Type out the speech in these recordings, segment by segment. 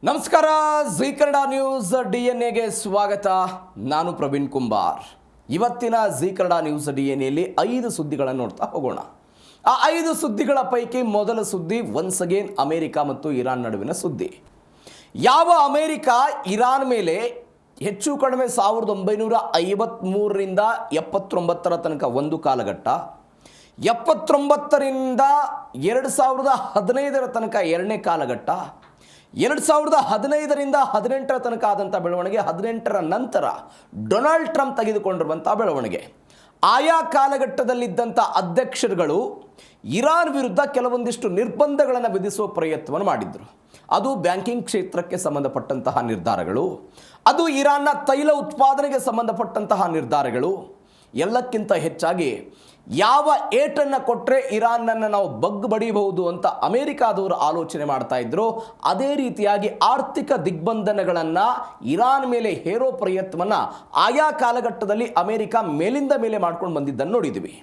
ನಮಸ್ಕಾರ. Ji Kannada news DNA ಸ್ವಾಗತ. ನಾನು ಪ್ರವೀಣ್ ಕುಂಬಾರ್. ಇವತ್ತಿನ ಜೀ ಕನ್ನಡ ನ್ಯೂಸ್ DNAಯಲ್ಲಿ 5 ಸುದ್ದಿಗಳನ್ನು ನೋಡ್ತಾ ಹೋಗೋಣ. ಆ 5 ಸುದ್ದಿಗಳ ಪೈಕಿ ಮೊದಲ ಸುದ್ದಿ ಒನ್ಸ್ ಅಗೇನ್ ಅಮೆರಿಕ ಮತ್ತು ಇರಾನ್ ನಡುವಿನ ಸುದ್ದಿ. ಯಾವ ಅಮೆರಿಕ ಇರಾನ್ ಮೇಲೆ ಹೆಚ್ಚು ಕಡಿಮೆ 1953ರಿಂದ 79ರ ತನಕ ಒಂದು ಕಾಲಘಟ್ಟ, 79ರಿಂದ 2015ರ ತನಕ ಎರಡನೇ ಕಾಲಘಟ್ಟ, 2015ರಿಂದ 18ರ ತನಕ ಆದಂಥ ಬೆಳವಣಿಗೆ, 18ರ ನಂತರ ಡೊನಾಲ್ಡ್ ಟ್ರಂಪ್ ತೆಗೆದುಕೊಂಡಿರುವಂಥ ಬೆಳವಣಿಗೆ. ಆಯಾ ಕಾಲಘಟ್ಟದಲ್ಲಿದ್ದಂಥ ಅಧ್ಯಕ್ಷರುಗಳು ಇರಾನ್ ವಿರುದ್ಧ ಕೆಲವೊಂದಿಷ್ಟು ನಿರ್ಬಂಧಗಳನ್ನು ವಿಧಿಸುವ ಪ್ರಯತ್ನವನ್ನು ಮಾಡಿದ್ರು. ಅದು ಬ್ಯಾಂಕಿಂಗ್ ಕ್ಷೇತ್ರಕ್ಕೆ ಸಂಬಂಧಪಟ್ಟಂತಹ ನಿರ್ಧಾರಗಳು, ಅದು ಇರಾನ್ನ ತೈಲ ಉತ್ಪಾದನೆಗೆ ಸಂಬಂಧಪಟ್ಟಂತಹ ನಿರ್ಧಾರಗಳು. ಎಲ್ಲಕ್ಕಿಂತ ಹೆಚ್ಚಾಗಿ ಯಾವ ಏಟನ್ನು ಕೊಟ್ಟರೆ ಇರಾನನ್ನು ನಾವು ಬಡಿಯಬಹುದು ಅಂತ ಅಮೆರಿಕಾದವರು ಆಲೋಚನೆ ಮಾಡ್ತಾ ಇದ್ರು. ಅದೇ ರೀತಿಯಾಗಿ ಆರ್ಥಿಕ ದಿಗ್ಬಂಧನಗಳನ್ನು ಇರಾನ್ ಮೇಲೆ ಹೇರೋ ಪ್ರಯತ್ನವನ್ನು ಆಯಾ ಕಾಲಘಟ್ಟದಲ್ಲಿ ಅಮೆರಿಕ ಮೇಲಿಂದ ಮೇಲೆ ಮಾಡ್ಕೊಂಡು ಬಂದಿದ್ದನ್ನು ನೋಡಿದ್ವಿ.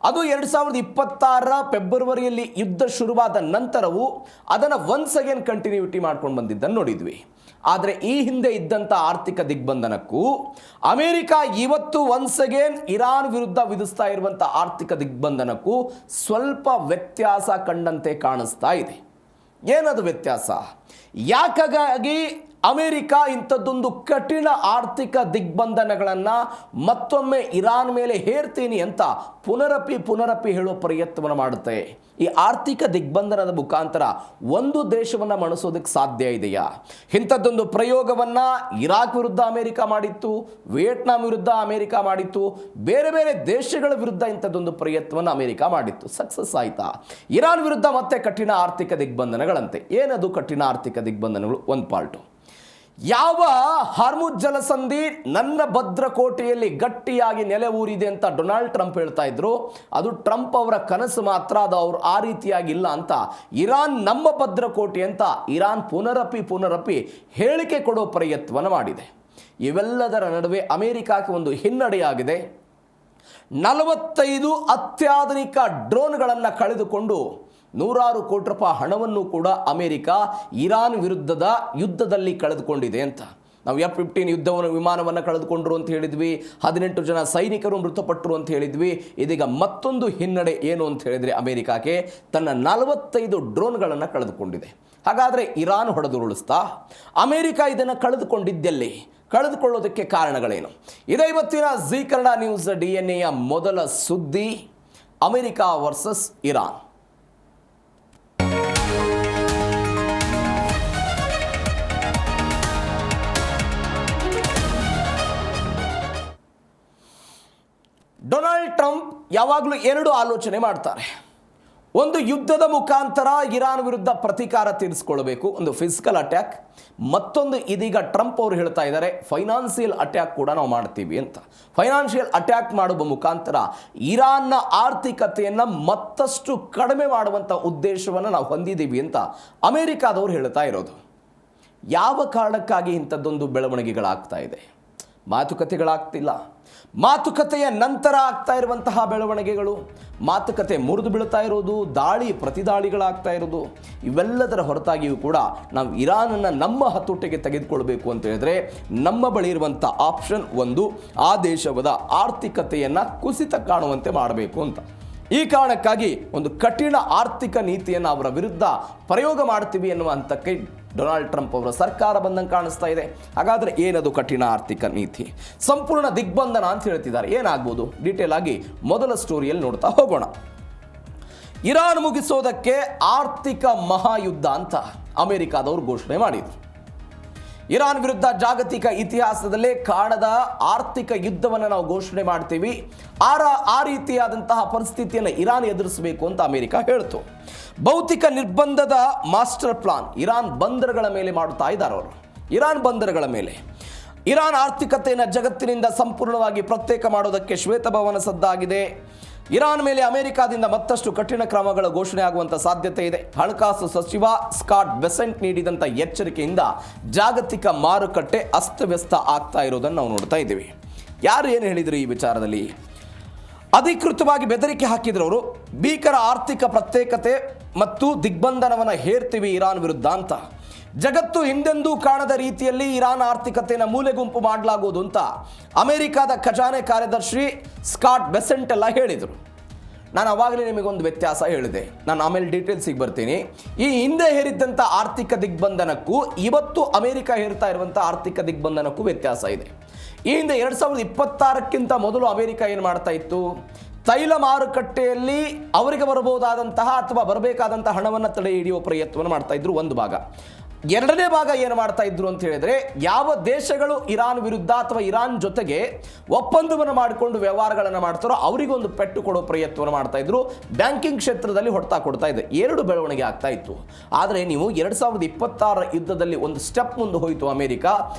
ಅದು 2026ರ ಫೆಬ್ರವರಿಯಲ್ಲಿ ಯುದ್ಧ ಶುರುವಾದ ನಂತರವೂ ಅದನ್ನು ಒನ್ಸ್ ಅಗೇನ್ ಕಂಟಿನ್ಯೂಟಿ ಮಾಡ್ಕೊಂಡು ಬಂದಿದ್ದನ್ನು ನೋಡಿದ್ವಿ. ಆದರೆ ಈ ಹಿಂದೆ ಇದ್ದಂಥ ಆರ್ಥಿಕ ದಿಗ್ಬಂಧನಕ್ಕೂ ಅಮೆರಿಕ ಇವತ್ತು ಒನ್ಸ್ ಅಗೇನ್ ಇರಾನ್ ವಿರುದ್ಧ ವಿಧಿಸ್ತಾ ಇರುವಂಥ ಆರ್ಥಿಕ ದಿಗ್ಬಂಧನಕ್ಕೂ ಸ್ವಲ್ಪ ವ್ಯತ್ಯಾಸ ಕಂಡಂತೆ ಕಾಣಿಸ್ತಾ ಇದೆ. ಏನದು ವ್ಯತ್ಯಾಸ? ಯಾಕಾಗಿ ಅಮೆರಿಕ ಇಂಥದ್ದೊಂದು ಕಠಿಣ ಆರ್ಥಿಕ ದಿಗ್ಬಂಧನಗಳನ್ನು ಮತ್ತೊಮ್ಮೆ ಇರಾನ್ ಮೇಲೆ ಹೇರ್ತೀನಿ ಅಂತ ಪುನರಪಿ ಹೇಳುವ ಪ್ರಯತ್ನವನ್ನು ಮಾಡುತ್ತೆ? ಈ ಆರ್ಥಿಕ ದಿಗ್ಬಂಧನದ ಮುಖಾಂತರ ಒಂದು ದೇಶವನ್ನು ಮಣಿಸೋದಕ್ಕೆ ಸಾಧ್ಯ ಇದೆಯಾ? ಇಂಥದ್ದೊಂದು ಪ್ರಯೋಗವನ್ನು ಇರಾಕ್ ವಿರುದ್ಧ ಅಮೆರಿಕ ಮಾಡಿತ್ತು, ವಿಯೆಟ್ನಾಂ ವಿರುದ್ಧ ಅಮೆರಿಕ ಮಾಡಿತ್ತು, ಬೇರೆ ಬೇರೆ ದೇಶಗಳ ವಿರುದ್ಧ ಇಂಥದ್ದೊಂದು ಪ್ರಯತ್ನವನ್ನು ಅಮೆರಿಕ ಮಾಡಿತ್ತು. ಸಕ್ಸಸ್ ಆಯಿತಾ? ಇರಾನ್ ವಿರುದ್ಧ ಮತ್ತೆ ಕಠಿಣ ಆರ್ಥಿಕ ದಿಗ್ಬಂಧನಗಳಂತೆ. ಏನದು ಕಠಿಣ ಆರ್ಥಿಕ ದಿಗ್ಬಂಧನಗಳು? ಒಂದು ಪಾರ್ಟು, ಯಾವ ಹಾರ್ಮುಜ್ ಜಲಸಂಧಿ ನನ್ನ ಭದ್ರಕೋಟೆಯಲ್ಲಿ ಗಟ್ಟಿಯಾಗಿ ನೆಲೆ ಊರಿದೆ ಅಂತ ಡೊನಾಲ್ಡ್ ಟ್ರಂಪ್ ಹೇಳ್ತಾ ಇದ್ರು, ಅದು ಟ್ರಂಪ್ ಅವರ ಕನಸು ಮಾತ್ರ, ಅದು ಅವರು ಆ ರೀತಿಯಾಗಿ ಇಲ್ಲ ಅಂತ ಇರಾನ್ ನಮ್ಮ ಭದ್ರಕೋಟೆ ಅಂತ ಇರಾನ್ ಪುನರಪಿ ಹೇಳಿಕೆ ಕೊಡೋ ಪ್ರಯತ್ನವನ್ನು ಮಾಡಿದೆ. ಇವೆಲ್ಲದರ ನಡುವೆ ಅಮೆರಿಕಕ್ಕೆ ಒಂದು ಹಿನ್ನಡೆಯಾಗಿದೆ. 45 ಅತ್ಯಾಧುನಿಕ ಡ್ರೋನ್ಗಳನ್ನು ಕಳೆದುಕೊಂಡು ನೂರಾರು ಕೋಟಿ ರೂಪಾಯಿ ಹಣವನ್ನು ಕೂಡ ಅಮೆರಿಕ ಇರಾನ್ ವಿರುದ್ಧದ ಯುದ್ಧದಲ್ಲಿ ಕಳೆದುಕೊಂಡಿದೆ ಅಂತ. ನಾವು F-15 ವಿಮಾನವನ್ನು ಕಳೆದುಕೊಂಡ್ರು ಅಂತ ಹೇಳಿದ್ವಿ, 18 ಜನ ಸೈನಿಕರು ಮೃತಪಟ್ಟರು ಅಂತ ಹೇಳಿದ್ವಿ. ಇದೀಗ ಮತ್ತೊಂದು ಹಿನ್ನಡೆ ಏನು ಅಂತ ಹೇಳಿದರೆ ಅಮೆರಿಕಕ್ಕೆ ತನ್ನ 45 ಡ್ರೋನ್ಗಳನ್ನು ಕಳೆದುಕೊಂಡಿದೆ. ಹಾಗಾದರೆ ಇರಾನ್ ಹೊಡೆದುರುಳಿಸ್ತಾ? ಅಮೆರಿಕ ಇದನ್ನು ಕಳೆದುಕೊಂಡಿದ್ದೆಲ್ಲಿ? ಕಳೆದುಕೊಳ್ಳೋದಕ್ಕೆ ಕಾರಣಗಳೇನು? ಇದೇ ಇವತ್ತಿನ ಜೀ ಕನ್ನಡ ನ್ಯೂಸ್ DNAಯ ಮೊದಲ ಸುದ್ದಿ, America versus Iran. Donald Trump ಯಾವಾಗಲೂ 2 ಆಲೋಚನೆ ಮಾಡ್ತಾರೆ. ಒಂದು, ಯುದ್ಧದ ಮುಖಾಂತರ ಇರಾನ್ ವಿರುದ್ಧ ಪ್ರತೀಕಾರ ತೀರಿಸಿಕೊಳ್ಳಬೇಕು, ಒಂದು ಫಿಸಿಕಲ್ ಅಟ್ಯಾಕ್. ಮತ್ತೊಂದು, ಇದೀಗ ಟ್ರಂಪ್ ಅವರು ಹೇಳ್ತಾ ಇದ್ದಾರೆ ಫೈನಾನ್ಷಿಯಲ್ ಅಟ್ಯಾಕ್ ಕೂಡ ನಾವು ಮಾಡ್ತೀವಿ ಅಂತ. ಫೈನಾನ್ಷಿಯಲ್ ಅಟ್ಯಾಕ್ ಮಾಡುವ ಮುಖಾಂತರ ಇರಾನ್ನ ಆರ್ಥಿಕತೆಯನ್ನು ಮತ್ತಷ್ಟು ಕಡಿಮೆ ಮಾಡುವಂಥ ಉದ್ದೇಶವನ್ನು ನಾವು ಹೊಂದಿದ್ದೀವಿ ಅಂತ ಅಮೆರಿಕಾದವರು ಹೇಳ್ತಾ ಇರೋದು. ಯಾವ ಕಾರಣಕ್ಕಾಗಿ ಇಂಥದ್ದೊಂದು ಬೆಳವಣಿಗೆಗಳಾಗ್ತಾ ಇದೆ? ಮಾತುಕತೆಗಳಾಗ್ತಿಲ್ಲ. ಮಾತುಕತೆಯ ನಂತರ ಆಗ್ತಾ ಇರುವಂತಹ ಬೆಳವಣಿಗೆಗಳು, ಮಾತುಕತೆ ಮುರಿದು ಬೀಳ್ತಾ ಇರೋದು, ಪ್ರತಿದಾಳಿಗಳಾಗ್ತಾ ಇರೋದು, ಇವೆಲ್ಲದರ ಹೊರತಾಗಿಯೂ ಕೂಡ ನಾವು ಇರಾನನ್ನು ನಮ್ಮ ಹತೋಟಿಗೆ ತೆಗೆದುಕೊಳ್ಬೇಕು ಅಂತ ಹೇಳಿದ್ರೆ ನಮ್ಮ ಬಳಿ ಇರುವಂಥ ಆಪ್ಷನ್ ಒಂದು, ಆ ದೇಶದ ಆರ್ಥಿಕತೆಯನ್ನು ಕುಸಿತ ಕಾಣುವಂತೆ ಮಾಡಬೇಕು ಅಂತ. ಈ ಕಾರಣಕ್ಕಾಗಿ ಒಂದು ಕಠಿಣ ಆರ್ಥಿಕ ನೀತಿಯನ್ನು ಅವರ ವಿರುದ್ಧ ಪ್ರಯೋಗ ಮಾಡ್ತೀವಿ ಎನ್ನುವ ಹಂತಕ್ಕೆ ಡೊನಾಲ್ಡ್ ಟ್ರಂಪ್ ಅವರ ಸರ್ಕಾರ ಬಂದಂಗೆ ಕಾಣಿಸ್ತಾ ಇದೆ. ಹಾಗಾದರೆ ಏನದು ಕಠಿಣ ಆರ್ಥಿಕ ನೀತಿ? ಸಂಪೂರ್ಣ ದಿಗ್ಬಂಧನ ಅಂತ ಹೇಳ್ತಿದ್ದಾರೆ. ಏನಾಗ್ಬೋದು? ಡೀಟೇಲ್ ಆಗಿ ಮೊದಲ ಸ್ಟೋರಿಯಲ್ಲಿ ನೋಡ್ತಾ ಹೋಗೋಣ. ಇರಾನ್ ಮುಗಿಸೋದಕ್ಕೆ ಆರ್ಥಿಕ ಮಹಾಯುದ್ಧ ಅಂತ ಅಮೆರಿಕಾದವರು ಘೋಷಣೆ ಮಾಡಿದರು. ಇರಾನ್ ವಿರುದ್ಧ ಜಾಗತಿಕ ಇತಿಹಾಸದಲ್ಲೇ ಕಾಣದ ಆರ್ಥಿಕ ಯುದ್ಧವನ್ನು ನಾವು ಘೋಷಣೆ ಮಾಡ್ತೀವಿ. ಆ ರೀತಿಯಾದಂತಹ ಪರಿಸ್ಥಿತಿಯನ್ನು ಇರಾನ್ ಎದುರಿಸಬೇಕು ಅಂತ ಅಮೆರಿಕ ಹೇಳ್ತು. ಭೌತಿಕ ನಿರ್ಬಂಧದ ಮಾಸ್ಟರ್ ಪ್ಲಾನ್ ಇರಾನ್ ಬಂದರುಗಳ ಮೇಲೆ ಮಾಡುತ್ತಾ ಇದ್ದಾರೆ ಅವರು. ಇರಾನ್ ಬಂದರುಗಳ ಮೇಲೆ ಇರಾನ್ ಆರ್ಥಿಕತೆಯನ್ನು ಜಗತ್ತಿನಿಂದ ಸಂಪೂರ್ಣವಾಗಿ ಪ್ರತ್ಯೇಕ ಮಾಡೋದಕ್ಕೆ ಶ್ವೇತಭವನ ಸದ್ದಾಗಿದೆ. ಇರಾನ್ ಮೇಲೆ ಅಮೆರಿಕಾದಿಂದ ಮತ್ತಷ್ಟು ಕಠಿಣ ಕ್ರಮಗಳ ಘೋಷಣೆ ಆಗುವಂಥ ಸಾಧ್ಯತೆ ಇದೆ. ಹಣಕಾಸು ಸಚಿವ ಸ್ಕಾಟ್ ಬೆಸೆಂಟ್ ನೀಡಿದಂಥ ಎಚ್ಚರಿಕೆಯಿಂದ ಜಾಗತಿಕ ಮಾರುಕಟ್ಟೆ ಅಸ್ತವ್ಯಸ್ತ ಆಗ್ತಾ ಇರೋದನ್ನು ನಾವು ನೋಡ್ತಾ ಇದ್ದೀವಿ. ಯಾರು ಏನು ಹೇಳಿದರು ಈ ವಿಚಾರದಲ್ಲಿ? ಅಧಿಕೃತವಾಗಿ ಬೆದರಿಕೆ ಹಾಕಿದ್ರು ಅವರು. ಭೀಕರ ಆರ್ಥಿಕ ಪ್ರತ್ಯೇಕತೆ ಮತ್ತು ದಿಗ್ಬಂಧನವನ್ನು ಹೇರ್ತೀವಿ ಇರಾನ್ ವಿರುದ್ಧ ಅಂತ. ಜಗತ್ತು ಹಿಂದೆಂದೂ ಕಾಣದ ರೀತಿಯಲ್ಲಿ ಇರಾನ್ ಆರ್ಥಿಕತೆಯನ್ನು ಮೂಲೆಗುಂಪು ಮಾಡಲಾಗುವುದು ಅಂತ ಅಮೆರಿಕದ ಖಜಾನೆ ಕಾರ್ಯದರ್ಶಿ ಸ್ಕಾಟ್ ಬೆಸೆಂಟ್ ಎಲ್ಲ ಹೇಳಿದರು. ನಾನು ಅವಾಗಲೇ ನಿಮಗೊಂದು ವ್ಯತ್ಯಾಸ ಹೇಳಿದೆ, ನಾನು ಆಮೇಲೆ ಡೀಟೇಲ್ಸಿಗೆ ಬರ್ತೀನಿ. ಈ ಹಿಂದೆ ಹೇರಿದ್ದಂಥ ಆರ್ಥಿಕ ದಿಗ್ಬಂಧನಕ್ಕೂ ಇವತ್ತು ಅಮೆರಿಕ ಹೇರ್ತಾ ಇರುವಂಥ ಆರ್ಥಿಕ ದಿಗ್ಬಂಧನಕ್ಕೂ ವ್ಯತ್ಯಾಸ ಇದೆ. ಈ ಹಿಂದೆ 2026ಕ್ಕಿಂತ ಮೊದಲು ಅಮೆರಿಕ ಏನು ಮಾಡ್ತಾ ಇತ್ತು, ತೈಲ ಮಾರುಕಟ್ಟೆಯಲ್ಲಿ ಅವರಿಗೆ ಬರಬಹುದಾದಂತಹ ಅಥವಾ ಬರಬೇಕಾದಂತಹ ಹಣವನ್ನು ತಡೆ ಹಿಡಿಯುವ ಪ್ರಯತ್ನವನ್ನು ಮಾಡ್ತಾ ಇದ್ರು ಒಂದು ಭಾಗ. ಎರಡನೇ ಭಾಗ ಏನು ಮಾಡ್ತಾ ಇದ್ರು ಅಂತ ಹೇಳಿದ್ರೆ, ಯಾವ ದೇಶಗಳು ಇರಾನ್ ವಿರುದ್ಧ ಅಥವಾ ಇರಾನ್ ಜೊತೆಗೆ ಒಪ್ಪಂದವನ್ನು ಮಾಡಿಕೊಂಡು ವ್ಯವಹಾರಗಳನ್ನು ಮಾಡ್ತಾರೋ ಅವರಿಗೊಂದು ಪೆಟ್ಟು ಕೊಡೋ ಪ್ರಯತ್ನವನ್ನು ಮಾಡ್ತಾ ಇದ್ರು. ಬ್ಯಾಂಕಿಂಗ್ ಕ್ಷೇತ್ರದಲ್ಲಿ ಹೊಡ್ತಾ ಕೊಡ್ತಾ ಇದೆ. ಎರಡು ಬೆಳವಣಿಗೆ ಆಗ್ತಾ ಇತ್ತು. ಆದರೆ ನೀವು 2026 ಯುದ್ಧದಲ್ಲಿ ಒಂದು ಸ್ಟೆಪ್ ಮುಂದೆ ಹೋಯಿತು ಅಮೆರಿಕ.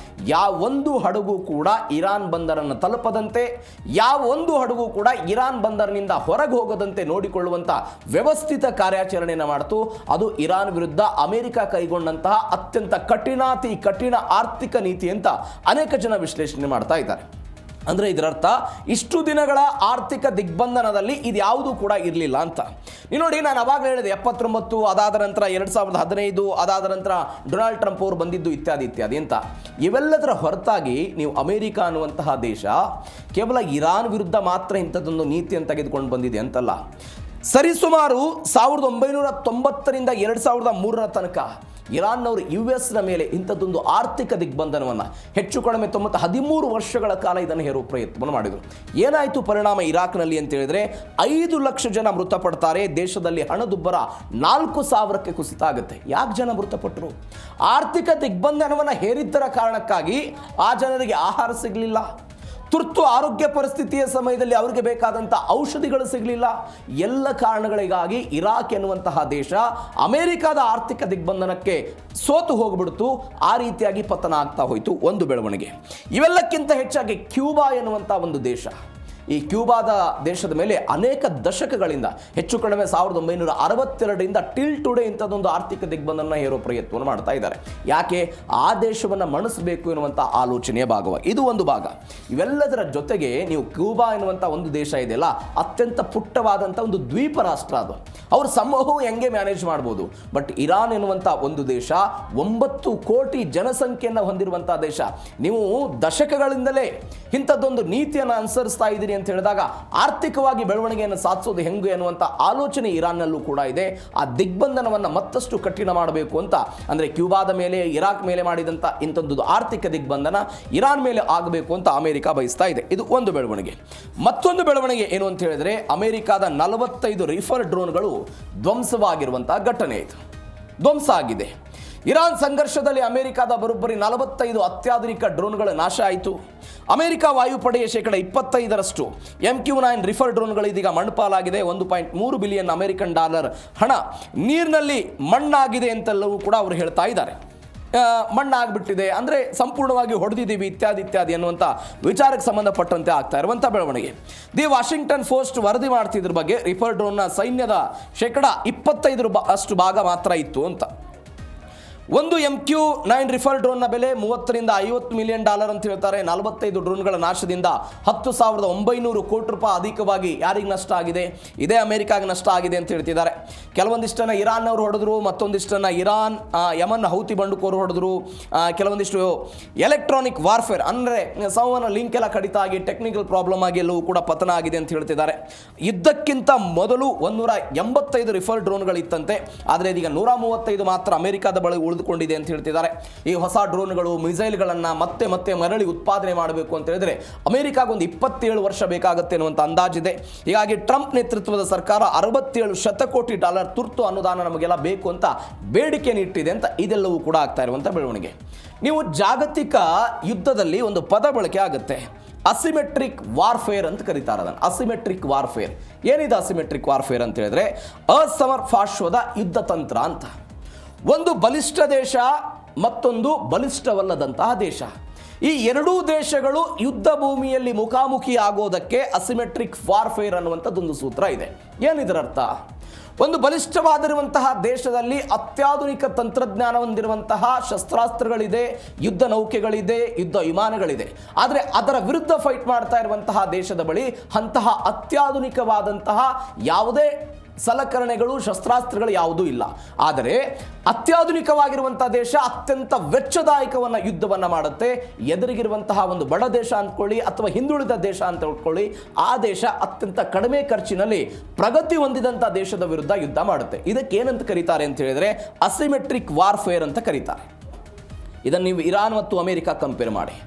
ಯಾವೊಂದು ಹಡಗು ಕೂಡ ಇರಾನ್ ಬಂದರನ್ನು ತಲುಪದಂತೆ, ಯಾವೊಂದು ಹಡಗು ಕೂಡ ಇರಾನ್ ಬಂದರಿನಿಂದ ಹೊರಗೆ ಹೋಗದಂತೆ ನೋಡಿಕೊಳ್ಳುವಂಥ ವ್ಯವಸ್ಥಿತ ಕಾರ್ಯಾಚರಣೆಯನ್ನು ಮಾಡ್ತು. ಅದು ಇರಾನ್ ವಿರುದ್ಧ ಅಮೆರಿಕ ಕೈಗೊಂಡಂತಹ ಅತ್ಯಂತ ಕಠಿಣ ಆರ್ಥಿಕ ನೀತಿ ಅಂತ ಅನೇಕ ಜನ ವಿಶ್ಲೇಷಣೆ ಮಾಡ್ತಾ ಇದ್ದಾರೆ. ಅಂದರೆ ಇದರರ್ಥ ಇಷ್ಟು ದಿನಗಳ ಆರ್ಥಿಕ ದಿಗ್ಬಂಧನದಲ್ಲಿ ಇದ್ಯಾವುದೂ ಕೂಡ ಇರಲಿಲ್ಲ ಅಂತ. ನೀವು ನೋಡಿ, ನಾನು ಅವಾಗ ಹೇಳಿದೆ 79, ಅದಾದ ನಂತರ 2015, ಅದಾದ ನಂತರ ಡೊನಾಲ್ಡ್ ಟ್ರಂಪ್ ಅವರು ಬಂದಿದ್ದು ಇತ್ಯಾದಿ ಅಂತ. ಇವೆಲ್ಲದರ ಹೊರತಾಗಿ ನೀವು ಅಮೆರಿಕ ಅನ್ನುವಂತಹ ದೇಶ ಕೇವಲ ಇರಾನ್ ವಿರುದ್ಧ ಮಾತ್ರ ಇಂಥದ್ದೊಂದು ನೀತಿಯನ್ನು ತೆಗೆದುಕೊಂಡು ಬಂದಿದೆ ಅಂತಲ್ಲ. ಸರಿಸುಮಾರು 1990ರಿಂದ 2003 ತನಕ ಇರಾನ್ನವರು US ಮೇಲೆ ಇಂಥದ್ದೊಂದು ಆರ್ಥಿಕ ದಿಗ್ಬಂಧನವನ್ನು ಹೆಚ್ಚು ಕಡಿಮೆ 13 ವರ್ಷಗಳ ಕಾಲ ಇದನ್ನು ಹೇರುವ ಪ್ರಯತ್ನವನ್ನು ಮಾಡಿದರು. ಏನಾಯಿತು ಪರಿಣಾಮ ಇರಾಕ್ನಲ್ಲಿ ಅಂತ ಹೇಳಿದ್ರೆ 5 ಲಕ್ಷ ಜನ ಮೃತಪಡ್ತಾರೆ. ದೇಶದಲ್ಲಿ ಹಣದುಬ್ಬರ 4,000ಕ್ಕೆ ಕುಸಿತ ಆಗುತ್ತೆ. ಯಾಕೆ ಜನ ಮೃತಪಟ್ಟರು? ಆರ್ಥಿಕ ದಿಗ್ಬಂಧನವನ್ನು ಹೇರಿದ್ದರ ಕಾರಣಕ್ಕಾಗಿ ಆ ಜನರಿಗೆ ಆಹಾರ ಸಿಗಲಿಲ್ಲ, ತುರ್ತು ಆರೋಗ್ಯ ಪರಿಸ್ಥಿತಿಯ ಸಮಯದಲ್ಲಿ ಅವರಿಗೆ ಬೇಕಾದಂಥ ಔಷಧಿಗಳು ಸಿಗಲಿಲ್ಲ. ಎಲ್ಲ ಕಾರಣಗಳಿಗಾಗಿ ಇರಾಕ್ ಎನ್ನುವಂತಹ ದೇಶ ಅಮೆರಿಕದ ಆರ್ಥಿಕ ದಿಗ್ಬಂಧನಕ್ಕೆ ಸೋತು ಹೋಗ್ಬಿಡ್ತು. ಆ ರೀತಿಯಾಗಿ ಪತನ ಆಗ್ತಾ ಹೋಯಿತು. ಒಂದು ಬೆಳವಣಿಗೆ. ಇವೆಲ್ಲಕ್ಕಿಂತ ಹೆಚ್ಚಾಗಿ ಕ್ಯೂಬಾ ಎನ್ನುವಂಥ ಒಂದು ದೇಶ, ಈ ಕ್ಯೂಬಾದ ದೇಶದ ಮೇಲೆ ಅನೇಕ ದಶಕಗಳಿಂದ ಹೆಚ್ಚು ಕಡಿಮೆ 1962ರಿಂದ ಟಿಲ್ ಟುಡೇ ಇಂಥದ್ದೊಂದು ಆರ್ಥಿಕ ದಿಗ್ಬಂಧನ ಹೇರೋ ಪ್ರಯತ್ನವನ್ನು ಮಾಡ್ತಾ ಇದ್ದಾರೆ. ಯಾಕೆ? ಆ ದೇಶವನ್ನು ಮಣಿಸಬೇಕು ಎನ್ನುವಂಥ ಆಲೋಚನೆಯ ಭಾಗವಾಗಿ ಇದು ಒಂದು ಭಾಗ. ಇವೆಲ್ಲದರ ಜೊತೆಗೆ ನೀವು ಕ್ಯೂಬಾ ಎನ್ನುವಂಥ ಒಂದು ದೇಶ ಇದೆಯಲ್ಲ, ಅತ್ಯಂತ ಪುಟ್ಟವಾದಂಥ ಒಂದು ದ್ವೀಪ ರಾಷ್ಟ್ರ. ಅದು ಅವ್ರ ಸಮೂಹವು ಹೆಂಗೆ ಮ್ಯಾನೇಜ್ ಮಾಡ್ಬೋದು. ಬಟ್ ಇರಾನ್ ಎನ್ನುವಂಥ ಒಂದು ದೇಶ 9 ಕೋಟಿ ಜನಸಂಖ್ಯೆಯನ್ನು ಹೊಂದಿರುವಂಥ ದೇಶ. ನೀವು ದಶಕಗಳಿಂದಲೇ ಇಂಥದ್ದೊಂದು ನೀತಿಯನ್ನು ಅನುಸರಿಸ್ತಾ ಇದ್ದೀರಿ ಅಂತ ಹೇಳಿದಾಗ ಆರ್ಥಿಕವಾಗಿ ಬೆಳವಣಿಗೆಯನ್ನು ಸಾಧಿಸೋದು ಹೆಂಗೆ ಅನ್ನುವಂಥ ಆಲೋಚನೆ ಇರಾನ್ನಲ್ಲೂ ಕೂಡ ಇದೆ. ಆ ದಿಗ್ಬಂಧನವನ್ನು ಮತ್ತಷ್ಟು ಕಠಿಣ ಮಾಡಬೇಕು ಅಂತ, ಅಂದರೆ ಕ್ಯೂಬಾದ ಮೇಲೆ ಇರಾಕ್ ಮೇಲೆ ಮಾಡಿದಂಥ ಇಂಥದ್ದು ಆರ್ಥಿಕ ದಿಗ್ಬಂಧನ ಇರಾನ್ ಮೇಲೆ ಆಗಬೇಕು ಅಂತ ಅಮೆರಿಕ ಬಯಸ್ತಾ ಇದೆ. ಇದು ಒಂದು ಬೆಳವಣಿಗೆ. ಮತ್ತೊಂದು ಬೆಳವಣಿಗೆ ಏನು ಅಂತ ಹೇಳಿದ್ರೆ, ಅಮೆರಿಕದ 45 ರೀಫರ್ ಡ್ರೋನ್ಗಳು ಧ್ವಂಸವಾಗಿರುವಂತಹ ಘಟನೆ. ಇದು ಧ್ವಂಸ ಆಗಿದೆ. ಇರಾನ್ ಸಂಘರ್ಷದಲ್ಲಿ ಅಮೆರಿಕದ ಬರೋಬ್ಬರಿ 45 ಅತ್ಯಾಧುನಿಕ ಡ್ರೋನ್ಗಳ ನಾಶ ಆಯಿತು. ಅಮೆರಿಕ ವಾಯುಪಡೆಯ 25% MQ-9 ರಿಫರ್ ಡ್ರೋನ್ಗಳು ಇದೀಗ ಮಣ್ಣುಪಾಲಾಗಿದೆ. $1.3 ಬಿಲಿಯನ್ ಅಮೆರಿಕನ್ ಡಾಲರ್ ಹಣ ನೀರಿನಲ್ಲಿ ಮಣ್ಣಾಗಿದೆ ಅಂತೆಲ್ಲವೂ ಕೂಡ ಅವರು ಹೇಳ್ತಾ ಇದ್ದಾರೆ. ಮಣ್ಣಾಗ್ಬಿಟ್ಟಿದೆ ಅಂದರೆ ಸಂಪೂರ್ಣವಾಗಿ ಹೊಡೆದಿದ್ದೀವಿ ಇತ್ಯಾದಿ ಅನ್ನುವಂಥ ವಿಚಾರಕ್ಕೆ ಸಂಬಂಧಪಟ್ಟಂತೆ ಆಗ್ತಾ ಇರುವಂಥ ಬೆಳವಣಿಗೆ. ದಿ ವಾಷಿಂಗ್ಟನ್ ಪೋಸ್ಟ್ ವರದಿ ಮಾಡ್ತಿದ್ರ ಬಗ್ಗೆ ರಿಫರ್ ಡ್ರೋನ್ನ ಸೈನ್ಯದ 25% ಭಾಗ ಮಾತ್ರ ಇತ್ತು ಅಂತ. ಒಂದು MQ-9 ರಿಫರ್ ಡ್ರೋನ್ನ ಬೆಲೆ $30ರಿಂದ $50 ಮಿಲಿಯನ್ ಅಂತ ಹೇಳ್ತಾರೆ. 45 ಡ್ರೋನ್ಗಳ ನಾಶದಿಂದ 10,900 ಕೋಟಿ ರೂಪಾಯಿ ಅಧಿಕವಾಗಿ ಯಾರಿಗೆ ನಷ್ಟ ಆಗಿದೆ? ಇದೇ ಅಮೆರಿಕಾಗೆ ನಷ್ಟ ಆಗಿದೆ ಅಂತ ಹೇಳ್ತಿದ್ದಾರೆ. ಕೆಲವೊಂದಿಷ್ಟನ್ನು ಇರಾನ್ನವರು ಹೊಡೆದ್ರು, ಮತ್ತೊಂದಿಷ್ಟನ್ನು ಯಮನ್ ಹೌತಿ ಬಂಡುಕೋರು ಹೊಡೆದ್ರು. ಕೆಲವೊಂದಿಷ್ಟು ಎಲೆಕ್ಟ್ರಾನಿಕ್ ವಾರ್ಫೇರ್ ಅಂದರೆ ಸಂವಹನ ಲಿಂಕ್ ಎಲ್ಲ ಕಡಿತ ಆಗಿ ಟೆಕ್ನಿಕಲ್ ಪ್ರಾಬ್ಲಮ್ ಆಗಿ ಎಲ್ಲವೂ ಕೂಡ ಪತನ ಆಗಿದೆ ಅಂತ ಹೇಳ್ತಿದ್ದಾರೆ. ಯುದ್ಧಕ್ಕಿಂತ ಮೊದಲು 185 ರಿಫರ್ ಡ್ರೋನ್ಗಳಿತ್ತಂತೆ. ಆದರೆ ಇದೀಗ 135 ಮಾತ್ರ ಅಮೆರಿಕದ ಬಳಿ ಉಳಿದುಕೊಂಡಿದೆ ಅಂತ ಹೇಳ್ತಿದ್ದಾರೆ. ಈ ಹೊಸ ಡ್ರೋನ್ಗಳು ಮಿಸೈಲ್ಗಳನ್ನು ಮತ್ತೆ ಮರಳಿ ಉತ್ಪಾದನೆ ಮಾಡಬೇಕು ಅಂತ ಹೇಳಿದ್ರೆ ಅಮೆರಿಕಾಗೊಂದು 27 ವರ್ಷ ಬೇಕಾಗುತ್ತೆ ಅನ್ನುವಂಥ ಅಂದಾಜಿದೆ. ಹೀಗಾಗಿ ಟ್ರಂಪ್ ನೇತೃತ್ವದ ಸರ್ಕಾರ $67 ಶತಕೋಟಿ ತುರ್ತು ಅನುದಾನ ನಮಗೆಲ್ಲ ಬೇಕು ಅಂತ ಬೇಡಿಕೆಯನ್ನು ಇಟ್ಟಿದೆ ಅಂತ ಇದೆಲ್ಲವೂ ಕೂಡ ಆಗ್ತಾ ಇರುವಂಥ ಬೆಳವಣಿಗೆ. ನೀವು ಜಾಗತಿಕ ಯುದ್ಧದಲ್ಲಿ ಒಂದು ಪದ ಬಳಕೆ ಆಗುತ್ತೆ, ಅಸಿಮೆಟ್ರಿಕ್ ವಾರ್ಫೇರ್ ಅಂತ ಕರೀತಾರೆ ಅದನ್ನು. ಅಸಿಮೆಟ್ರಿಕ್ ವಾರ್ಫೇರ್ ಏನಿದೆ? ಅಸಿಮೆಟ್ರಿಕ್ ವಾರ್ಫೇರ್ ಅಂತ ಹೇಳಿದ್ರೆ ಅಸಮಪಾರ್ಶ್ವದ ಯುದ್ಧ ತಂತ್ರ ಅಂತ. ಒಂದು ಬಲಿಷ್ಠ ದೇಶ ಮತ್ತೊಂದು ಬಲಿಷ್ಠವಲ್ಲದಂತಹ ದೇಶ, ಈ ಎರಡೂ ದೇಶಗಳು ಯುದ್ಧ ಭೂಮಿಯಲ್ಲಿ ಮುಖಾಮುಖಿ ಆಗೋದಕ್ಕೆ ಅಸಿಮೆಟ್ರಿಕ್ ವಾರ್ಫೇರ್ ಅನ್ನುವಂಥದ್ದೊಂದು ಸೂತ್ರ ಇದೆ. ಏನಿದರರ್ಥ? ಒಂದು ಬಲಿಷ್ಠವಾಗಿರುವಂತಹ ದೇಶದಲ್ಲಿ ಅತ್ಯಾಧುನಿಕ ತಂತ್ರಜ್ಞಾನ ಹೊಂದಿರುವಂತಹ ಶಸ್ತ್ರಾಸ್ತ್ರಗಳಿದೆ, ಯುದ್ಧ ನೌಕೆಗಳಿದೆ, ಯುದ್ಧ ವಿಮಾನಗಳಿದೆ. ಆದರೆ ಅದರ ವಿರುದ್ಧ ಫೈಟ್ ಮಾಡ್ತಾ ಇರುವಂತಹ ದೇಶದ ಬಳಿ ಅಂತಹ ಅತ್ಯಾಧುನಿಕವಾದಂತಹ ಯಾವುದೇ ಸಲಕರಣೆಗಳು, ಶಸ್ತ್ರಾಸ್ತ್ರಗಳು ಯಾವುದೂ ಇಲ್ಲ. ಆದರೆ ಅತ್ಯಾಧುನಿಕವಾಗಿರುವಂತಹ ದೇಶ ಅತ್ಯಂತ ವೆಚ್ಚದಾಯಕವನ್ನ ಯುದ್ಧವನ್ನ ಮಾಡುತ್ತೆ. ಎದುರಿಗಿರುವಂತಹ ಒಂದು ಬಡ ದೇಶ ಅಂದ್ಕೊಳ್ಳಿ ಅಥವಾ ಹಿಂದುಳಿದ ದೇಶ ಅಂತ ಹೇಳ್ಕೊಳ್ಳಿ, ಆ ದೇಶ ಅತ್ಯಂತ ಕಡಿಮೆ ಖರ್ಚಿನಲ್ಲಿ ಪ್ರಗತಿ ಹೊಂದಿದಂಥ ದೇಶದ ವಿರುದ್ಧ ಯುದ್ಧ ಮಾಡುತ್ತೆ. ಇದಕ್ಕೆ ಏನಂತ ಕರೀತಾರೆ ಅಂತ ಹೇಳಿದ್ರೆ ಅಸಿಮೆಟ್ರಿಕ್ ವಾರ್ಫೇರ್ ಅಂತ ಕರೀತಾರೆ. ಇದನ್ನು ನೀವು ಇರಾನ್ ಮತ್ತು ಅಮೆರಿಕ ಕಂಪೇರ್ ಮಾಡಿ.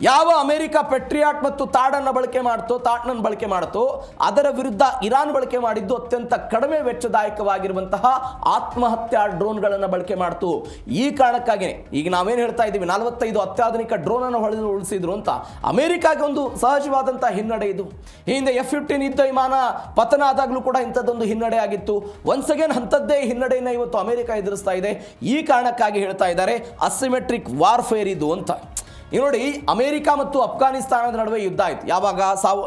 ಯಾವ ಅಮೆರಿಕ ಪೆಟ್ರಿಯಾಟ್ ಮತ್ತು ತಾಡನ್ನು ಬಳಕೆ ಮಾಡ್ತೋ ಅದರ ವಿರುದ್ಧ ಇರಾನ್ ಬಳಕೆ ಮಾಡಿದ್ದು ಅತ್ಯಂತ ಕಡಿಮೆ ವೆಚ್ಚದಾಯಕವಾಗಿರುವಂತಹ ಆತ್ಮಹತ್ಯಾ ಡ್ರೋನ್ಗಳನ್ನು ಬಳಕೆ ಮಾಡ್ತು. ಈ ಕಾರಣಕ್ಕಾಗಿಯೇ ಈಗ ನಾವೇನು ಹೇಳ್ತಾ ಇದ್ದೀವಿ, 45 ಅತ್ಯಾಧುನಿಕ ಡ್ರೋನನ್ನು ಉಳಿಸಿದ್ರು ಅಂತ. ಅಮೆರಿಕಾಗೆ ಒಂದು ಸಹಜವಾದಂತಹ ಹಿನ್ನಡೆ ಇದು. ಹಿಂದೆ F-15 ಯುದ್ಧ ವಿಮಾನ ಪತನ ಆದಾಗಲೂ ಕೂಡ ಇಂಥದ್ದೊಂದು ಹಿನ್ನಡೆ ಆಗಿತ್ತು. ಒನ್ಸ್ ಅಗೇನ್ ಅಂಥದ್ದೇ ಹಿನ್ನಡೆಯನ್ನು ಇವತ್ತು ಅಮೆರಿಕ ಎದುರಿಸ್ತಾ ಇದೆ. ಈ ಕಾರಣಕ್ಕಾಗಿ ಹೇಳ್ತಾ ಇದ್ದಾರೆ ಅಸಿಮೆಟ್ರಿಕ್ ವಾರ್ಫೇರ್ ಇದು ಅಂತ. ನೋಡಿ, ಅಮೆರಿಕ ಮತ್ತು ಅಫ್ಘಾನಿಸ್ತಾನದ ನಡುವೆ ಯುದ್ಧ ಆಯಿತು. ಯಾವಾಗ?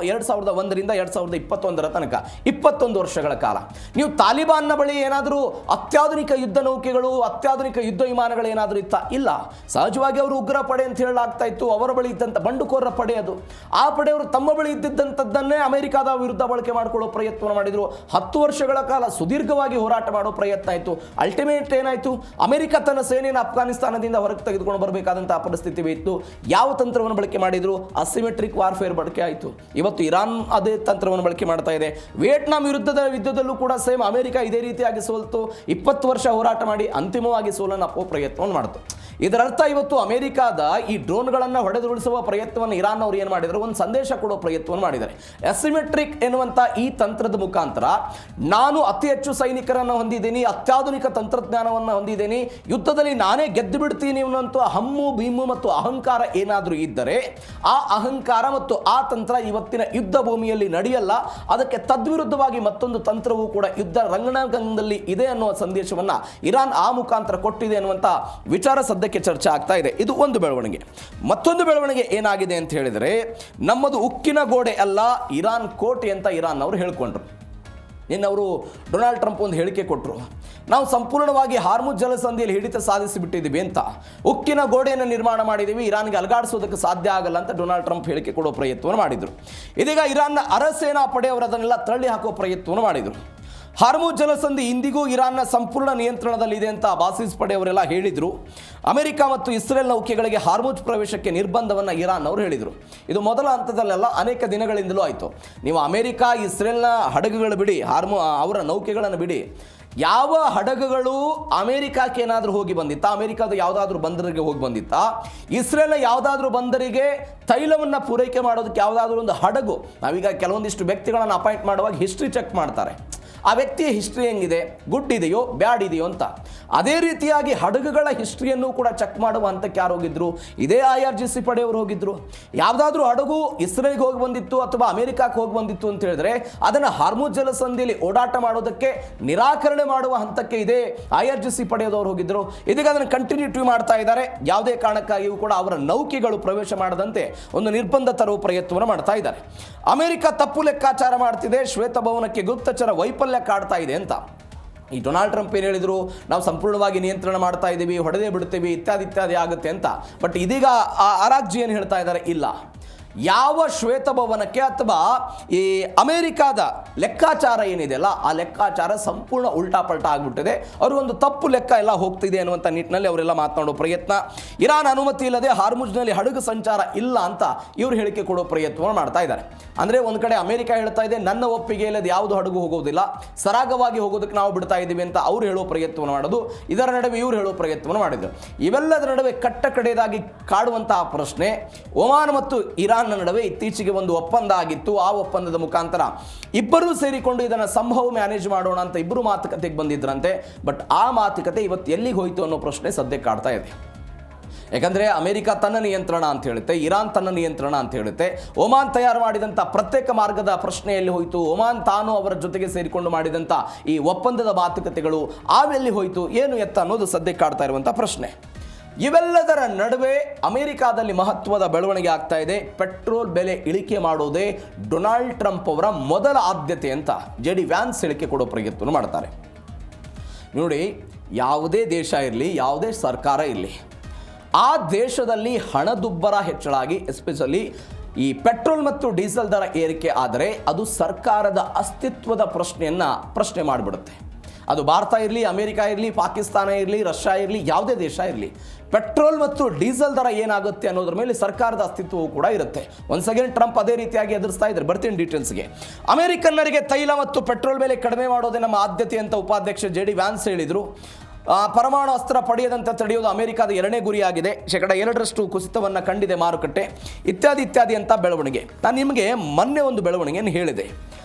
2001ರಿಂದ 2021 ತನಕ 21 ವರ್ಷಗಳ ಕಾಲ. ನೀವು ತಾಲಿಬಾನ್ನ ಬಳಿ ಏನಾದರೂ ಅತ್ಯಾಧುನಿಕ ಯುದ್ಧ ನೌಕೆಗಳು, ಅತ್ಯಾಧುನಿಕ ಯುದ್ಧ ವಿಮಾನಗಳು ಏನಾದರೂ ಇತ್ತ? ಇಲ್ಲ. ಸಹಜವಾಗಿ ಅವರು ಉಗ್ರ ಪಡೆ ಅಂತ ಹೇಳಲಾಗ್ತಾ ಇತ್ತು. ಅವರ ಬಳಿ ಇದ್ದಂಥ ಬಂಡುಕೋರರ ಪಡೆ ಅದು. ಆ ಪಡೆಯವರು ತಮ್ಮ ಬಳಿ ಇದ್ದಿದ್ದಂಥದ್ದನ್ನೇ ಅಮೆರಿಕದ ವಿರುದ್ಧ ಬಳಕೆ ಮಾಡಿಕೊಳ್ಳೋ ಪ್ರಯತ್ನ ಮಾಡಿದರು. 10 ವರ್ಷಗಳ ಕಾಲ ಸುದೀರ್ಘವಾಗಿ ಹೋರಾಟ ಮಾಡೋ ಪ್ರಯತ್ನ ಆಯಿತು. ಅಲ್ಟಿಮೇಟ್ ಏನಾಯಿತು? ಅಮೆರಿಕ ತನ್ನ ಸೇನೆಯನ್ನು ಅಫ್ಘಾನಿಸ್ತಾನದಿಂದ ಹೊರಗೆ ತೆಗೆದುಕೊಂಡು ಬರಬೇಕಾದಂತಹ ಪರಿಸ್ಥಿತಿ ಇತ್ತು. ಯಾವ ತಂತ್ರವನ್ನು ಬಳಕೆ ಮಾಡಿದ್ರು? ಅಸಿಮೆಟ್ರಿಕ್ ವಾರ್ಫೇರ್ ಬಳಕೆ ಆಯಿತು. ಇವತ್ತು ಇರಾನ್ ಅದೇ ತಂತ್ರವನ್ನು ಬಳಕೆ ಮಾಡ್ತಾ ಇದೆ. ವಿಯೆಟ್ನಾಂ ವಿರುದ್ಧದ ಯುದ್ಧದಲ್ಲೂ ಕೂಡ ಸೇಮ್ ಅಮೆರಿಕ ಇದೇ ರೀತಿಯಾಗಿ ಸೋಲ್ತು. 20 ವರ್ಷ ಹೋರಾಟ ಮಾಡಿ ಅಂತಿಮವಾಗಿ ಸೋಲನ್ನು ಅಪ್ಪೋ ಪ್ರಯತ್ನವನ್ನು ಮಾಡಿತು. ಇದರರ್ಥ ಇವತ್ತು ಅಮೆರಿಕಾದ ಈ ಡ್ರೋನ್ಗಳನ್ನು ಹೊಡೆದುರುಳಿಸುವ ಪ್ರಯತ್ನವನ್ನು ಇರಾನ್ ಅವರು ಏನು ಮಾಡಿದರು? ಒಂದು ಸಂದೇಶ ಕೊಡೋ ಪ್ರಯತ್ನವನ್ನು ಮಾಡಿದ್ದಾರೆ. ಅಸಿಮೆಟ್ರಿಕ್ ಎನ್ನುವಂಥ ಈ ತಂತ್ರದ ಮುಖಾಂತರ ನಾನು ಅತಿ ಹೆಚ್ಚು ಸೈನಿಕರನ್ನು ಹೊಂದಿದ್ದೀನಿ, ಅತ್ಯಾಧುನಿಕ ತಂತ್ರಜ್ಞಾನವನ್ನು ಹೊಂದಿದ್ದೀನಿ, ಯುದ್ಧದಲ್ಲಿ ನಾನೇ ಗೆದ್ದು ಬಿಡ್ತೀನಿ ಅನ್ನುವಂಥ ಹಮ್ಮು ಭೀಮು ಮತ್ತು ಅಹಂಕಾರ ಏನಾದರೂ ಇದ್ದರೆ ಆ ಅಹಂಕಾರ ಮತ್ತು ಆ ತಂತ್ರ ಇವತ್ತಿನ ಯುದ್ಧ ಭೂಮಿಯಲ್ಲಿ ನಡೆಯಲ್ಲ. ಅದಕ್ಕೆ ತದ್ವಿರುದ್ಧವಾಗಿ ಮತ್ತೊಂದು ತಂತ್ರವೂ ಕೂಡ ಯುದ್ಧ ರಂಗನಾಂಗಣದಲ್ಲಿ ಇದೆ ಅನ್ನುವ ಸಂದೇಶವನ್ನು ಇರಾನ್ ಆ ಮುಖಾಂತರ ಕೊಟ್ಟಿದೆ ಅನ್ನುವಂಥ ವಿಚಾರ ಸದ್ಯಕ್ಕೆ ಚರ್ಚೆ ಆಗ್ತಾ ಇದೆ. ಇದು ಒಂದು ಬೆಳವಣಿಗೆ. ಮತ್ತೊಂದು ಬೆಳವಣಿಗೆ ಏನಾಗಿದೆ ಅಂತ ಹೇಳಿದರೆ, ನಮ್ಮದು ಉಕ್ಕಿನ ಗೋಡೆ ಅಲ್ಲ, ಇರಾನ್ ಕೋಟೆ ಅಂತ ಇರಾನ್ ಅವರು ಹೇಳ್ಕೊಂಡ್ರು. ನಿನ್ನವರು ಡೊನಾಲ್ಡ್ ಟ್ರಂಪ್ ಒಂದು ಹೇಳಿಕೆ ಕೊಟ್ಟರು, ನಾವು ಸಂಪೂರ್ಣವಾಗಿ ಹಾರ್ಮುಜ್ ಜಲಸಂಧಿಯಲ್ಲಿ ಹಿಡಿತ ಸಾಧಿಸಿಬಿಟ್ಟಿದ್ದೀವಿ ಅಂತ, ಉಕ್ಕಿನ ಗೋಡೆಯನ್ನು ನಿರ್ಮಾಣ ಮಾಡಿದ್ದೀವಿ, ಇರಾನ್ಗೆ ಅಲುಗಾಡಿಸೋದಕ್ಕೆ ಸಾಧ್ಯ ಆಗಲ್ಲ ಅಂತ ಡೊನಾಲ್ಡ್ ಟ್ರಂಪ್ ಹೇಳಿಕೆ ಕೊಡೋ ಪ್ರಯತ್ನವನ್ನು ಮಾಡಿದರು. ಇದೀಗ ಇರಾನ್ನ ಅರಸೇನಾ ಪಡೆಯವರು ಅದನ್ನೆಲ್ಲ ತಳ್ಳಿ ಹಾಕುವ ಪ್ರಯತ್ನವನ್ನು ಮಾಡಿದರು. ಹಾರ್ಮುಜ್ ಜಲಸಂಧಿ ಇಂದಿಗೂ ಇರಾನ್ನ ಸಂಪೂರ್ಣ ನಿಯಂತ್ರಣದಲ್ಲಿದೆ ಅಂತ ಬಾಸಿಸ್ ಪಡೆಯವರೆಲ್ಲ ಹೇಳಿದರು. ಅಮೆರಿಕ ಮತ್ತು ಇಸ್ರೇಲ್ ನೌಕೆಗಳಿಗೆ ಹಾರ್ಮುಜ್ ಪ್ರವೇಶಕ್ಕೆ ನಿರ್ಬಂಧವನ್ನು ಇರಾನ್ ಅವರು ಹೇಳಿದರು. ಇದು ಮೊದಲ ಹಂತದಲ್ಲೆಲ್ಲ ಅನೇಕ ದಿನಗಳಿಂದಲೂ ಆಯಿತು. ನೀವು ಅಮೆರಿಕ ಇಸ್ರೇಲ್ನ ಹಡಗುಗಳು ಬಿಡಿ, ಅವರ ನೌಕೆಗಳನ್ನು ಬಿಡಿ, ಯಾವ ಹಡಗುಗಳು ಅಮೆರಿಕಕ್ಕೆ ಏನಾದರೂ ಹೋಗಿ ಬಂದಿತ್ತಾ, ಅಮೆರಿಕದ ಯಾವುದಾದ್ರೂ ಬಂದರಿಗೆ ಹೋಗಿ ಬಂದಿತ್ತಾ, ಇಸ್ರೇಲ್ನ ಯಾವುದಾದ್ರೂ ಬಂದರಿಗೆ ತೈಲವನ್ನು ಪೂರೈಕೆ ಮಾಡೋದಕ್ಕೆ ಯಾವುದಾದ್ರೂ ಒಂದು ಹಡಗು, ನಾವೀಗ ಕೆಲವೊಂದಿಷ್ಟು ವ್ಯಕ್ತಿಗಳನ್ನು ಅಪಾಯಿಂಟ್ ಮಾಡುವಾಗ ಹಿಸ್ಟ್ರಿ ಚೆಕ್ ಮಾಡ್ತಾರೆ, ಆ ವ್ಯಕ್ತಿಯ ಹಿಸ್ಟ್ರಿ ಹೆಂಗಿದೆ, ಗುಡ್ ಇದೆಯೋ ಬ್ಯಾಡ್ ಇದೆಯೋ ಅಂತ. ಅದೇ ರೀತಿಯಾಗಿ ಹಡಗುಗಳ ಹಿಸ್ಟ್ರಿಯನ್ನು ಕೂಡ ಚೆಕ್ ಮಾಡುವ ಹಂತಕ್ಕೆ ಯಾರು ಹೋಗಿದ್ರು? ಇದೇ IRGC ಪಡೆಯವರು ಹೋಗಿದ್ರು. ಯಾವುದಾದ್ರೂ ಹಡಗು ಇಸ್ರೇಲ್ಗೆ ಹೋಗಿ ಬಂದಿತ್ತು ಅಥವಾ ಅಮೆರಿಕಕ್ಕೆ ಹೋಗಿ ಬಂದಿತ್ತು ಅಂತ ಹೇಳಿದ್ರೆ ಅದನ್ನು ಹಾರ್ಮುಜ್ ಜಲಸಂಧಿಯಲ್ಲಿ ಓಡಾಟ ಮಾಡೋದಕ್ಕೆ ನಿರಾಕರಣೆ ಮಾಡುವ ಹಂತಕ್ಕೆ ಇದೇ IRGC ಪಡೆಯದವರು ಹೋಗಿದ್ರು. ಇದೀಗ ಅದನ್ನು ಕಂಟಿನ್ಯೂಟಿ ಮಾಡ್ತಾ ಇದ್ದಾರೆ. ಯಾವುದೇ ಕಾರಣಕ್ಕಾಗಿಯೂ ಕೂಡ ಅವರ ನೌಕೆಗಳು ಪ್ರವೇಶ ಮಾಡದಂತೆ ಒಂದು ನಿರ್ಬಂಧ ತರುವ ಪ್ರಯತ್ನವನ್ನು ಮಾಡ್ತಾ ಇದ್ದಾರೆ. ಅಮೆರಿಕ ತಪ್ಪು ಲೆಕ್ಕಾಚಾರ ಮಾಡ್ತಿದೆ, ಶ್ವೇತಭವನಕ್ಕೆ ಗುಪ್ತಚರ ವೈಫಲ್ಯ ಕಾಡ್ತಾ ಇದೆ ಅಂತ. ಈ ಡೊನಾಲ್ಡ್ ಟ್ರಂಪ್ ಏನು ಹೇಳಿದರು, ನಾವು ಸಂಪೂರ್ಣವಾಗಿ ನಿಯಂತ್ರಣ ಮಾಡ್ತಾ ಇದ್ದೀವಿ, ಹೊಡೆದೇ ಬಿಡ್ತೀವಿ, ಇತ್ಯಾದಿ ಆಗುತ್ತೆ ಅಂತ. ಬಟ್ ಇದೀಗ ಅರಾಗ್ಜಿ ಏನು ಹೇಳ್ತಾ ಇದ್ದಾರೆ, ಇಲ್ಲ, ಯಾವ ಶ್ವೇತಭವನಕ್ಕೆ ಅಥವಾ ಈ ಅಮೆರಿಕಾದ ಲೆಕ್ಕಾಚಾರ ಏನಿದೆಯಲ್ಲ ಆ ಲೆಕ್ಕಾಚಾರ ಸಂಪೂರ್ಣ ಉಲ್ಟಾಪಲ್ಟಾ ಆಗಿಬಿಟ್ಟಿದೆ, ಅವ್ರಿಗೊಂದು ತಪ್ಪು ಲೆಕ್ಕ ಎಲ್ಲ ಹೋಗ್ತಿದೆ ಅನ್ನುವಂಥ ನಿಟ್ಟಿನಲ್ಲಿ ಅವರೆಲ್ಲ ಮಾತನಾಡೋ ಪ್ರಯತ್ನ. ಇರಾನ್ ಅನುಮತಿ ಇಲ್ಲದೆ ಹಾರ್ಮುಜ್ನಲ್ಲಿ ಹಡಗು ಸಂಚಾರ ಇಲ್ಲ ಅಂತ ಇವರು ಹೇಳಿಕೆ ಕೊಡೋ ಪ್ರಯತ್ನವನ್ನು ಮಾಡ್ತಾ ಇದ್ದಾರೆ. ಅಂದರೆ ಒಂದು ಕಡೆ ಅಮೆರಿಕ ಹೇಳ್ತಾ ಇದೆ, ನನ್ನ ಒಪ್ಪಿಗೆ ಇಲ್ಲದೆ ಯಾವುದು ಹಡಗು ಹೋಗೋದಿಲ್ಲ, ಸರಾಗವಾಗಿ ಹೋಗೋದಕ್ಕೆ ನಾವು ಬಿಡ್ತಾ ಇದ್ದೀವಿ ಅಂತ ಅವ್ರು ಹೇಳೋ ಪ್ರಯತ್ನವನ್ನು ಮಾಡೋದು, ಇದರ ನಡುವೆ ಇವರು ಹೇಳೋ ಪ್ರಯತ್ನವನ್ನು ಮಾಡಿದರು. ಇವೆಲ್ಲದರ ನಡುವೆ ಕಟ್ಟ ಕಡೆಯದಾಗಿ ಕಾಡುವಂತಹ ಪ್ರಶ್ನೆ, ಒಮಾನ್ ಮತ್ತು ಇರಾನ್ ನಡುವೆ ಇತ್ತೀಚೆಗೆ ಒಂದು ಒಪ್ಪಂದ ಆಗಿತ್ತು. ಆ ಒಪ್ಪಂದದ ಮುಖಾಂತರ ಇಬ್ಬರೂ ಸೇರಿಕೊಂಡು ಇದನ್ನು ಸಂಭವ ಮ್ಯಾನೇಜ್ ಮಾಡೋಣ ಅಂತ ಇಬ್ಬರು ಮಾತುಕತೆಗೆ ಬಂದಿದ್ರಂತೆ. ಬಟ್ ಆ ಮಾತುಕತೆ ಇವತ್ತು ಎಲ್ಲಿಗೆ ಹೋಯಿತು ಅನ್ನೋ ಪ್ರಶ್ನೆ ಸದ್ಯಕ್ಕೆ ಕಾಡ್ತಾ ಇದೆ. ಯಾಕಂದರೆ ಅಮೆರಿಕ ತನ್ನ ನಿಯಂತ್ರಣ ಅಂತ ಹೇಳುತ್ತೆ, ಇರಾನ್ ತನ್ನ ನಿಯಂತ್ರಣ ಅಂತ ಹೇಳುತ್ತೆ. ಒಮಾನ್ ತಯಾರು ಮಾಡಿದಂಥ ಪ್ರತ್ಯೇಕ ಮಾರ್ಗದ ಪ್ರಶ್ನೆಯಲ್ಲಿ ಹೋಯಿತು, ಒಮಾನ್ ತಾನು ಅವರ ಜೊತೆಗೆ ಸೇರಿಕೊಂಡು ಮಾಡಿದಂಥ ಈ ಒಪ್ಪಂದದ ಮಾತುಕತೆಗಳು ಅವೆಲ್ಲಿ ಹೋಯಿತು, ಏನು ಎತ್ತ ಅನ್ನೋದು ಸದ್ಯಕ್ಕೆ ಕಾಡ್ತಾ ಇರುವಂಥ ಪ್ರಶ್ನೆ. ಇವೆಲ್ಲದರ ನಡುವೆ ಅಮೆರಿಕಾದಲ್ಲಿ ಮಹತ್ವದ ಬೆಳವಣಿಗೆ ಆಗ್ತಾ ಇದೆ. ಪೆಟ್ರೋಲ್ ಬೆಲೆ ಇಳಿಕೆ ಮಾಡೋದೇ ಡೊನಾಲ್ಡ್ ಟ್ರಂಪ್ ಅವರ ಮೊದಲ ಆದ್ಯತೆ ಅಂತ JD ವ್ಯಾನ್ಸ್ ಹೇಳಿಕೆ ಕೊಡೋ ಪ್ರಯತ್ನ ಮಾಡ್ತಾರೆ. ನೋಡಿ, ಯಾವುದೇ ದೇಶ ಇರಲಿ, ಯಾವುದೇ ಸರ್ಕಾರ ಇರಲಿ, ಆ ದೇಶದಲ್ಲಿ ಹಣದುಬ್ಬರ ಹೆಚ್ಚಳಾಗಿ ಎಸ್ಪೆಷಲಿ ಈ ಪೆಟ್ರೋಲ್ ಮತ್ತು ಡೀಸೆಲ್ ದರ ಏರಿಕೆ ಆದರೆ ಅದು ಸರ್ಕಾರದ ಅಸ್ತಿತ್ವದ ಪ್ರಶ್ನೆ ಮಾಡಿಬಿಡುತ್ತೆ. ಅದು ಭಾರತ ಇರಲಿ, ಅಮೆರಿಕ ಇರಲಿ, ಪಾಕಿಸ್ತಾನ ಇರಲಿ, ರಷ್ಯಾ ಇರಲಿ, ಯಾವುದೇ ದೇಶ ಇರಲಿ, ಪೆಟ್ರೋಲ್ ಮತ್ತು ಡೀಸೆಲ್ ದರ ಏನಾಗುತ್ತೆ ಅನ್ನೋದ್ರ ಮೇಲೆ ಸರ್ಕಾರದ ಅಸ್ತಿತ್ವವೂ ಕೂಡ ಇರುತ್ತೆ. ಒನ್ಸ್ ಅಗೇನ್ ಟ್ರಂಪ್ ಅದೇ ರೀತಿಯಾಗಿ ಎದುರಿಸ್ತಾ ಇದ್ದಾರೆ. ಬರ್ತೀನಿ ಡೀಟೇಲ್ಸ್ಗೆ. ಅಮೆರಿಕನ್ನರಿಗೆ ತೈಲ ಮತ್ತು ಪೆಟ್ರೋಲ್ ಬೆಲೆ ಕಡಿಮೆ ಮಾಡೋದೇ ನಮ್ಮ ಆದ್ಯತೆ ಅಂತ ಉಪಾಧ್ಯಕ್ಷ JD ವ್ಯಾನ್ಸ್ ಹೇಳಿದರು. ಪರಮಾಣು ಅಸ್ತ್ರ ಪಡೆಯದಂತೆ ತಡೆಯೋದು ಅಮೆರಿಕದ 2ನೇ ಗುರಿಯಾಗಿದೆ. 2% ಕುಸಿತವನ್ನು ಕಂಡಿದೆ ಮಾರುಕಟ್ಟೆ, ಇತ್ಯಾದಿ ಅಂತ ಬೆಳವಣಿಗೆ. ನಾನು ನಿಮಗೆ ಮೊನ್ನೆ ಒಂದು ಬೆಳವಣಿಗೆಯನ್ನು ಹೇಳಿದೆ.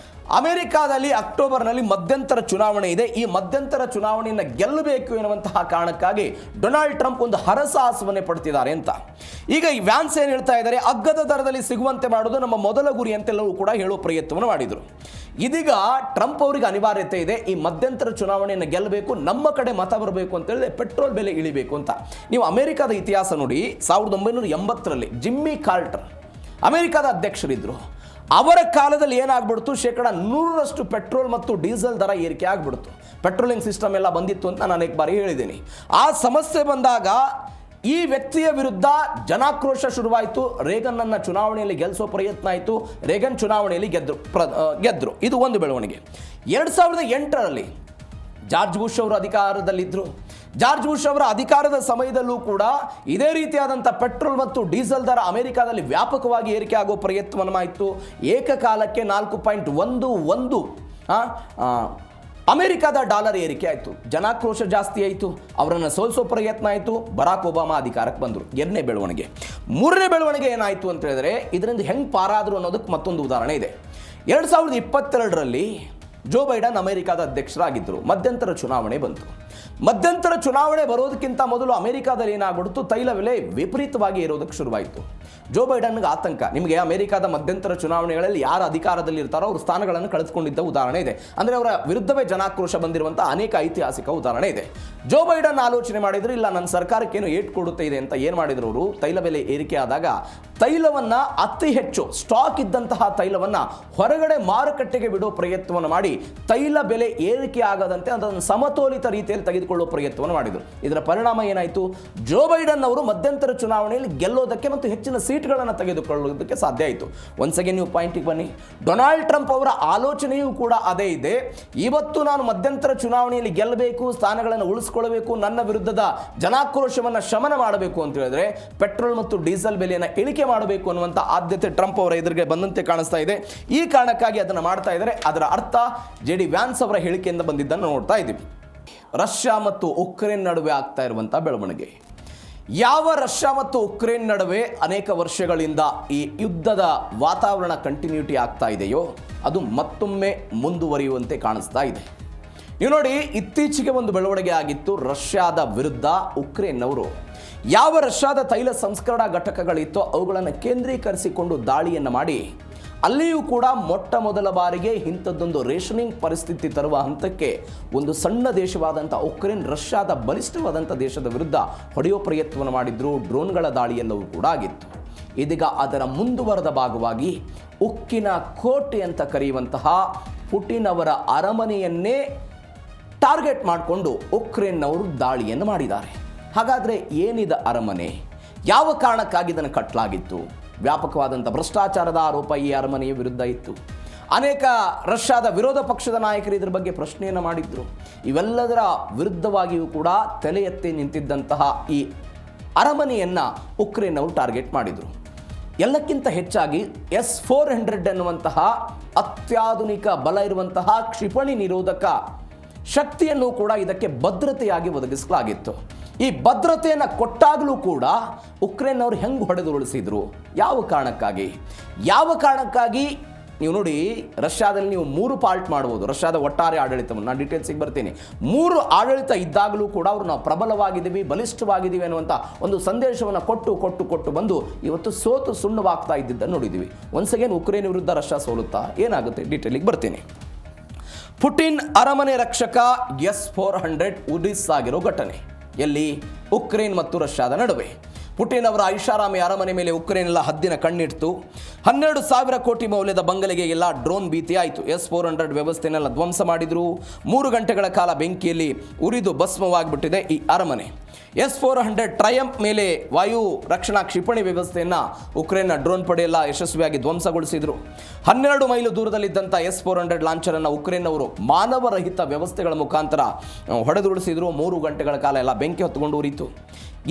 ಅಮೆರಿಕಾದಲ್ಲಿ ಅಕ್ಟೋಬರ್ನಲ್ಲಿ ಮಧ್ಯಂತರ ಚುನಾವಣೆ ಇದೆ. ಈ ಮಧ್ಯಂತರ ಚುನಾವಣೆಯನ್ನು ಗೆಲ್ಲಬೇಕು ಎನ್ನುವಂತಹ ಕಾರಣಕ್ಕಾಗಿ ಡೊನಾಲ್ಡ್ ಟ್ರಂಪ್ ಒಂದು ಹರಸಾಹಸವನ್ನೇ ಪಡ್ತಿದ್ದಾರೆ ಅಂತ. ಈಗ ಈ ವ್ಯಾನ್ಸ್ ಏನು ಹೇಳ್ತಾ ಇದ್ದಾರೆ, ಅಗ್ಗದ ದರದಲ್ಲಿ ಸಿಗುವಂತೆ ಮಾಡೋದು ನಮ್ಮ ಮೊದಲ ಗುರಿ ಅಂತೆಲ್ಲವೂ ಕೂಡ ಹೇಳೋ ಪ್ರಯತ್ನವನ್ನು ಮಾಡಿದರು. ಇದೀಗ ಟ್ರಂಪ್ ಅವರಿಗೆ ಅನಿವಾರ್ಯತೆ ಇದೆ, ಈ ಮಧ್ಯಂತರ ಚುನಾವಣೆಯನ್ನು ಗೆಲ್ಲಬೇಕು, ನಮ್ಮ ಕಡೆ ಮತ ಬರಬೇಕು ಅಂತ ಹೇಳಿದ್ರೆ ಪೆಟ್ರೋಲ್ ಬೆಲೆ ಇಳಿಬೇಕು ಅಂತ. ನೀವು ಅಮೆರಿಕದ ಇತಿಹಾಸ ನೋಡಿ, 1980ರಲ್ಲಿ ಜಿಮ್ಮಿ ಕಾರ್ಟರ್ ಅಮೆರಿಕದ ಅಧ್ಯಕ್ಷರಿದ್ದರು. ಅವರ ಕಾಲದಲ್ಲಿ ಏನಾಗ್ಬಿಡ್ತು, 100% ಪೆಟ್ರೋಲ್ ಮತ್ತು ಡೀಸೆಲ್ ದರ ಏರಿಕೆ ಆಗ್ಬಿಡ್ತು. ಪೆಟ್ರೋಲಿಂಗ್ ಸಿಸ್ಟಮ್ ಎಲ್ಲ ಬಂದಿತ್ತು ಅಂತ ನಾನು ಅನೇಕ ಬಾರಿ ಹೇಳಿದ್ದೀನಿ. ಆ ಸಮಸ್ಯೆ ಬಂದಾಗ ಈ ವ್ಯಕ್ತಿಯ ವಿರುದ್ಧ ಜನಾಕ್ರೋಶ ಶುರುವಾಯಿತು. ರೇಗನ್ನನ್ನು ಚುನಾವಣೆಯಲ್ಲಿ ಗೆಲ್ಲಿಸೋ ಪ್ರಯತ್ನ ಆಯಿತು. ರೇಗನ್ ಚುನಾವಣೆಯಲ್ಲಿ ಗೆದ್ದರು. ಇದು ಒಂದು ಬೆಳವಣಿಗೆ. 2008ರಲ್ಲಿ ಜಾರ್ಜ್ ಬುಷ್ ಅವರು ಅಧಿಕಾರದಲ್ಲಿದ್ದರು. ಜಾರ್ಜ್ ಬುಷ್ ಅವರ ಅಧಿಕಾರದ ಸಮಯದಲ್ಲೂ ಕೂಡ ಇದೇ ರೀತಿಯಾದಂಥ ಪೆಟ್ರೋಲ್ ಮತ್ತು ಡೀಸೆಲ್ ದರ ಅಮೆರಿಕಾದಲ್ಲಿ ವ್ಯಾಪಕವಾಗಿ ಏರಿಕೆ ಆಗೋ ಪ್ರಯತ್ನವನ್ನು ಮಾಡಿತ್ತು. ಏಕಕಾಲಕ್ಕೆ 4.11 ಅಮೆರಿಕದ ಡಾಲರ್ ಏರಿಕೆ ಆಯಿತು. ಜನಾಕ್ರೋಶ ಜಾಸ್ತಿ ಆಯಿತು. ಅವರನ್ನು ಸೋಲಿಸೋ ಪ್ರಯತ್ನ ಆಯಿತು. ಬರಾಕ್ ಒಬಾಮಾ ಅಧಿಕಾರಕ್ಕೆ ಬಂದರು. 2ನೇ ಬೆಳವಣಿಗೆ. 3ನೇ ಬೆಳವಣಿಗೆ ಏನಾಯಿತು ಅಂತ ಹೇಳಿದ್ರೆ, ಇದರಿಂದ ಹೆಂಗೆ ಪಾರಾದರು ಅನ್ನೋದಕ್ಕೆ ಮತ್ತೊಂದು ಉದಾಹರಣೆ ಇದೆ. 2022ರಲ್ಲಿ ಜೋ ಬೈಡನ್ ಅಮೆರಿಕದ ಅಧ್ಯಕ್ಷರಾಗಿದ್ದರು. ಮಧ್ಯಂತರ ಚುನಾವಣೆ ಬಂತು. ಮಧ್ಯಂತರ ಚುನಾವಣೆ ಬರೋದಕ್ಕಿಂತ ಮೊದಲು ಅಮೆರಿಕಾದಲ್ಲಿ ಏನಾಗ್ಬಿಡ್ತು, ತೈಲ ಬೆಲೆ ವಿಪರೀತವಾಗಿ ಇರೋದಕ್ಕೆ ಶುರುವಾಯಿತು. ಜೋ ಬೈಡನ್ಗೆ ಆತಂಕ. ನಿಮಗೆ ಅಮೆರಿಕದ ಮಧ್ಯಂತರ ಚುನಾವಣೆಗಳಲ್ಲಿ ಯಾರು ಅಧಿಕಾರದಲ್ಲಿ ಇರ್ತಾರೋ ಅವ್ರ ಸ್ಥಾನಗಳನ್ನು ಕಳೆದುಕೊಂಡಿದ್ದ ಉದಾಹರಣೆ ಇದೆ. ಅಂದರೆ ಅವರ ವಿರುದ್ಧವೇ ಜನಾಕ್ರೋಶ ಬಂದಿರುವಂಥ ಅನೇಕ ಐತಿಹಾಸಿಕ ಉದಾಹರಣೆ ಇದೆ. ಜೋ ಬೈಡನ್ ಆಲೋಚನೆ ಮಾಡಿದ್ರು, ಇಲ್ಲ ನನ್ನ ಸರ್ಕಾರಕ್ಕೇನು ಏಟ್ ಕೊಡುತ್ತೆ ಇದೆ ಅಂತ. ಏನು ಮಾಡಿದ್ರು ಅವರು, ತೈಲ ಬೆಲೆ ಏರಿಕೆ ಆದಾಗ ತೈಲವನ್ನು ಅತಿ ಹೆಚ್ಚು ಸ್ಟಾಕ್ ಇದ್ದಂತಹ ತೈಲವನ್ನು ಹೊರಗಡೆ ಮಾರುಕಟ್ಟೆಗೆ ಬಿಡೋ ಪ್ರಯತ್ನವನ್ನು ಮಾಡಿ ತೈಲ ಬೆಲೆ ಏರಿಕೆ ಆಗದಂತೆ ಅದನ್ನು ಸಮತೋಲಿತ ರೀತಿಯಲ್ಲಿ ತೆಗೆದುಕೊಳ್ಳುವ ಪ್ರಯತ್ನವನ್ನು ಮಾಡಿದರು. ಇದರ ಪರಿಣಾಮ ಏನಾಯಿತು, ಜೋ ಬೈಡನ್ ಅವರು ಮಧ್ಯಂತರ ಚುನಾವಣೆಯಲ್ಲಿ ಗೆಲ್ಲೋದಕ್ಕೆ ಮತ್ತು ಹೆಚ್ಚಿನ ಸೀಟ್ಗಳನ್ನು ತೆಗೆದುಕೊಳ್ಳೋದಕ್ಕೆ ಸಾಧ್ಯ ಆಯಿತು. ಒಂದ್ಸಗೆ ನೀವು ಪಾಯಿಂಟಿಗೆ ಬನ್ನಿ. ಡೊನಾಲ್ಡ್ ಟ್ರಂಪ್ ಅವರ ಆಲೋಚನೆಯೂ ಕೂಡ ಅದೇ ಇದೆ. ಇವತ್ತು ನಾನು ಮಧ್ಯಂತರ ಚುನಾವಣೆಯಲ್ಲಿ ಗೆಲ್ಲಬೇಕು, ಸ್ಥಾನಗಳನ್ನು ಉಳಿಸ್ಕೊಳ್ಬೇಕು, ನನ್ನ ವಿರುದ್ಧದ ಜನಾಕ್ರೋಶವನ್ನು ಶಮನ ಮಾಡಬೇಕು ಅಂತ ಹೇಳಿದ್ರೆ ಪೆಟ್ರೋಲ್ ಮತ್ತು ಡೀಸೆಲ್ ಬೆಲೆಯನ್ನು ಇಳಿಕೆ ಮಾಡಬೇಕು ಅನ್ನುವಂಥ ಆದ್ಯತೆ ಟ್ರಂಪ್ ಅವರ ಎದುರಿಗೆ ಬಂದಂತೆ ಕಾಣಿಸ್ತಾ ಇದೆ. ಈ ಕಾರಣಕ್ಕಾಗಿ ಅದನ್ನು ಮಾಡ್ತಾ ಇದ್ದಾರೆ. ಅದರ ಅರ್ಥ JD ವ್ಯಾನ್ಸ್ ಅವರ ಹೇಳಿಕೆಯಿಂದ ಬಂದಿದ್ದನ್ನು ನೋಡ್ತಾ ಇದ್ದೀವಿ. ರಷ್ಯಾ ಮತ್ತು ಉಕ್ರೇನ್ ನಡುವೆ ಆಗ್ತಾ ಇರುವಂಥ ಬೆಳವಣಿಗೆ. ಯಾವ ರಷ್ಯಾ ಮತ್ತು ಉಕ್ರೇನ್ ನಡುವೆ ಅನೇಕ ವರ್ಷಗಳಿಂದ ಈ ಯುದ್ಧದ ವಾತಾವರಣ ಕಂಟಿನ್ಯೂಟಿ ಆಗ್ತಾ ಇದೆಯೋ ಅದು ಮತ್ತೊಮ್ಮೆ ಮುಂದುವರಿಯುವಂತೆ ಕಾಣಿಸ್ತಾ ಇದೆ. ನೀವು ನೋಡಿ, ಇತ್ತೀಚೆಗೆ ಒಂದು ಬೆಳವಣಿಗೆ ಆಗಿತ್ತು. ರಷ್ಯಾದ ವಿರುದ್ಧ ಉಕ್ರೇನ್ನವರು ಯಾವ ರಷ್ಯಾದ ತೈಲ ಸಂಸ್ಕರಣಾ ಘಟಕಗಳಿತ್ತೋ ಅವುಗಳನ್ನು ಕೇಂದ್ರೀಕರಿಸಿಕೊಂಡು ದಾಳಿಯನ್ನು ಮಾಡಿ ಅಲ್ಲಿಯೂ ಕೂಡ ಮೊಟ್ಟ ಮೊದಲ ಬಾರಿಗೆ ಇಂಥದ್ದೊಂದು ರೇಷನಿಂಗ್ ಪರಿಸ್ಥಿತಿ ತರುವ ಹಂತಕ್ಕೆ ಒಂದು ಸಣ್ಣ ದೇಶವಾದಂಥ ಉಕ್ರೇನ್ ರಷ್ಯಾದ ಬಲಿಷ್ಠವಾದಂಥ ದೇಶದ ವಿರುದ್ಧ ಹೊಡೆಯೋ ಪ್ರಯತ್ನವನ್ನು ಮಾಡಿದ್ರು. ಡ್ರೋನ್ಗಳ ದಾಳಿಯೆಲ್ಲವೂ ಕೂಡ ಆಗಿತ್ತು. ಇದೀಗ ಅದರ ಮುಂದುವರೆದ ಭಾಗವಾಗಿ ಉಕ್ಕಿನ ಕೋಟೆ ಅಂತ ಕರೆಯುವಂತಹ ಪುಟಿನ್ ಅವರ ಅರಮನೆಯನ್ನೇ ಟಾರ್ಗೆಟ್ ಮಾಡಿಕೊಂಡು ಉಕ್ರೇನ್ನವರು ದಾಳಿಯನ್ನು ಮಾಡಿದ್ದಾರೆ. ಹಾಗಾದರೆ ಏನಿದೆ ಅರಮನೆ? ಯಾವ ಕಾರಣಕ್ಕಾಗಿ ಇದನ್ನು ಕಟ್ಟಲಾಗಿತ್ತು? ವ್ಯಾಪಕವಾದಂಥ ಭ್ರಷ್ಟಾಚಾರದ ಆರೋಪ ಈ ಅರಮನೆಯ ವಿರುದ್ಧ ಇತ್ತು. ಅನೇಕ ರಷ್ಯಾದ ವಿರೋಧ ಪಕ್ಷದ ನಾಯಕರು ಇದರ ಬಗ್ಗೆ ಪ್ರಶ್ನೆಯನ್ನು ಮಾಡಿದ್ರು. ಇವೆಲ್ಲದರ ವಿರುದ್ಧವಾಗಿಯೂ ಕೂಡ ತಲೆ ಎತ್ತಿ ನಿಂತಿದ್ದಂತಹ ಈ ಅರಮನೆಯನ್ನು ಉಕ್ರೇನ್ ಅವರು ಟಾರ್ಗೆಟ್ ಮಾಡಿದರು. ಎಲ್ಲಕ್ಕಿಂತ ಹೆಚ್ಚಾಗಿ S-400 ಎನ್ನುವಂತಹ ಅತ್ಯಾಧುನಿಕ ಬಲ ಇರುವಂತಹ ಕ್ಷಿಪಣಿ ನಿರೋಧಕ ಶಕ್ತಿಯನ್ನು ಕೂಡ ಇದಕ್ಕೆ ಭದ್ರತೆಯಾಗಿ ಒದಗಿಸಲಾಗಿತ್ತು. ಈ ಭದ್ರತೆಯನ್ನು ಕೊಟ್ಟಾಗಲೂ ಕೂಡ ಉಕ್ರೇನ್ ಅವರು ಹೆಂಗೆ ಹೊಡೆದು ಉಳಿಸಿದ್ರು? ಯಾವ ಕಾರಣಕ್ಕಾಗಿ? ನೀವು ನೋಡಿ, ರಷ್ಯಾದಲ್ಲಿ ನೀವು 3 ಪಾರ್ಟ್ ಮಾಡ್ಬೋದು. ರಷ್ಯಾದ ಒಟ್ಟಾರೆ ಆಡಳಿತವನ್ನು ನಾನು ಡೀಟೇಲ್ಸಿಗೆ ಬರ್ತೀನಿ. 3 ಆಡಳಿತ ಇದ್ದಾಗಲೂ ಕೂಡ ಅವರು ನಾವು ಪ್ರಬಲವಾಗಿದ್ದೀವಿ, ಬಲಿಷ್ಠವಾಗಿದ್ದೀವಿ ಅನ್ನುವಂಥ ಒಂದು ಸಂದೇಶವನ್ನು ಕೊಟ್ಟು ಬಂದು ಇವತ್ತು ಸೋತು ಸುಣ್ಣವಾಗ್ತಾ ಇದ್ದಿದ್ದನ್ನು ನೋಡಿದ್ದೀವಿ. ಒನ್ಸ್ ಅಗೇನ್ ಉಕ್ರೇನ್ ವಿರುದ್ಧ ರಷ್ಯಾ ಸೋಲುತ್ತಾ ಏನಾಗುತ್ತೆ ಡೀಟೇಲಿಗೆ ಬರ್ತೀನಿ. ಪುಟಿನ್ ಅರಮನೆ ರಕ್ಷಕ S-400 ಉಡಿಸಾಗಿರೋ ಘಟನೆ ಎಲ್ಲಿ? ಉಕ್ರೇನ್ ಮತ್ತು ರಷ್ಯಾದ ನಡುವೆ. ಪುಟಿನ್ ಅವರ ಐಷಾರಾಮಿ ಅರಮನೆ ಮೇಲೆ ಉಕ್ರೇನ್ ಎಲ್ಲ ಹದ್ದಿನ ಕಣ್ಣಿಡ್ತು. 12,000 ಕೋಟಿ ಮೌಲ್ಯದ ಬಂಗಲೆಗೆ ಎಲ್ಲ ಡ್ರೋನ್ ಭೀತಿ ಆಯಿತು. S-400 ವ್ಯವಸ್ಥೆನೆಲ್ಲ ಧ್ವಂಸ ಮಾಡಿದ್ರು. 3 ಗಂಟೆಗಳ ಕಾಲ ಬೆಂಕಿಯಲ್ಲಿ ಉರಿದು ಭಸ್ಮವಾಗಿಬಿಟ್ಟಿದೆ ಈ ಅರಮನೆ. S-400 ಟ್ರಯಂಪ್ ಮೇಲೆ ವಾಯು ರಕ್ಷಣಾ ಕ್ಷಿಪಣಿ ವ್ಯವಸ್ಥೆಯನ್ನು ಉಕ್ರೇನ್ನ ಡ್ರೋನ್ ಪಡೆಯೆಲ್ಲ ಯಶಸ್ವಿಯಾಗಿ ಧ್ವಂಸಗೊಳಿಸಿದರು. 12 ಮೈಲು ದೂರದಲ್ಲಿದ್ದಂಥ S-400 ಲಾಂಚರನ್ನು ಉಕ್ರೇನ್ನವರು ಮಾನವರಹಿತ ವ್ಯವಸ್ಥೆಗಳ ಮುಖಾಂತರ ಹೊಡೆದುರುಳಿಸಿದ್ರು. 3 ಗಂಟೆಗಳ ಕಾಲ ಎಲ್ಲ ಬೆಂಕಿ ಹೊತ್ತುಕೊಂಡು ಉರಿಯಿತು.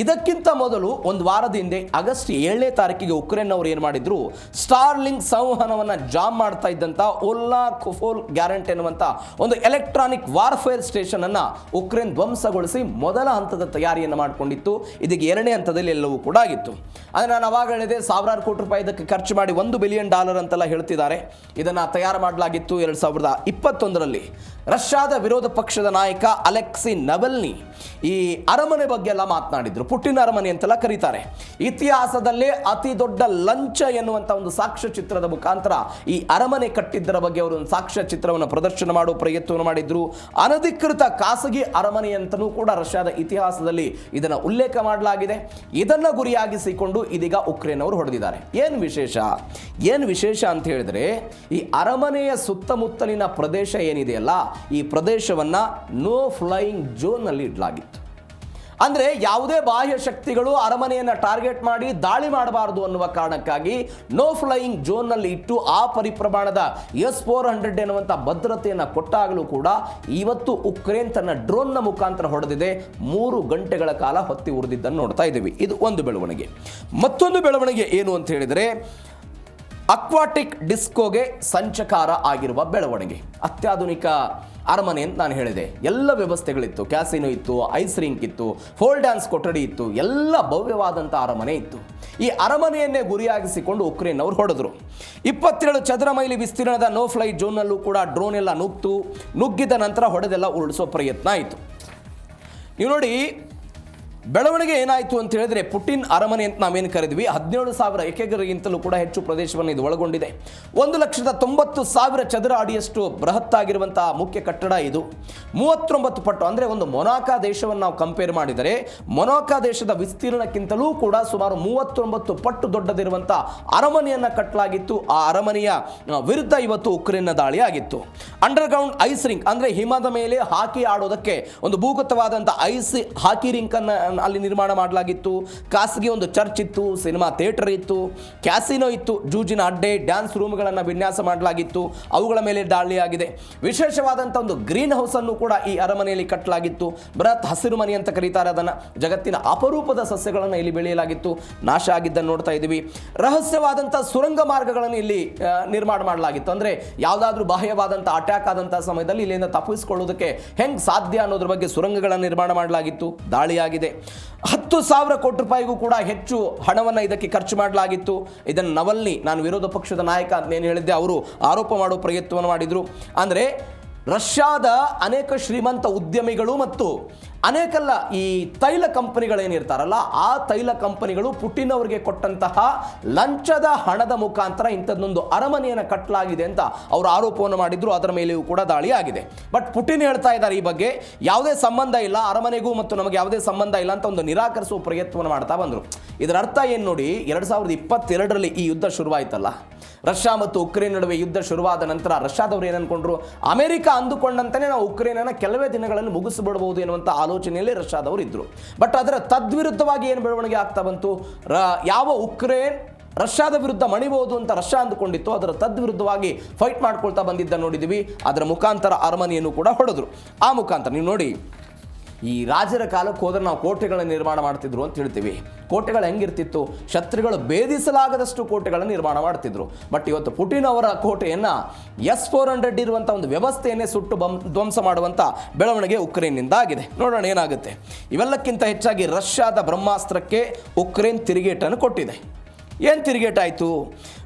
ಇದಕ್ಕಿಂತ ಮೊದಲು ಒಂದು ವಾರದ ಹಿಂದೆ ಆಗಸ್ಟ್ 7ನೇ ತಾರೀಕಿಗೆ ಉಕ್ರೇನ್ ಅವರು ಏನು ಮಾಡಿದ್ರು, ಸ್ಟಾರ್ಲಿಂಕ್ ಸಂವಹನವನ್ನು ಜಾಮ್ ಮಾಡ್ತಾ ಇದ್ದಂಥ ಓಲ್ಲಾ ಕುಫೋಲ್ ಗ್ಯಾರಂಟ್ ಎನ್ನುವಂಥ ಒಂದು ಎಲೆಕ್ಟ್ರಾನಿಕ್ ವಾರ್ಫೇರ್ ಸ್ಟೇಷನ್ ಅನ್ನು ಉಕ್ರೇನ್ ಧ್ವಂಸಗೊಳಿಸಿ ಮೊದಲ ಹಂತದ ತಯಾರಿಯನ್ನು ಮಾಡಿಕೊಂಡಿತ್ತು. ಇದಕ್ಕೆ 2ನೇ ಹಂತದಲ್ಲಿ ಎಲ್ಲವೂ ಕೂಡ ಆಗಿತ್ತು. ಅಂದರೆ ನಾನು ಅವಾಗ ಹೇಳಿದೆ, ಸಾವಿರಾರು ಕೋಟಿ ರೂಪಾಯಿ ಇದಕ್ಕೆ ಖರ್ಚು ಮಾಡಿ $1 ಬಿಲಿಯನ್ ಅಂತೆಲ್ಲ ಹೇಳ್ತಿದ್ದಾರೆ. ಇದನ್ನು ತಯಾರು ಮಾಡಲಾಗಿತ್ತು 2021ರಲ್ಲಿ. ರಷ್ಯಾದ ವಿರೋಧ ಪಕ್ಷದ ನಾಯಕ ಅಲೆಕ್ಸಿ ನವಲ್ನಿ ಈ ಅರಮನೆ ಬಗ್ಗೆ ಎಲ್ಲ ಮಾತನಾಡಿದ್ರು. ಪುಟಿನ್ ಅರಮನೆ ಅಂತೆಲ್ಲ ಕರೀತಾರೆ. ಇತಿಹಾಸದಲ್ಲೇ ಅತಿ ದೊಡ್ಡ ಲಂಚ ಎನ್ನುವಂಥ ಒಂದು ಸಾಕ್ಷ್ಯ ಚಿತ್ರದ ಮುಖಾಂತರ ಈ ಅರಮನೆ ಕಟ್ಟಿದ್ದರ ಬಗ್ಗೆ ಅವರು ಒಂದು ಸಾಕ್ಷ್ಯ ಚಿತ್ರವನ್ನು ಪ್ರದರ್ಶನ ಮಾಡುವ ಪ್ರಯತ್ನವನ್ನು ಮಾಡಿದ್ರು. ಅನಧಿಕೃತ ಖಾಸಗಿ ಅರಮನೆ ಅಂತಲೂ ಕೂಡ ರಷ್ಯಾದ ಇತಿಹಾಸದಲ್ಲಿ ಇದನ್ನು ಉಲ್ಲೇಖ ಮಾಡಲಾಗಿದೆ. ಇದನ್ನು ಗುರಿಯಾಗಿಸಿಕೊಂಡು ಇದೀಗ ಉಕ್ರೇನ್ ಅವರು ಹೊಡೆದಿದ್ದಾರೆ. ಏನು ವಿಶೇಷ ಅಂತ ಹೇಳಿದ್ರೆ, ಈ ಅರಮನೆಯ ಸುತ್ತಮುತ್ತಲಿನ ಪ್ರದೇಶ ಏನಿದೆಯಲ್ಲ, ಈ ಪ್ರದೇಶವನ್ನು ನೋ ಫ್ಲೈಯಿಂಗ್ ಝೋನ್ನಲ್ಲಿ ಇಡಲಾಗಿತ್ತು. ಅಂದರೆ ಯಾವುದೇ ಬಾಹ್ಯ ಶಕ್ತಿಗಳು ಅರಮನೆಯನ್ನು ಟಾರ್ಗೆಟ್ ಮಾಡಿ ದಾಳಿ ಮಾಡಬಾರದು ಅನ್ನುವ ಕಾರಣಕ್ಕಾಗಿ ನೋ ಫ್ಲೈಯಿಂಗ್ ಝೋನ್ನಲ್ಲಿ ಇಟ್ಟು ಆ ಪರಿಪ್ರಮಾಣದ S-400 ಎನ್ನುವಂಥ ಭದ್ರತೆಯನ್ನು ಕೊಟ್ಟಾಗಲೂ ಕೂಡ ಇವತ್ತು ಉಕ್ರೇನ್ ತನ್ನ ಡ್ರೋನ್ನ ಮುಖಾಂತರ ಹೊಡೆದಿದೆ. 3 ಗಂಟೆಗಳ ಕಾಲ ಹೊತ್ತಿ ಉರಿದಿದ್ದನ್ನು ನೋಡ್ತಾ ಇದ್ದೀವಿ. ಇದು ಒಂದು ಬೆಳವಣಿಗೆ. ಮತ್ತೊಂದು ಬೆಳವಣಿಗೆ ಏನು ಅಂತ ಹೇಳಿದರೆ, ಅಕ್ವಾಟಿಕ್ ಡಿಸ್ಕೋಗೆ ಸಂಚಕಾರ ಆಗಿರುವ ಬೆಳವಣಿಗೆ. ಅತ್ಯಾಧುನಿಕ ಅರಮನೆ ಅಂತ ನಾನು ಹೇಳಿದೆ. ಎಲ್ಲ ವ್ಯವಸ್ಥೆಗಳಿತ್ತು. ಕ್ಯಾಸಿನೋ ಇತ್ತು, ಐಸ್ ರಿಂಕ್ ಇತ್ತು, ಫೋಲ್ ಡ್ಯಾನ್ಸ್ ಕೊಠಡಿ ಇತ್ತು, ಎಲ್ಲ ಭವ್ಯವಾದಂಥ ಅರಮನೆ ಇತ್ತು. ಈ ಅರಮನೆಯನ್ನೇ ಗುರಿಯಾಗಿಸಿಕೊಂಡು ಉಕ್ರೇನ್ ಅವರು ಹೊಡೆದರು. 27 ಚದರ ಮೈಲಿ ವಿಸ್ತೀರ್ಣದ ನೋ ಫ್ಲೈ ಝೋನ್ನಲ್ಲೂ ಕೂಡ ಡ್ರೋನ್ ಎಲ್ಲ ನುಗ್ಗಿದ ನಂತರ ಹೊಡೆದೆಲ್ಲ ಉರುಳಿಸೋ ಪ್ರಯತ್ನ ಆಯಿತು. ನೀವು ನೋಡಿ, ಬೆಳವಣಿಗೆ ಏನಾಯಿತು ಅಂತ ಹೇಳಿದ್ರೆ, ಪುಟಿನ್ ಅರಮನೆ ಅಂತ ನಾವೇನು ಕರೆದ್ವಿ, 17,000 ಎಕರೆಗಿಂತಲೂ ಕೂಡ ಹೆಚ್ಚು ಪ್ರದೇಶವನ್ನು ಇದು ಒಳಗೊಂಡಿದೆ. 1,90,000 ಚದರ ಅಡಿಯಷ್ಟು ಬೃಹತ್ತಾಗಿರುವಂತಹ ಮುಖ್ಯ ಕಟ್ಟಡ ಇದು. 39 ಪಟ್ಟು, ಅಂದರೆ ಒಂದು ಮೊನಾಕಾ ದೇಶವನ್ನು ನಾವು ಕಂಪೇರ್ ಮಾಡಿದರೆ ಮೊನಾಕಾ ದೇಶದ ವಿಸ್ತೀರ್ಣಕ್ಕಿಂತಲೂ ಕೂಡ ಸುಮಾರು 39 ಪಟ್ಟು ದೊಡ್ಡದಿರುವಂಥ ಅರಮನೆಯನ್ನು ಕಟ್ಟಲಾಗಿತ್ತು. ಆ ಅರಮನೆಯ ವಿರುದ್ಧ ಇವತ್ತು ಉಕ್ರೇನ್ನ ದಾಳಿ ಆಗಿತ್ತು. ಅಂಡರ್ಗ್ರೌಂಡ್ ಐಸ್ ರಿಂಕ್, ಅಂದರೆ ಹಿಮದ ಮೇಲೆ ಹಾಕಿ ಆಡೋದಕ್ಕೆ ಒಂದು ಭೂಗತವಾದಂಥ ಐಸ್ ಹಾಕಿ ರಿಂಕನ್ನು ಅಲ್ಲಿ ನಿರ್ಮಾಣ ಮಾಡಲಾಗಿತ್ತು. ಖಾಸಗಿ ಒಂದು ಚರ್ಚ್ ಇತ್ತು, ಸಿನಿಮಾ ಥಿಯೇಟರ್ ಇತ್ತು, ಕ್ಯಾಸಿನೋ ಇತ್ತು, ಜೂಜಿನ ಅಡ್ಡೆ, ಡ್ಯಾನ್ಸ್ ರೂಮ್ಗಳನ್ನು ವಿನ್ಯಾಸ ಮಾಡಲಾಗಿತ್ತು. ಅವುಗಳ ಮೇಲೆ ದಾಳಿಯಾಗಿದೆ. ವಿಶೇಷವಾದಂಥ ಒಂದು ಗ್ರೀನ್ ಹೌಸ್ ಅನ್ನು ಕೂಡ ಈ ಅರಮನೆಯಲ್ಲಿ ಕಟ್ಟಲಾಗಿತ್ತು. ಬೃಹತ್ ಹಸಿರು ಮನೆ ಅಂತ ಕರೀತಾರೆ ಅದನ್ನು. ಜಗತ್ತಿನ ಅಪರೂಪದ ಸಸ್ಯಗಳನ್ನು ಇಲ್ಲಿ ಬೆಳೆಯಲಾಗಿತ್ತು. ನಾಶ ಆಗಿದ್ದನ್ನು ನೋಡ್ತಾ ಇದ್ದೀವಿ. ರಹಸ್ಯವಾದಂಥ ಸುರಂಗ ಮಾರ್ಗಗಳನ್ನು ಇಲ್ಲಿ ನಿರ್ಮಾಣ ಮಾಡಲಾಗಿತ್ತು. ಅಂದರೆ ಯಾವುದಾದ್ರೂ ಬಾಹ್ಯವಾದಂಥ ಅಟ್ಯಾಕ್ ಆದಂಥ ಸಮಯದಲ್ಲಿ ಇಲ್ಲಿಂದ ತಪ್ಪಿಸಿಕೊಳ್ಳೋದಕ್ಕೆ ಹೆಂಗೆ ಸಾಧ್ಯ ಅನ್ನೋದ್ರ ಬಗ್ಗೆ ಸುರಂಗಗಳನ್ನು ನಿರ್ಮಾಣ ಮಾಡಲಾಗಿತ್ತು. ದಾಳಿಯಾಗಿದೆ. 10,000 ಕೋಟಿ ರೂಪಾಯಿಗೂ ಕೂಡ ಹೆಚ್ಚು ಹಣವನ್ನು ಇದಕ್ಕೆ ಖರ್ಚು ಮಾಡಲಾಗಿತ್ತು. ಇದನ್ನು ನವಲ್ನಿ, ನಾನು ವಿರೋಧ ಪಕ್ಷದ ನಾಯಕ ಅಂತ ಏನು ಹೇಳಿದ್ದೆ, ಅವರು ಆರೋಪ ಮಾಡುವ ಪ್ರಯತ್ನವನ್ನು ಮಾಡಿದರು. ಅಂದರೆ ರಷ್ಯಾದ ಅನೇಕ ಶ್ರೀಮಂತ ಉದ್ಯಮಿಗಳು ಮತ್ತು ಅನೇಕೆಲ್ಲ ಈ ತೈಲ ಕಂಪನಿಗಳೇನಿರ್ತಾರಲ್ಲ, ಆ ತೈಲ ಕಂಪನಿಗಳು ಪುಟಿನ್ ಅವರಿಗೆ ಕೊಟ್ಟಂತಹ ಲಂಚದ ಹಣದ ಮುಖಾಂತರ ಇಂಥದ್ದೊಂದು ಅರಮನೆಯನ್ನು ಕಟ್ಟಲಾಗಿದೆ ಅಂತ ಅವರು ಆರೋಪವನ್ನು ಮಾಡಿದ್ರು. ಅದರ ಮೇಲೆಯೂ ಕೂಡ ದಾಳಿ ಆಗಿದೆ. ಬಟ್ ಪುಟಿನ್ ಹೇಳ್ತಾ ಇದ್ದಾರೆ ಈ ಬಗ್ಗೆ ಯಾವುದೇ ಸಂಬಂಧ ಇಲ್ಲ, ಅರಮನೆಗೂ ಮತ್ತು ನಮಗೆ ಯಾವುದೇ ಸಂಬಂಧ ಇಲ್ಲ ಅಂತ ಒಂದು ನಿರಾಕರಿಸುವ ಪ್ರಯತ್ನವನ್ನು ಮಾಡ್ತಾ ಬಂದರು. ಇದರ ಅರ್ಥ ಏನು ನೋಡಿ, 2022ರಲ್ಲಿ ಈ ಯುದ್ಧ ಶುರುವಾಯಿತಲ್ಲ, ರಷ್ಯಾ ಮತ್ತು ಉಕ್ರೇನ್ ನಡುವೆ ಯುದ್ಧ ಶುರುವಾದ ನಂತರ ರಷ್ಯಾದವರು ಏನು ಅನ್ಕೊಂಡ್ರು, ಅಮೆರಿಕ ಅಂದುಕೊಂಡಂತೆ ನಾವು ಉಕ್ರೇನನ್ನು ಕೆಲವೇ ದಿನಗಳಲ್ಲಿ ಮುಗಿಸಿಬಿಡಬಹುದು ಎನ್ನುವಂಥ ಆಲೋಚನೆಯಲ್ಲಿ ರಷ್ಯಾದವರು ಇದ್ದರು. ಬಟ್ ಅದರ ತದ್ವಿರುದ್ಧವಾಗಿ ಏನು ಬೆಳವಣಿಗೆ ಆಗ್ತಾ ಬಂತು, ಯಾವ ಉಕ್ರೇನ್ ರಷ್ಯಾದ ವಿರುದ್ಧ ಮಣಿಬಹುದು ಅಂತ ರಷ್ಯಾ ಅಂದುಕೊಂಡಿತ್ತು, ಅದರ ತದ್ವಿರುದ್ಧವಾಗಿ ಫೈಟ್ ಮಾಡ್ಕೊಳ್ತಾ ಬಂದಿದ್ದ ನೋಡಿದ್ದೀವಿ. ಅದರ ಮುಖಾಂತರ ಅರಮನೆಯನ್ನು ಕೂಡ ಹೊಡೆದ್ರು. ಆ ಮುಖಾಂತರ ನೀವು ನೋಡಿ, ಈ ರಾಜರ ಕಾಲಕ್ಕೆ ಹೋದರೆ ನಾವು ಕೋಟೆಗಳನ್ನು ನಿರ್ಮಾಣ ಮಾಡ್ತಿದ್ರು ಅಂತ ಹೇಳ್ತೀವಿ. ಕೋಟೆಗಳು ಹೆಂಗಿರ್ತಿತ್ತು, ಶತ್ರುಗಳು ಭೇದಿಸಲಾಗದಷ್ಟು ಕೋಟೆಗಳನ್ನು ನಿರ್ಮಾಣ ಮಾಡ್ತಿದ್ರು. ಬಟ್ ಇವತ್ತು ಪುಟಿನ್ ಅವರ ಕೋಟೆಯನ್ನು S-400 ಇರುವಂಥ ಒಂದು ವ್ಯವಸ್ಥೆಯನ್ನೇ ಸುಟ್ಟು ಧ್ವಂಸ ಮಾಡುವಂಥ ಬೆಳವಣಿಗೆ ಉಕ್ರೇನ್ನಿಂದ ಆಗಿದೆ. ನೋಡೋಣ ಏನಾಗುತ್ತೆ. ಇವೆಲ್ಲಕ್ಕಿಂತ ಹೆಚ್ಚಾಗಿ ರಷ್ಯಾದ ಬ್ರಹ್ಮಾಸ್ತ್ರಕ್ಕೆ ಉಕ್ರೇನ್ ತಿರುಗೇಟನ್ನು ಕೊಟ್ಟಿದೆ. ಏನು ತಿರುಗೇಟಾಯಿತು,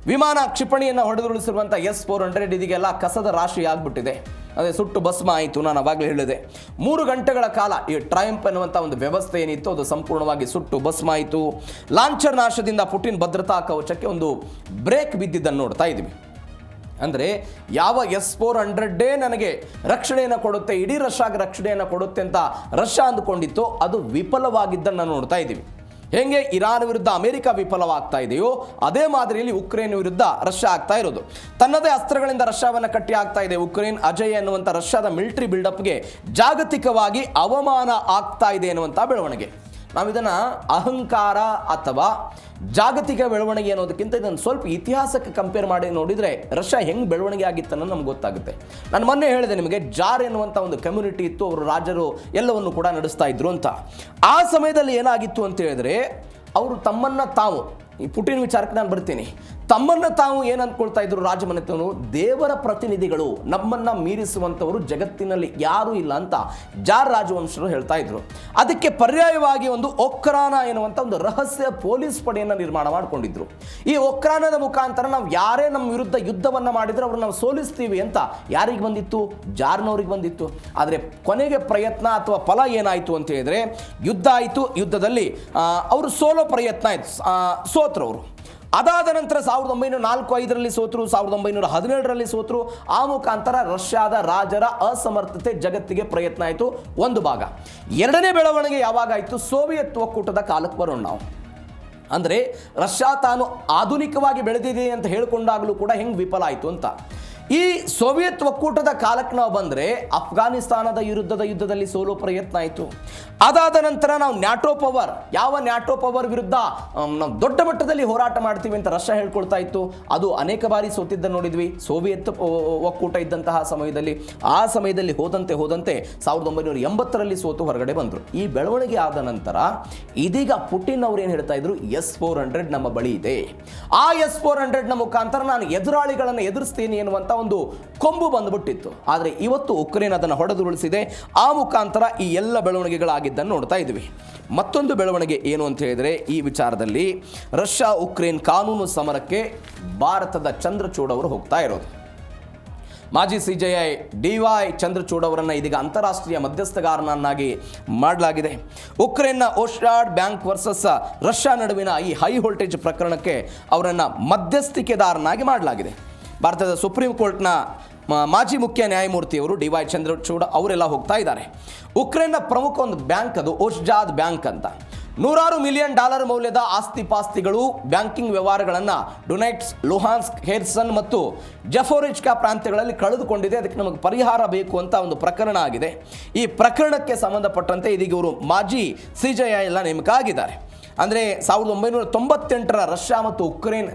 ವಿಮಾನ ಕ್ಷಿಪಣಿಯನ್ನು ಹೊಡೆದುರುಳಿಸಿರುವಂಥ S-400 ಇದೀಗೆಲ್ಲ ಕಸದ ರಾಶಿ ಆಗಿಬಿಟ್ಟಿದೆ. ಅದೇ ಸುಟ್ಟು ಭಸ್ಮ ಆಯಿತು. ನಾನು ಅವಾಗಲೇ ಹೇಳಿದೆ, 3 ಗಂಟೆಗಳ ಕಾಲ ಈ ಟ್ರಯಂಪ್ ಎನ್ನುವಂಥ ಒಂದು ವ್ಯವಸ್ಥೆ ಏನಿತ್ತು ಅದು ಸಂಪೂರ್ಣವಾಗಿ ಸುಟ್ಟು ಭಸ್ಮ ಆಯಿತು. ಲಾಂಚರ್ ನಾಶದಿಂದ ಪುಟಿನ್ ಭದ್ರತಾ ಕವಚಕ್ಕೆ ಒಂದು ಬ್ರೇಕ್ ಬಿದ್ದಿದ್ದನ್ನು ನೋಡ್ತಾ ಇದ್ದೀವಿ. ಅಂದರೆ ಯಾವ S-400 ನನಗೆ ರಕ್ಷಣೆಯನ್ನು ಕೊಡುತ್ತೆ, ಇಡೀ ರಷ್ಯಾಗೆ ರಕ್ಷಣೆಯನ್ನು ಕೊಡುತ್ತೆ ಅಂತ ರಷ್ಯಾ ಅಂದುಕೊಂಡಿತ್ತು, ಅದು ವಿಫಲವಾಗಿದ್ದನ್ನು ನೋಡ್ತಾ ಇದ್ದೀವಿ. ಹೇಗೆ ಇರಾನ್ ವಿರುದ್ಧ ಅಮೆರಿಕ ವಿಫಲವಾಗ್ತಾ ಇದೆಯೋ ಅದೇ ಮಾದರಿಯಲ್ಲಿ ಉಕ್ರೇನ್ ವಿರುದ್ಧ ರಷ್ಯಾ ಆಗ್ತಾ ಇರೋದು. ತನ್ನದೇ ಅಸ್ತ್ರಗಳಿಂದ ರಷ್ಯಾವನ್ನು ಕಟ್ಟಿ ಆಗ್ತಾ ಇದೆ ಉಕ್ರೇನ್. ಅಜಯ್ ಎನ್ನುವಂಥ ರಷ್ಯಾದ ಮಿಲಿಟರಿ ಬಿಲ್ಡಪ್ಗೆ ಜಾಗತಿಕವಾಗಿ ಅವಮಾನ ಆಗ್ತಾ ಇದೆ ಎನ್ನುವಂಥ ಬೆಳವಣಿಗೆ. ನಾವು ಇದನ್ನು ಅಹಂಕಾರ ಅಥವಾ ಜಾಗತಿಕ ಬೆಳವಣಿಗೆ ಅನ್ನೋದಕ್ಕಿಂತ ಇದನ್ನು ಸ್ವಲ್ಪ ಇತಿಹಾಸಕ್ಕೆ ಕಂಪೇರ್ ಮಾಡಿ ನೋಡಿದರೆ ರಷ್ಯಾ ಹೆಂಗೆ ಬೆಳವಣಿಗೆ ಆಗಿತ್ತು ಅನ್ನೋದು ನಮ್ಗೆ ಗೊತ್ತಾಗುತ್ತೆ. ನಾನು ಮೊನ್ನೆ ಹೇಳಿದೆ ನಿಮಗೆ, ಜಾರ್ ಎನ್ನುವಂಥ ಒಂದು ಕಮ್ಯುನಿಟಿ ಇತ್ತು, ಅವರು ರಾಜರು ಎಲ್ಲವನ್ನು ಕೂಡ ನಡೆಸ್ತಾ ಇದ್ರು ಅಂತ. ಆ ಸಮಯದಲ್ಲಿ ಏನಾಗಿತ್ತು ಅಂತ ಹೇಳಿದ್ರೆ, ಅವರು ತಮ್ಮನ್ನು ತಾವು, ಈ ಪುಟಿನ್ ವಿಚಾರಕ್ಕೆ ನಾನು ಬರ್ತೀನಿ, ತಮ್ಮನ್ನು ತಾವು ಏನು ಅಂದ್ಕೊಳ್ತಾ ಇದ್ರು ರಾಜಮನೆತನರು, ದೇವರ ಪ್ರತಿನಿಧಿಗಳು, ನಮ್ಮನ್ನು ಮೀರಿಸುವಂಥವರು ಜಗತ್ತಿನಲ್ಲಿ ಯಾರೂ ಇಲ್ಲ ಅಂತ ಜಾರ್ ರಾಜವಂಶರು ಹೇಳ್ತಾ ಇದ್ರು. ಅದಕ್ಕೆ ಪರ್ಯಾಯವಾಗಿ ಒಂದು ಒಕ್ರಾನ ಎನ್ನುವಂಥ ಒಂದು ರಹಸ್ಯ ಪೊಲೀಸ್ ಪಡೆಯನ್ನು ನಿರ್ಮಾಣ ಮಾಡಿಕೊಂಡಿದ್ರು. ಈ ಒಕ್ರಾನದ ಮುಖಾಂತರ ನಾವು ಯಾರೇ ನಮ್ಮ ವಿರುದ್ಧ ಯುದ್ಧವನ್ನು ಮಾಡಿದರೆ ಅವ್ರನ್ನ ನಾವು ಸೋಲಿಸ್ತೀವಿ ಅಂತ ಯಾರಿಗೆ ಬಂದಿತ್ತು? ಜಾರ್ನವ್ರಿಗೆ ಬಂದಿತ್ತು. ಆದರೆ ಕೊನೆಗೆ ಪ್ರಯತ್ನ ಅಥವಾ ಫಲ ಏನಾಯಿತು ಅಂತ ಹೇಳಿದರೆ, ಯುದ್ಧ ಆಯಿತು. ಯುದ್ಧದಲ್ಲಿ ಅವರು ಸೋಲೋ ಪ್ರಯತ್ನ ಆಯಿತು, ಸೋತರು ಅವರು. ಅದಾದ ನಂತರ 1904-05ರಲ್ಲಿ ಸೋತರು, 1917ರಲ್ಲಿ ಸೋತರು. ಆ ಮುಖಾಂತರ ರಷ್ಯಾದ ರಾಜರ ಅಸಮರ್ಥತೆ ಜಗತ್ತಿಗೆ ಪ್ರಯತ್ನ ಆಯಿತು, ಒಂದು ಭಾಗ. ಎರಡನೇ ಬೆಳವಣಿಗೆ ಯಾವಾಗ ಆಯಿತು? ಸೋವಿಯತ್ ಒಕ್ಕೂಟದ ಕಾಲಕ್ಕೆ ಬರೋಣ ನಾವು. ಅಂದರೆ ರಷ್ಯಾ ತಾನು ಆಧುನಿಕವಾಗಿ ಬೆಳೆದಿದೆ ಅಂತ ಹೇಳಿಕೊಂಡಾಗಲೂ ಕೂಡ ಹೆಂಗೆ ವಿಫಲ ಆಯಿತು ಅಂತ. ಈ ಸೋವಿಯತ್ ಒಕ್ಕೂಟದ ಕಾಲಕ್ಕೆ ನಾವು ಬಂದರೆ ಅಫ್ಘಾನಿಸ್ತಾನದ ಯುದ್ಧದಲ್ಲಿ ಸೋಲೋ ಪ್ರಯತ್ನ ಆಯಿತು. ಅದಾದ ನಂತರ ನಾವು ನ್ಯಾಟೋ ಪವರ್, ಯಾವ ನ್ಯಾಟೋ ಪವರ್ ವಿರುದ್ಧ ನಾವು ದೊಡ್ಡ ಮಟ್ಟದಲ್ಲಿ ಹೋರಾಟ ಮಾಡ್ತೀವಿ ಅಂತ ರಷ್ಯಾ ಹೇಳ್ಕೊಳ್ತಾ ಇತ್ತು, ಅದು ಅನೇಕ ಬಾರಿ ಸೋತಿದ್ದ ನೋಡಿದ್ವಿ ಸೋವಿಯತ್ ಒಕ್ಕೂಟ ಇದ್ದಂತಹ ಸಮಯದಲ್ಲಿ. ಆ ಸಮಯದಲ್ಲಿ ಹೋದಂತೆ 1980ರಲ್ಲಿ ಸೋತು ಹೊರಗಡೆ ಬಂದರು. ಈ ಬೆಳವಣಿಗೆ ಆದ ನಂತರ ಇದೀಗ ಪುಟಿನ್ ಅವರು ಏನು ಹೇಳ್ತಾ ಇದ್ರು, S-400 ನಮ್ಮ ಬಳಿ ಇದೆ, ಆ S-400ನ ಮುಖಾಂತರ ನಾನು ಎದುರಾಳಿಗಳನ್ನು ಎದುರಿಸ್ತೀನಿ ಎನ್ನುವಂಥ ಒಂದು ಕೊಂಬು ಬಂದುಬಿಟ್ಟಿತ್ತು. ಆದರೆ ಇವತ್ತು ಉಕ್ರೇನ್ ಅದನ್ನು ಹೊಡೆದುರುಳಿಸಿದೆ. ಆ ಮುಖಾಂತರ ಈ ಎಲ್ಲ ಬೆಳವಣಿಗೆಗಳಾಗಿದ್ದನ್ನು ನೋಡ್ತಾ ಇದ್ವಿ. ಮತ್ತೊಂದು ಬೆಳವಣಿಗೆ ಏನು ಅಂತ ಹೇಳಿದರೆ, ಈ ವಿಚಾರದಲ್ಲಿ ರಷ್ಯಾ ಉಕ್ರೇನ್ ಕಾನೂನು ಸಮರಕ್ಕೆ ಭಾರತದ ಚಂದ್ರಚೂಡ್ ಅವರು ಹೋಗ್ತಾ ಇರೋದು. ಮಾಜಿ CJI DY ಚಂದ್ರಚೂಡ್ ಅವರನ್ನು ಇದೀಗ ಅಂತಾರಾಷ್ಟ್ರೀಯ ಮಧ್ಯಸ್ಥಗಾರನನ್ನಾಗಿ ಮಾಡಲಾಗಿದೆ. ಉಕ್ರೇನ್ನ ಓಸ್ಟಾಡ್ ಬ್ಯಾಂಕ್ ವರ್ಸಸ್ ರಷ್ಯಾ ನಡುವಿನ ಈ ಹೈ ವೋಲ್ಟೇಜ್ ಪ್ರಕರಣಕ್ಕೆ ಅವರನ್ನು ಮಧ್ಯಸ್ಥಿಕೆದಾರನಾಗಿ ಮಾಡಲಾಗಿದೆ. ಭಾರತದ ಸುಪ್ರೀಂ ಕೋರ್ಟ್ನ ಮಾಜಿ ಮುಖ್ಯ ನ್ಯಾಯಮೂರ್ತಿಯವರು DY ಚಂದ್ರಚೂಡ್ ಅವರೆಲ್ಲ ಹೋಗ್ತಾ ಇದ್ದಾರೆ. ಉಕ್ರೇನ್ನ ಪ್ರಮುಖ ಒಂದು ಬ್ಯಾಂಕ್ ಅದು ಓಸ್ಟಾಡ್ ಬ್ಯಾಂಕ್ ಅಂತ. $100 ಮಿಲಿಯನ್ ಮೌಲ್ಯದ ಆಸ್ತಿಪಾಸ್ತಿಗಳು, ಬ್ಯಾಂಕಿಂಗ್ ವ್ಯವಹಾರಗಳನ್ನು ಡೊನೆಟ್ಸ್, ಲುಹಾನ್ಸ್ಕ್, ಖೆರ್ಸನ್ ಮತ್ತು ಜಫೋರಿಜ್ಕಾ ಪ್ರಾಂತ್ಯಗಳಲ್ಲಿ ಕಳೆದುಕೊಂಡಿದೆ. ಅದಕ್ಕೆ ನಮಗೆ ಪರಿಹಾರ ಬೇಕು ಅಂತ ಒಂದು ಪ್ರಕರಣ ಆಗಿದೆ. ಈ ಪ್ರಕರಣಕ್ಕೆ ಸಂಬಂಧಪಟ್ಟಂತೆ ಇದೀಗ ಇವರು ಮಾಜಿ CJI ಎಲ್ಲ ನೇಮಕ ಆಗಿದ್ದಾರೆ. ಅಂದರೆ 1998ರ ರಷ್ಯಾ ಮತ್ತು ಉಕ್ರೇನ್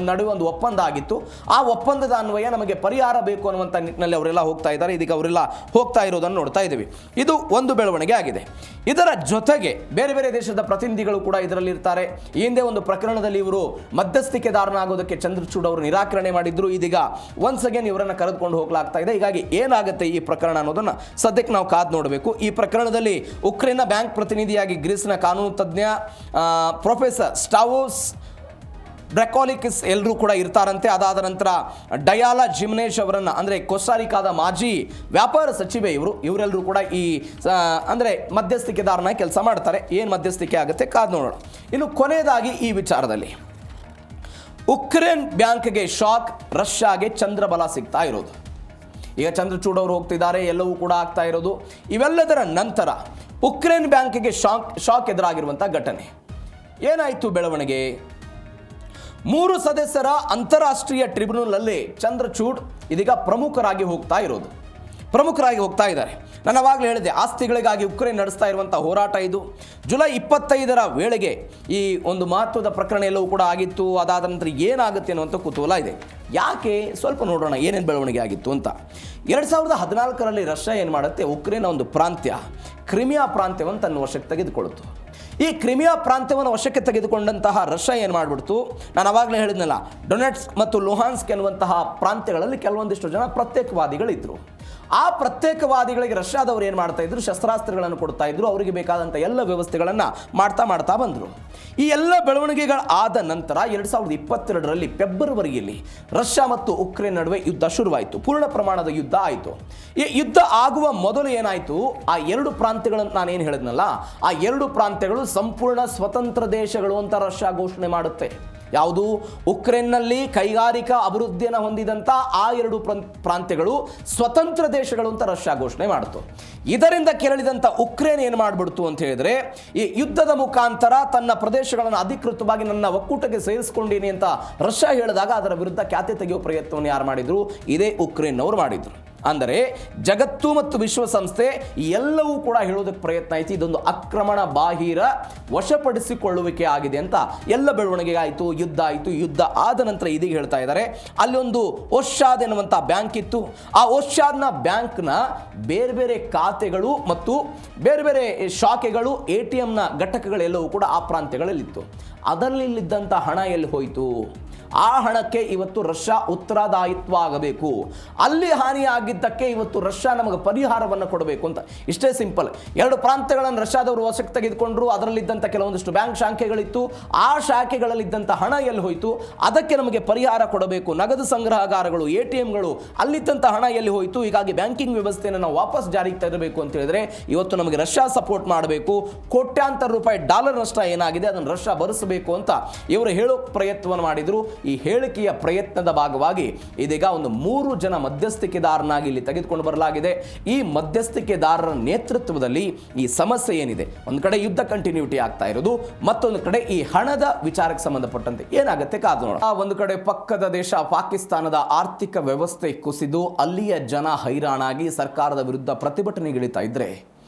ನಡುವೆ ಒಂದು ಒಪ್ಪಂದ ಆಗಿತ್ತು. ಆ ಒಪ್ಪಂದದ ಅನ್ವಯ ನಮಗೆ ಪರಿಹಾರ ಬೇಕು ಅನ್ನುವಂಥ ನಿಟ್ಟಿನಲ್ಲಿ ಅವರೆಲ್ಲ ಹೋಗ್ತಾ ಇದ್ದಾರೆ. ಇದೀಗ ಅವರೆಲ್ಲ ಹೋಗ್ತಾ ಇರೋದನ್ನು ನೋಡ್ತಾ ಇದ್ದೀವಿ. ಇದು ಒಂದು ಬೆಳವಣಿಗೆ ಆಗಿದೆ. ಇದರ ಜೊತೆಗೆ ಬೇರೆ ಬೇರೆ ದೇಶದ ಪ್ರತಿನಿಧಿಗಳು ಕೂಡ ಇದರಲ್ಲಿ ಇರ್ತಾರೆ. ಈ ಹಿಂದೆ ಒಂದು ಪ್ರಕರಣದಲ್ಲಿ ಇವರು ಮಧ್ಯಸ್ಥಿಕೆದಾರನಾಗೋದಕ್ಕೆ ಚಂದ್ರಚೂಡ್ ಅವರು ನಿರಾಕರಣೆ ಮಾಡಿದ್ರು. ಇದೀಗ ಒನ್ಸ್ ಅಗೇನ್ ಇವರನ್ನು ಕರೆದುಕೊಂಡು ಹೋಗಲಾಗ್ತಾ ಇದೆ. ಹೀಗಾಗಿ ಏನಾಗುತ್ತೆ ಈ ಪ್ರಕರಣ ಅನ್ನೋದನ್ನು ಸದ್ಯಕ್ಕೆ ನಾವು ಕಾದು ನೋಡಬೇಕು. ಈ ಪ್ರಕರಣದಲ್ಲಿ ಉಕ್ರೇನ್ನ ಬ್ಯಾಂಕ್ ಪ್ರತಿನಿಧಿಯಾಗಿ ಗ್ರೀಸ್ನ ಕಾನೂನು ತಜ್ಞ ಪ್ರೊಫೆಸರ್ ಸ್ಟಾವೋಸ್ ಡ್ರೆಕೋಲಿಕಿಸ್ ಎಲ್ಲರೂ ಕೂಡ ಇರ್ತಾರಂತೆ. ಅದಾದ ನಂತರ ಡಯಾಲಾ ಜಿಮ್ನೇಶ್ ಅವರನ್ನು, ಅಂದರೆ ಕೋಸ್ಟಾರಿಕಾದ ಮಾಜಿ ವ್ಯಾಪಾರ ಸಚಿವೆ ಇವರೆಲ್ಲರೂ ಕೂಡ ಈ ಅಂದರೆ ಮಧ್ಯಸ್ಥಿಕೆದಾರನಾಗಿ ಕೆಲಸ ಮಾಡ್ತಾರೆ. ಏನು ಮಧ್ಯಸ್ಥಿಕೆ ಆಗುತ್ತೆ ಕಾದು ನೋಡೋಣ. ಇನ್ನು ಕೊನೆಯದಾಗಿ ಈ ವಿಚಾರದಲ್ಲಿ ಉಕ್ರೇನ್ ಬ್ಯಾಂಕ್ಗೆ ಶಾಕ್, ರಷ್ಯಾಗೆ ಚಂದ್ರಬಲ ಸಿಗ್ತಾ ಇರೋದು. ಈಗ ಚಂದ್ರಚೂಡ್ ಅವರು ಹೋಗ್ತಿದ್ದಾರೆ, ಎಲ್ಲವೂ ಕೂಡ ಆಗ್ತಾ ಇರೋದು. ಇವೆಲ್ಲದರ ನಂತರ ಉಕ್ರೇನ್ ಬ್ಯಾಂಕ್ಗೆ ಶಾಕ್ ಎದುರಾಗಿರುವಂಥ ಘಟನೆ ಏನಾಯಿತು ಬೆಳವಣಿಗೆ? 3 ಸದಸ್ಯರ ಅಂತಾರಾಷ್ಟ್ರೀಯ ಟ್ರಿಬ್ಯುನಲ್ನಲ್ಲಿ ಚಂದ್ರಚೂಡ್ ಇದೀಗ ಪ್ರಮುಖರಾಗಿ ಹೋಗ್ತಾ ಇದ್ದಾರೆ. ನಾನು ಅವಾಗಲೇ ಹೇಳಿದೆ, ಆಸ್ತಿಗಳಿಗಾಗಿ ಉಕ್ರೇನ್ ನಡೆಸ್ತಾ ಇರುವಂಥ ಹೋರಾಟ ಇದು. ಜುಲೈ 25ರ ವೇಳೆಗೆ ಈ ಒಂದು ಮಹತ್ವದ ಪ್ರಕರಣ ಎಲ್ಲವೂ ಕೂಡ ಆಗಿತ್ತು. ಅದಾದ ನಂತರ ಏನಾಗುತ್ತೆ ಅನ್ನುವಂಥ ಕುತೂಹಲ ಇದೆ. ಯಾಕೆ ಸ್ವಲ್ಪ ನೋಡೋಣ ಏನೇನು ಬೆಳವಣಿಗೆ ಆಗಿತ್ತು ಅಂತ. 2014ರಲ್ಲಿ ರಷ್ಯಾ ಏನು ಮಾಡುತ್ತೆ, ಉಕ್ರೇನ್ ಒಂದು ಪ್ರಾಂತ್ಯ ಕ್ರಿಮಿಯಾ ಪ್ರಾಂತ್ಯವನ್ನು ತನ್ನ ವಶಕ್ಕೆ ತೆಗೆದುಕೊಳ್ಳುತ್ತೆ. ಈ ಕ್ರಿಮಿಯಾ ಪ್ರಾಂತ್ಯವನ್ನು ವಶಕ್ಕೆ ತೆಗೆದುಕೊಂಡಂತಹ ರಷ್ಯಾ ಏನು ಮಾಡಿಬಿಡ್ತು, ನಾನು ಅವಾಗಲೇ ಹೇಳಿದ್ನಲ್ಲ, ಡೊನೆಟ್ಸ್ ಮತ್ತು ಲುಹಾನ್ಸ್ಕ್ ಎನ್ನುವಂತಹ ಪ್ರಾಂತ್ಯಗಳಲ್ಲಿ ಕೆಲವೊಂದಿಷ್ಟು ಜನ ಪ್ರತ್ಯೇಕವಾದಿಗಳಿದ್ದರು. ಆ ಪ್ರತ್ಯೇಕವಾದಿಗಳಿಗೆ ರಷ್ಯಾದವರು ಏನು ಮಾಡ್ತಾ ಇದ್ರು, ಶಸ್ತ್ರಾಸ್ತ್ರಗಳನ್ನು ಕೊಡ್ತಾ ಇದ್ರು. ಅವರಿಗೆ ಬೇಕಾದಂಥ ಎಲ್ಲ ವ್ಯವಸ್ಥೆಗಳನ್ನು ಮಾಡ್ತಾ ಬಂದರು. ಈ ಎಲ್ಲ ಬೆಳವಣಿಗೆಗಳು ಆದ ನಂತರ 2022ರಲ್ಲಿ ಫೆಬ್ರವರಿಯಲ್ಲಿ ರಷ್ಯಾ ಮತ್ತು ಉಕ್ರೇನ್ ನಡುವೆ ಯುದ್ಧ ಶುರುವಾಯಿತು. ಪೂರ್ಣ ಪ್ರಮಾಣದ ಯುದ್ಧ ಆಯಿತು. ಈ ಯುದ್ಧ ಆಗುವ ಮೊದಲು ಏನಾಯಿತು, ಆ 2 ಪ್ರಾಂತ್ಯಗಳನ್ನು ನಾನೇನು ಹೇಳಿದ್ನಲ್ಲ, ಆ 2 ಪ್ರಾಂತ್ಯಗಳು ಸಂಪೂರ್ಣ ಸ್ವತಂತ್ರ ದೇಶಗಳು ಅಂತ ರಷ್ಯಾ ಘೋಷಣೆ ಮಾಡುತ್ತೆ. ಯಾವುದು ಉಕ್ರೇನ್ನಲ್ಲಿ ಕೈಗಾರಿಕಾ ಅಭಿವೃದ್ಧಿಯನ್ನು ಹೊಂದಿದಂಥ ಆ ಎರಡು ಪ್ರಾಂತ್ಯಗಳು ಸ್ವತಂತ್ರ ದೇಶಗಳು ಅಂತ ರಷ್ಯಾ ಘೋಷಣೆ ಮಾಡಿತು. ಇದರಿಂದ ಕೆರಳಿದಂಥ ಉಕ್ರೇನ್ ಏನು ಮಾಡಿಬಿಡ್ತು ಅಂತ ಹೇಳಿದ್ರೆ, ಈ ಯುದ್ಧದ ಮುಖಾಂತರ ತನ್ನ ಪ್ರದೇಶಗಳನ್ನು ಅಧಿಕೃತವಾಗಿ ನನ್ನ ಒಕ್ಕೂಟಕ್ಕೆ ಸೇರಿಸ್ಕೊಂಡೀನಿ ಅಂತ ರಷ್ಯಾ ಹೇಳಿದಾಗ ಅದರ ವಿರುದ್ಧ ಖ್ಯಾತೆ ತೆಗೆಯುವ ಪ್ರಯತ್ನವನ್ನು ಯಾರು ಮಾಡಿದ್ರು? ಇದೇ ಉಕ್ರೇನ್ ಅವರು ಮಾಡಿದ್ರು. ಅಂದರೆ ಜಗತ್ತು ಮತ್ತು ವಿಶ್ವಸಂಸ್ಥೆ ಎಲ್ಲವೂ ಕೂಡ ಹೇಳೋದಕ್ಕೆ ಪ್ರಯತ್ನ ಆಯಿತು, ಇದೊಂದು ಆಕ್ರಮಣ ಬಾಹಿರ ವಶಪಡಿಸಿಕೊಳ್ಳುವಿಕೆ ಆಗಿದೆ ಅಂತ. ಎಲ್ಲ ಬೆಳವಣಿಗೆ ಆಯಿತು, ಯುದ್ಧ ಆಯಿತು. ಯುದ್ಧ ಆದ ನಂತರ ಇದೀಗ ಹೇಳ್ತಾ ಇದ್ದಾರೆ, ಅಲ್ಲಿ ಒಂದು ಓಷಾದ್ ಎನ್ನುವಂಥ ಬ್ಯಾಂಕ್ ಇತ್ತು. ಆ ಓಷಾದ್ನ ಬ್ಯಾಂಕ್ನ ಬೇರೆ ಬೇರೆ ಖಾತೆಗಳು ಮತ್ತು ಬೇರೆ ಬೇರೆ ಶಾಖೆಗಳು, ATMನ ಘಟಕಗಳೆಲ್ಲವೂ ಕೂಡ ಆ ಪ್ರಾಂತ್ಯಗಳಲ್ಲಿತ್ತು. ಅದರಲ್ಲಿದ್ದಂಥ ಹಣ ಎಲ್ಲಿ ಹೋಯಿತು? ಆ ಹಣಕ್ಕೆ ಇವತ್ತು ರಷ್ಯಾ ಉತ್ತರದಾಯಿತ್ವ ಆಗಬೇಕು. ಅಲ್ಲಿ ಹಾನಿಯಾಗಿದ್ದಕ್ಕೆ ಇವತ್ತು ರಷ್ಯಾ ನಮಗೆ ಪರಿಹಾರವನ್ನು ಕೊಡಬೇಕು ಅಂತ. ಇಷ್ಟೇ ಸಿಂಪಲ್. ಎರಡು ಪ್ರಾಂತ್ಯಗಳನ್ನು ರಷ್ಯಾದವರು ವಶಕ್ಕೆ ತೆಗೆದುಕೊಂಡ್ರು. ಅದರಲ್ಲಿದ್ದಂಥ ಕೆಲವೊಂದಿಷ್ಟು ಬ್ಯಾಂಕ್ ಶಾಖೆಗಳಿತ್ತು. ಆ ಶಾಖೆಗಳಲ್ಲಿದ್ದಂಥ ಹಣ ಎಲ್ಲಿ ಹೋಯಿತು? ಅದಕ್ಕೆ ನಮಗೆ ಪರಿಹಾರ ಕೊಡಬೇಕು. ನಗದು ಸಂಗ್ರಹಗಾರಗಳು, ATMಗಳು, ಅಲ್ಲಿದ್ದಂಥ ಹಣ ಎಲ್ಲಿ ಹೋಯಿತು? ಹೀಗಾಗಿ ಬ್ಯಾಂಕಿಂಗ್ ವ್ಯವಸ್ಥೆಯನ್ನು ನಾವು ವಾಪಸ್ ಜಾರಿಗೆ ತರಬೇಕು ಅಂತ ಹೇಳಿದ್ರೆ ಇವತ್ತು ನಮಗೆ ರಷ್ಯಾ ಸಪೋರ್ಟ್ ಮಾಡಬೇಕು. ಕೋಟ್ಯಾಂತರ ರೂಪಾಯಿ ಡಾಲರ್ ನಷ್ಟ ಏನಾಗಿದೆ ಅದನ್ನು ರಷ್ಯಾ ಭರಿಸಬೇಕು ಅಂತ ಇವರು ಹೇಳೋಕೆ ಪ್ರಯತ್ನವನ್ನು ಮಾಡಿದರು. ಈ ಹೇಳಿಕೆಯ ಪ್ರಯತ್ನದ ಭಾಗವಾಗಿ ಇದೀಗ ಒಂದು 3 ಜನ ಮಧ್ಯಸ್ಥಿಕೆದಾರನಾಗಿ ಇಲ್ಲಿ ತೆಗೆದುಕೊಂಡು ಬರಲಾಗಿದೆ. ಈ ಮಧ್ಯಸ್ಥಿಕೆದಾರರ ನೇತೃತ್ವದಲ್ಲಿ ಈ ಸಮಸ್ಯೆ ಏನಿದೆ, ಒಂದು ಕಡೆ ಯುದ್ಧ ಕಂಟಿನ್ಯೂಟಿ ಆಗ್ತಾ ಇರೋದು, ಮತ್ತೊಂದು ಕಡೆ ಈ ಹಣದ ವಿಚಾರಕ್ಕೆ ಸಂಬಂಧಪಟ್ಟಂತೆ ಏನಾಗುತ್ತೆ ಕಾದು ನೋಡ. ಒಂದು ಕಡೆ ಪಕ್ಕದ ದೇಶ ಪಾಕಿಸ್ತಾನದ ಆರ್ಥಿಕ ವ್ಯವಸ್ಥೆ ಕುಸಿದು ಅಲ್ಲಿಯ ಜನ ಹೈರಾಣಾಗಿ ಸರ್ಕಾರದ ವಿರುದ್ಧ ಪ್ರತಿಭಟನೆಗಿಳಿತಾ ಇದ್ರೆ,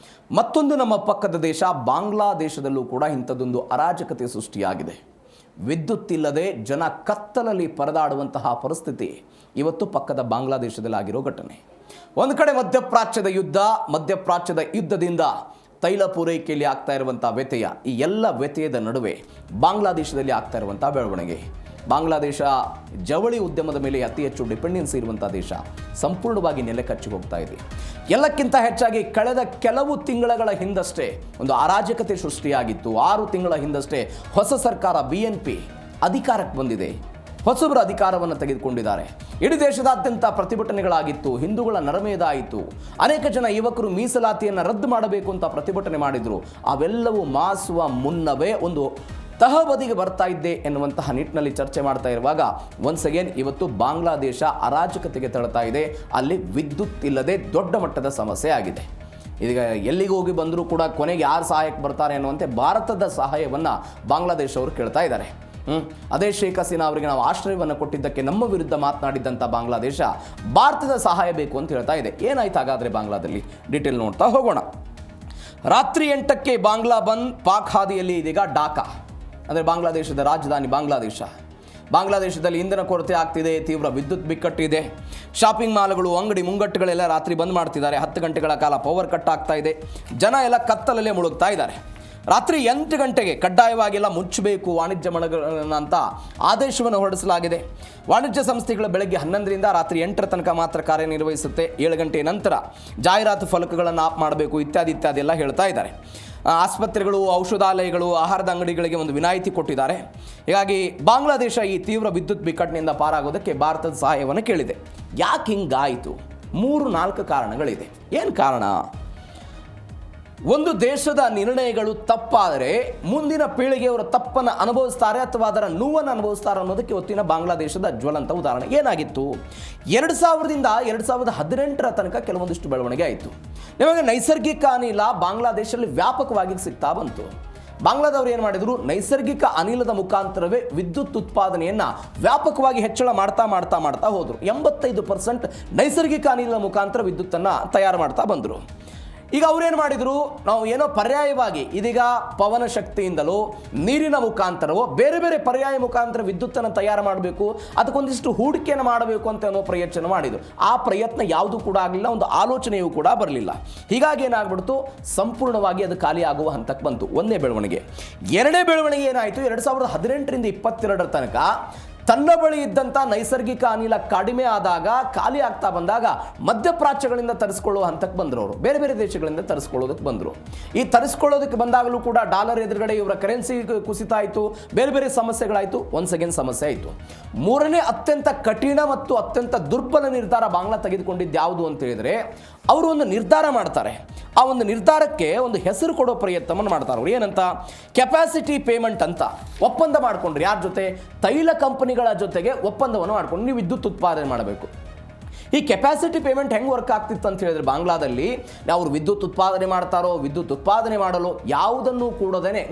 ಮತ್ತೊಂದು ನಮ್ಮ ಪಕ್ಕದ ದೇಶ ಬಾಂಗ್ಲಾದೇಶದಲ್ಲೂ ಕೂಡ ಇಂಥದ್ದೊಂದು ಅರಾಜಕತೆ ಸೃಷ್ಟಿಯಾಗಿದೆ. ವಿದ್ಯುತ್ ಇಲ್ಲದೆ ಜನ ಕತ್ತಲಲ್ಲಿ ಪರದಾಡುವಂತಹ ಪರಿಸ್ಥಿತಿ ಇವತ್ತು ಪಕ್ಕದ ಬಾಂಗ್ಲಾದೇಶದಲ್ಲಿ ಆಗಿರೋ ಘಟನೆ. ಒಂದು ಕಡೆ ಮಧ್ಯಪ್ರಾಚ್ಯದ ಯುದ್ಧದಿಂದ ತೈಲ ಪೂರೈಕೆಯಲ್ಲಿ ಆಗ್ತಾ ಇರುವಂಥ ವ್ಯತ್ಯಯ, ಈ ಎಲ್ಲ ವ್ಯತ್ಯಯದ ನಡುವೆ ಬಾಂಗ್ಲಾದೇಶದಲ್ಲಿ ಆಗ್ತಾ ಇರುವಂಥ ಬೆಳವಣಿಗೆ. ಬಾಂಗ್ಲಾದೇಶ ಜವಳಿ ಉದ್ಯಮದ ಮೇಲೆ ಅತಿ ಹೆಚ್ಚು ಡಿಪೆಂಡೆನ್ಸಿ ಇರುವಂಥ ದೇಶ, ಸಂಪೂರ್ಣವಾಗಿ ನೆಲೆ ಕಚ್ಚಿ ಹೋಗ್ತಾ ಇದೆ. ಎಲ್ಲಕ್ಕಿಂತ ಹೆಚ್ಚಾಗಿ ಕಳೆದ ಕೆಲವು ತಿಂಗಳ ಹಿಂದಷ್ಟೇ ಒಂದು ಅರಾಜಕತೆ ಸೃಷ್ಟಿಯಾಗಿತ್ತು. 6 ತಿಂಗಳ ಹಿಂದಷ್ಟೇ ಹೊಸ ಸರ್ಕಾರ BNP ಅಧಿಕಾರಕ್ಕೆ ಬಂದಿದೆ. ಹೊಸಬರು ಅಧಿಕಾರವನ್ನು ತೆಗೆದುಕೊಂಡಿದ್ದಾರೆ. ಇಡೀ ದೇಶದಾದ್ಯಂತ ಪ್ರತಿಭಟನೆಗಳಾಗಿತ್ತು. ಹಿಂದೂಗಳ ನರಮೇಧ ಆಯಿತು. ಅನೇಕ ಜನ ಯುವಕರು ಮೀಸಲಾತಿಯನ್ನು ರದ್ದು ಮಾಡಬೇಕು ಅಂತ ಪ್ರತಿಭಟನೆ ಮಾಡಿದರು. ಅವೆಲ್ಲವೂ ಮಾಸುವ ಮುನ್ನವೇ ಒಂದು ತಹಬದಿಗೆ ಬರ್ತಾ ಇದ್ದೆ ಎನ್ನುವಂತಹ ನಿಟ್ಟಿನಲ್ಲಿ ಚರ್ಚೆ ಮಾಡ್ತಾ ಇರುವಾಗ ಒನ್ಸ್ ಅಗೇನ್ ಇವತ್ತು ಬಾಂಗ್ಲಾದೇಶ ಅರಾಜಕತೆಗೆ ತಳ್ತಾ ಇದೆ. ಅಲ್ಲಿ ವಿದ್ಯುತ್ ಇಲ್ಲದೆ ದೊಡ್ಡ ಮಟ್ಟದ ಸಮಸ್ಯೆ ಆಗಿದೆ. ಈಗ ಎಲ್ಲಿಗೆ ಹೋಗಿ ಬಂದರೂ ಕೂಡ ಕೊನೆಗೆ ಯಾರು ಸಹಾಯಕ್ಕೆ ಬರ್ತಾರೆ ಅನ್ನುವಂತೆ ಭಾರತದ ಸಹಾಯವನ್ನು ಬಾಂಗ್ಲಾದೇಶ ಅವರು ಕೇಳ್ತಾ ಇದ್ದಾರೆ. ಅದೇ ಶೇಖ್ ಹಸೀನಾ ಅವರಿಗೆ ನಾವು ಆಶ್ರಯವನ್ನು ಕೊಟ್ಟಿದ್ದಕ್ಕೆ ನಮ್ಮ ವಿರುದ್ಧ ಮಾತನಾಡಿದ್ದಂಥ ಬಾಂಗ್ಲಾದೇಶ ಭಾರತದ ಸಹಾಯ ಬೇಕು ಅಂತ ಹೇಳ್ತಾ ಇದೆ. ಏನಾಯ್ತು ಹಾಗಾದರೆ ಬಾಂಗ್ಲಾದಲ್ಲಿ? ಡೀಟೇಲ್ ನೋಡ್ತಾ ಹೋಗೋಣ. ರಾತ್ರಿ 8ಕ್ಕೆ ಬಾಂಗ್ಲಾ ಬಂದ್, ಪಾಕ್ ಹಾದಿಯಲ್ಲಿ ಇದೀಗ ಢಾಕಾ ಅಂದರೆ ಬಾಂಗ್ಲಾದೇಶದ ರಾಜಧಾನಿ ಬಾಂಗ್ಲಾದೇಶದಲ್ಲಿ ಇಂಧನ ಕೊರತೆ ಆಗ್ತಿದೆ, ತೀವ್ರ ವಿದ್ಯುತ್ ಬಿಕ್ಕಟ್ಟಿದೆ. ಶಾಪಿಂಗ್ ಮಾಲ್ಗಳು, ಅಂಗಡಿ ಮುಂಗಟ್ಟುಗಳೆಲ್ಲ ರಾತ್ರಿ ಬಂದ್ ಮಾಡ್ತಿದ್ದಾರೆ. 10 ಗಂಟೆಗಳ ಕಾಲ ಪವರ್ ಕಟ್ ಆಗ್ತಾ ಇದೆ. ಜನ ಎಲ್ಲ ಕತ್ತಲಲ್ಲೇ ಮುಳುಗ್ತಾ ಇದ್ದಾರೆ. ರಾತ್ರಿ 8 ಗಂಟೆಗೆ ಕಡ್ಡಾಯವಾಗಿಲ್ಲ ಮುಚ್ಚಬೇಕು ವಾಣಿಜ್ಯ ಮಳಿಗೆಗಳನ್ನು ಅಂತ ಆದೇಶವನ್ನು ಹೊರಡಿಸಲಾಗಿದೆ. ವಾಣಿಜ್ಯ ಸಂಸ್ಥೆಗಳು ಬೆಳಗ್ಗೆ 11ರಿಂದ ರಾತ್ರಿ 8 ತನಕ ಮಾತ್ರ ಕಾರ್ಯನಿರ್ವಹಿಸುತ್ತೆ. 7 ಗಂಟೆ ನಂತರ ಜಾಹೀರಾತು ಫಲಕಗಳನ್ನು ಆಫ್ ಮಾಡಬೇಕು, ಇತ್ಯಾದಿ ಎಲ್ಲ ಹೇಳ್ತಾ ಇದ್ದಾರೆ. ಆಸ್ಪತ್ರೆಗಳು, ಔಷಧಾಲಯಗಳು, ಆಹಾರದ ಅಂಗಡಿಗಳಿಗೆ ಒಂದು ವಿನಾಯಿತಿ ಕೊಟ್ಟಿದ್ದಾರೆ. ಹೀಗಾಗಿ ಬಾಂಗ್ಲಾದೇಶ ಈ ತೀವ್ರ ವಿದ್ಯುತ್ ಬಿಕ್ಕಟ್ಟಿನಿಂದ ಪಾರಾಗೋದಕ್ಕೆ ಭಾರತದ ಸಹಾಯವನ್ನು ಕೇಳಿದೆ. ಯಾಕೆ ಹಿಂಗಾಯಿತು? 3-4 ಕಾರಣಗಳಿದೆ. ಏನು ಕಾರಣ? ಒಂದು ದೇಶದ ನಿರ್ಣಯಗಳು ತಪ್ಪಾದರೆ ಮುಂದಿನ ಪೀಳಿಗೆಯವರು ತಪ್ಪನ್ನು ಅನುಭವಿಸ್ತಾರೆ ಅಥವಾ ಅದರ ನೋವನ್ನು ಅನುಭವಿಸ್ತಾರೆ ಅನ್ನೋದಕ್ಕೆ ಇವತ್ತಿನ ಬಾಂಗ್ಲಾದೇಶದ ಜ್ವಲಂತ ಉದಾಹರಣೆ. ಏನಾಗಿತ್ತು? 2000ರಿಂದ 2018 ತನಕ ಕೆಲವೊಂದಿಷ್ಟು ಬೆಳವಣಿಗೆ ಆಯಿತು. ನಿಮಗೆ ನೈಸರ್ಗಿಕ ಅನಿಲ ಬಾಂಗ್ಲಾದೇಶದಲ್ಲಿ ವ್ಯಾಪಕವಾಗಿ ಸಿಗ್ತಾ ಬಂತು. ಬಾಂಗ್ಲಾದವರು ಏನು ಮಾಡಿದರು? ನೈಸರ್ಗಿಕ ಅನಿಲದ ಮುಖಾಂತರವೇ ವಿದ್ಯುತ್ ಉತ್ಪಾದನೆಯನ್ನು ವ್ಯಾಪಕವಾಗಿ ಹೆಚ್ಚಳ ಮಾಡ್ತಾ ಹೋದರು. 85% ನೈಸರ್ಗಿಕ ಅನಿಲದ ಮುಖಾಂತರ ವಿದ್ಯುತ್ತನ್ನು ತಯಾರು ಮಾಡ್ತಾ ಬಂದರು. ಈಗ ಅವರೇನು ಮಾಡಿದರು? ನಾವು ಏನೋ ಪರ್ಯಾಯವಾಗಿ ಇದೀಗ ಪವನ ಶಕ್ತಿಯಿಂದಲೋ ನೀರಿನ ಮುಖಾಂತರವೋ ಬೇರೆ ಬೇರೆ ಪರ್ಯಾಯ ಮುಖಾಂತರ ವಿದ್ಯುತ್ತನ್ನು ತಯಾರು ಮಾಡಬೇಕು, ಅದಕ್ಕೊಂದಿಷ್ಟು ಹೂಡಿಕೆಯನ್ನು ಮಾಡಬೇಕು ಅಂತ ಅನ್ನೋ ಪ್ರಯತ್ನ ಮಾಡಿದರು. ಆ ಪ್ರಯತ್ನ ಯಾವುದೂ ಕೂಡ ಆಗಲಿಲ್ಲ, ಒಂದು ಆಲೋಚನೆಯೂ ಕೂಡ ಬರಲಿಲ್ಲ. ಹೀಗಾಗಿ ಏನಾಗ್ಬಿಡ್ತು? ಸಂಪೂರ್ಣವಾಗಿ ಅದು ಖಾಲಿ ಆಗುವ ಹಂತಕ್ಕೆ ಬಂತು. ಒಂದೇ ಬೆಳವಣಿಗೆ. ಎರಡನೇ ಬೆಳವಣಿಗೆ ಏನಾಯಿತು? 2018ರಿಂದ 2022 ತನಕ ತನ್ನ ಬಳಿ ಇದ್ದಂಥ ನೈಸರ್ಗಿಕ ಅನಿಲ ಕಡಿಮೆ ಆದಾಗ, ಖಾಲಿ ಆಗ್ತಾ ಬಂದಾಗ ಮಧ್ಯಪ್ರಾಚ್ಯಗಳಿಂದ ತರಿಸ್ಕೊಳ್ಳುವ ಹಂತಕ್ಕೆ ಬಂದರು. ಅವರು ಬೇರೆ ಬೇರೆ ದೇಶಗಳಿಂದ ತರಿಸ್ಕೊಳ್ಳೋದಕ್ಕೆ ಬಂದರು. ಈ ತರಿಸ್ಕೊಳ್ಳೋದಕ್ಕೆ ಬಂದಾಗಲೂ ಕೂಡ ಡಾಲರ್ ಎದುರುಗಡೆ ಇವರ ಕರೆನ್ಸಿ ಕುಸಿತ ಆಯಿತು, ಬೇರೆ ಬೇರೆ ಸಮಸ್ಯೆಗಳಾಯಿತು. ಒನ್ಸ್ ಅಗೇನ್ ಸಮಸ್ಯೆ ಆಯಿತು. 3ನೇ ಅತ್ಯಂತ ಕಠಿಣ ಮತ್ತು ಅತ್ಯಂತ ದುರ್ಬಲ ನಿರ್ಧಾರ ಬಾಂಗ್ಲಾ ತೆಗೆದುಕೊಂಡಿದ್ದು ಯಾವುದು ಅಂತ ಹೇಳಿದರೆ, ಅವರು ಒಂದು ನಿರ್ಧಾರ ಮಾಡ್ತಾರೆ. ಆ ಒಂದು ನಿರ್ಧಾರಕ್ಕೆ ಒಂದು ಹೆಸರು ಕೊಡೋ ಪ್ರಯತ್ನವನ್ನು ಮಾಡ್ತಾರೆ. ಅವರು ಏನಂತ, ಕೆಪಾಸಿಟಿ ಪೇಮೆಂಟ್ ಅಂತ ಒಪ್ಪಂದ ಮಾಡಿಕೊಂಡ್ರು. ಯಾರ ಜೊತೆ? ತೈಲ ಕಂಪನಿಗಳ ಜೊತೆಗೆ ಒಪ್ಪಂದವನ್ನು ಮಾಡಿಕೊಂಡು ನೀವು ವಿದ್ಯುತ್ ಉತ್ಪಾದನೆ ಮಾಡಬೇಕು. ಈ ಕೆಪಾಸಿಟಿ ಪೇಮೆಂಟ್ ಹೆಂಗೆ ವರ್ಕ್ ಆಗ್ತಿತ್ತು ಅಂತ ಹೇಳಿದ್ರೆ, ಬಾಂಗ್ಲಾದಲ್ಲಿ ಅವರು ವಿದ್ಯುತ್ ಉತ್ಪಾದನೆ ಮಾಡ್ತಾರೋ, ವಿದ್ಯುತ್ ಉತ್ಪಾದನೆ ಮಾಡಲು ಯಾವುದನ್ನು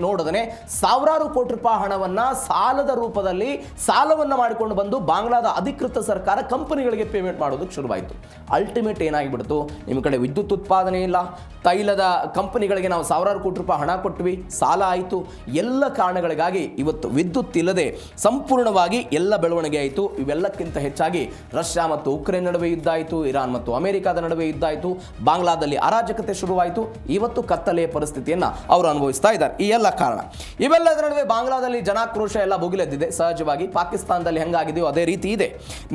ನೋಡದೇ ಸಾವಿರಾರು ಕೋಟಿ ರೂಪಾಯಿ ಹಣವನ್ನು ಸಾಲದ ರೂಪದಲ್ಲಿ ಸಾಲವನ್ನು ಮಾಡಿಕೊಂಡು ಬಂದು ಬಾಂಗ್ಲಾದ ಅಧಿಕೃತ ಸರ್ಕಾರ ಕಂಪನಿಗಳಿಗೆ ಪೇಮೆಂಟ್ ಮಾಡೋದಕ್ಕೆ ಶುರುವಾಯಿತು. ಅಲ್ಟಿಮೇಟ್ ಏನಾಗಿಬಿಡ್ತು, ನಿಮ್ಮ ಕಡೆ ವಿದ್ಯುತ್ ಉತ್ಪಾದನೆ ಇಲ್ಲ, ತೈಲದ ಕಂಪನಿಗಳಿಗೆ ನಾವು ಸಾವಿರಾರು ಕೋಟಿ ರೂಪಾಯಿ ಹಣ ಕೊಟ್ವಿ, ಸಾಲ ಆಯಿತು. ಎಲ್ಲ ಕಾರಣಗಳಿಗಾಗಿ ಇವತ್ತು ವಿದ್ಯುತ್ ಇಲ್ಲದೆ ಸಂಪೂರ್ಣವಾಗಿ ಎಲ್ಲ ಬೆಳವಣಿಗೆ ಆಯಿತು. ಇವೆಲ್ಲಕ್ಕಿಂತ ಹೆಚ್ಚಾಗಿ ರಷ್ಯಾ ಮತ್ತು ಉಕ್ರೇನ್ ನಡುವೆ ಯುದ್ಧ ಆಯಿತು, ಇರಾನ್ ಮತ್ತು ಅಮೆರಿಕಾದ ನಡುವೆ ಯುದ್ಧ ಆಯಿತು, ಬಾಂಗ್ಲಾದಲ್ಲಿ ಅರಾಜಕತೆ ಶುರುವಾಯಿತು. ಇವತ್ತು ಕತ್ತಲೆಯ ಪರಿಸ್ಥಿತಿಯನ್ನು ಅವರು ಅನುಭವಿಸ್ತಾ ಇದ್ದಾರೆ. ಈ ಎಲ್ಲ ಕಾರಣ, ಇವೆಲ್ಲದರ ನಡುವೆ ಬಾಂಗ್ಲಾದಲ್ಲಿ ಜನಾಕ್ರೋಶ ಎಲ್ಲ ಭುಗಿಲೆದ್ದಿದೆ. ಸಹಜವಾಗಿ ಪಾಕಿಸ್ತಾನದಲ್ಲಿ ಹೆಂಗಾಗಿದೆಯೋ ಅದೇ ರೀತಿ ಇದೆ.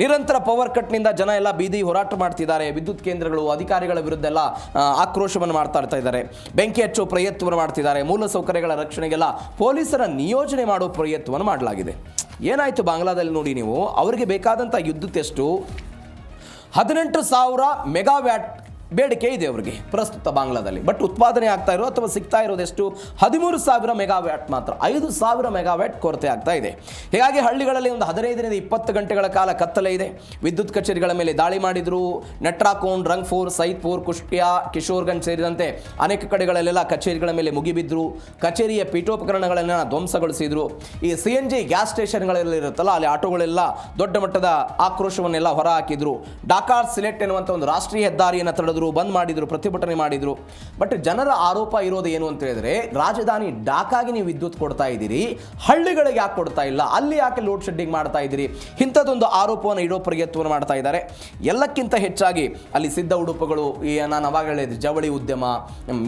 ನಿರಂತರ ಪವರ್ ಕಟ್ನಿಂದ ಜನ ಎಲ್ಲ ಬೀದಿ ಹೋರಾಟ ಮಾಡ್ತಿದ್ದಾರೆ. ವಿದ್ಯುತ್ ಕೇಂದ್ರಗಳು ಅಧಿಕಾರಿಗಳ ವಿರುದ್ಧ ಎಲ್ಲ ಆಕ್ರೋಶವನ್ನು ಮಾಡ್ತಾ ಇದ್ದಾರೆ. ಬೆಂಕಿ ಹಚ್ಚೋ ಪ್ರಯತ್ನವನ್ನು ಮಾಡ್ತಿದ್ದಾರೆ. ಮೂಲಸೌಕರ್ಯಗಳ ರಕ್ಷಣೆಗೆಲ್ಲ ಪೊಲೀಸರ ನಿಯೋಜನೆ ಮಾಡೋ ಪ್ರಯತ್ನವನ್ನು ಮಾಡಲಾಗಿದೆ. ಏನಾಯಿತು ಬಾಂಗ್ಲಾದಲ್ಲಿ ನೋಡಿ ನೀವು, ಅವರಿಗೆ ಬೇಕಾದಂಥ ವಿದ್ಯುತ್ ಎಷ್ಟು? 18,000 ಮೆಗಾವ್ಯಾಟ್ ಬೇಡಿಕೆ ಇದೆ ಅವರಿಗೆ ಪ್ರಸ್ತುತ ಬಾಂಗ್ಲಾದಲ್ಲಿ. ಬಟ್ ಉತ್ಪಾದನೆ ಆಗ್ತಾ ಇರೋ ಅಥವಾ ಸಿಗ್ತಾ ಇರೋದೆಷ್ಟು? 13,000 ಮೆಗಾವ್ಯಾಟ್ ಮಾತ್ರ. 5,000 ಮೆಗಾವ್ಯಾಟ್ ಕೊರತೆ ಆಗ್ತಾ ಇದೆ. ಹೀಗಾಗಿ ಹಳ್ಳಿಗಳಲ್ಲಿ ಒಂದು 15ರಿಂದ 20 ಗಂಟೆಗಳ ಕಾಲ ಕತ್ತಲೆ ಇದೆ. ವಿದ್ಯುತ್ ಕಚೇರಿಗಳ ಮೇಲೆ ದಾಳಿ ಮಾಡಿದ್ರು. ನಟ್ರಾಕೋನ್, ರಂಗ್ಪುರ್, ಸೈದ್ಪುರ್, ಕುಷ್ಟಿಯಾ, ಕಿಶೋರ್ಗಂಜ್ ಸೇರಿದಂತೆ ಅನೇಕ ಕಡೆಗಳಲ್ಲೆಲ್ಲ ಕಚೇರಿಗಳ ಮೇಲೆ ಮುಗಿಬಿದ್ರು. ಕಚೇರಿಯ ಪೀಠೋಪಕರಣಗಳನ್ನ ಧ್ವಂಸಗೊಳಿಸಿದ್ರು. ಈ CNG ಗ್ಯಾಸ್ ಸ್ಟೇಷನ್ಗಳೆಲ್ಲ ಇರುತ್ತಲ್ಲ, ಅಲ್ಲಿ ಆಟೋಗಳೆಲ್ಲ ದೊಡ್ಡ ಮಟ್ಟದ ಆಕ್ರೋಶವನ್ನೆಲ್ಲ ಹೊರ ಹಾಕಿದ್ರು. ಡಾಕಾರ್ ಸಿಲೆಟ್ ಎನ್ನುವಂಥ ಒಂದು ರಾಷ್ಟ್ರೀಯ ಹೆದ್ದಾರಿಯನ್ನು ತಡೆದ್ರು, ಬಂದ್ ಮಾಡಿದ್ರು, ಪ್ರತಿಭಟನೆ ಮಾಡಿದ್ರು. ಬಟ್ ಜನರ ಆರೋಪ ಇರೋದು ಏನು ಅಂತ ಹೇಳಿದ್ರೆ, ರಾಜಧಾನಿ ಢಾಕಾಗೆ ನೀವು ವಿದ್ಯುತ್ ಕೊಡ್ತಾ ಇದ್ದೀರಿ, ಹಳ್ಳಿಗಳಿಗೆ ಯಾಕೆ ಕೊಡ್ತಾ ಇಲ್ಲ, ಅಲ್ಲಿ ಯಾಕೆ ಲೋಡ್ ಶೆಡ್ಡಿಂಗ್ ಮಾಡ್ತಾ ಇದ್ದೀರಿ, ಇಂಥದ್ದೊಂದು ಆರೋಪವನ್ನು ಇಡೋ ಪ್ರಯತ್ನವನ್ನು ಮಾಡ್ತಾ ಇದ್ದಾರೆ. ಎಲ್ಲಕ್ಕಿಂತ ಹೆಚ್ಚಾಗಿ ಅಲ್ಲಿ ಸಿದ್ಧ ಉಡುಪುಗಳು, ನಾನು ಅವಾಗ ಹೇಳಿದ ಜವಳಿ ಉದ್ಯಮ,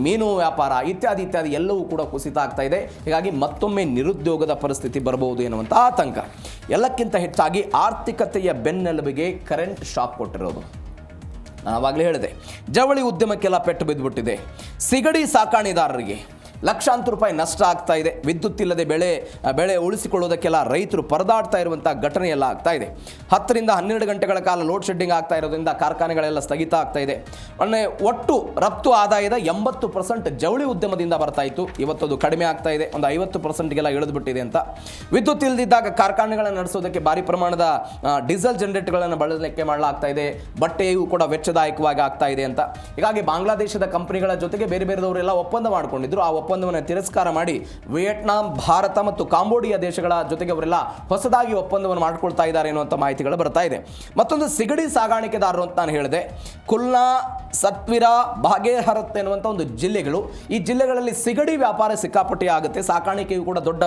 ಮೀನು ವ್ಯಾಪಾರ ಇತ್ಯಾದಿ ಇತ್ಯಾದಿ ಎಲ್ಲವೂ ಕೂಡ ಕುಸಿತ ಆಗ್ತಾ ಇದೆ. ಹೀಗಾಗಿ ಮತ್ತೊಮ್ಮೆ ನಿರುದ್ಯೋಗದ ಪರಿಸ್ಥಿತಿ ಬರಬಹುದು ಎನ್ನುವಂಥ ಆತಂಕ. ಎಲ್ಲಕ್ಕಿಂತ ಹೆಚ್ಚಾಗಿ ಆರ್ಥಿಕತೆಯ ಬೆನ್ನೆಲುಬಿಗೆ ಕರೆಂಟ್ ಶಾಕ್ ಕೊಟ್ಟಿರೋದು. ನಾನು ಆವಾಗಲೇ ಹೇಳಿದೆ, ಜವಳಿ ಉದ್ಯಮಕ್ಕೆಲ್ಲ ಪೆಟ್ಟು ಬಿದ್ದುಬಿಟ್ಟಿದೆ. ಸಿಗಡಿ ಸಾಕಾಣಿದಾರರಿಗೆ ಲಕ್ಷಾಂತರ ರೂಪಾಯಿ ನಷ್ಟ ಆಗ್ತಾ ಇದೆ. ವಿದ್ಯುತ್ ಇಲ್ಲದೆ ಬೆಳೆ ಉಳಿಸಿಕೊಳ್ಳೋದಕ್ಕೆಲ್ಲ ರೈತರು ಪರದಾಡ್ತಾ ಇರುವಂಥ ಘಟನೆ ಎಲ್ಲ ಆಗ್ತಾ ಇದೆ. 10ರಿಂದ 12 ಗಂಟೆಗಳ ಕಾಲ ಲೋಡ್ ಶೆಡ್ಡಿಂಗ್ ಆಗ್ತಾ ಇರೋದ್ರಿಂದ ಕಾರ್ಖಾನೆಗಳೆಲ್ಲ ಸ್ಥಗಿತ ಆಗ್ತಾ ಇದೆ. ಒಟ್ಟು ರಫ್ತು ಆದಾಯದ 80% ಜವಳಿ ಉದ್ಯಮದಿಂದ ಬರ್ತಾ ಇತ್ತು. ಇವತ್ತದು ಕಡಿಮೆ ಆಗ್ತಾ ಇದೆ, ಒಂದು 50%ಗೆಲ್ಲ ಇಳಿದುಬಿಟ್ಟಿದೆ ಅಂತ. ವಿದ್ಯುತ್ ಇಲ್ಲದಿದ್ದಾಗ ಕಾರ್ಖಾನೆಗಳನ್ನು ನಡೆಸೋದಕ್ಕೆ ಭಾರಿ ಪ್ರಮಾಣದ ಡೀಸೆಲ್ ಜನರೇಟರ್ಗಳನ್ನು ಬಳಸಲಿಕ್ಕೆ ಮಾಡಲಾಗ್ತಾ ಇದೆ. ಬಟ್ಟೆಯೂ ಕೂಡ ವೆಚ್ಚದಾಯಕವಾಗಿ ಆಗ್ತಾ ಇದೆ ಅಂತ. ಹೀಗಾಗಿ ಬಾಂಗ್ಲಾದೇಶದ ಕಂಪನಿಗಳ ಜೊತೆಗೆ ಬೇರೆ ಬೇರೆದವರೆಲ್ಲ ಒಪ್ಪಂದ ಮಾಡಿಕೊಂಡಿದ್ರು. ಆ ಒಪ್ಪಂದವನ್ನು ತಿರಸ್ಕಾರ ಮಾಡಿ ವಿಯೆಟ್ನಾಂ, ಭಾರತ ಮತ್ತು ಕಾಂಬೋಡಿಯಾ ದೇಶಗಳ ಜೊತೆಗೆ ಅವರೆಲ್ಲ ಹೊಸದಾಗಿ ಒಪ್ಪಂದವನ್ನು ಮಾಡಿಕೊಳ್ತಾ ಇದ್ದಾರೆ ಎನ್ನುವಂಥ ಮಾಹಿತಿಗಳು ಬರ್ತಾ ಇದೆ. ಮತ್ತೊಂದು ಸಿಗಡಿ ಸಾಗಾಣಿಕೆದಾರರು ಅಂತ ನಾನು ಹೇಳಿದೆ. ಕುಲ್ನಾ, ಸತ್ವಿರಾ, ಭಾಗೇಹರತ್ ಎನ್ನುವಂಥ ಒಂದು ಜಿಲ್ಲೆಗಳು. ಈ ಜಿಲ್ಲೆಗಳಲ್ಲಿ ಸಿಗಡಿ ವ್ಯಾಪಾರ ಸಿಕ್ಕಾಪಟ್ಟೆ ಆಗುತ್ತೆ. ಸಾಕಾಣಿಕೆಯು ಕೂಡ ದೊಡ್ಡ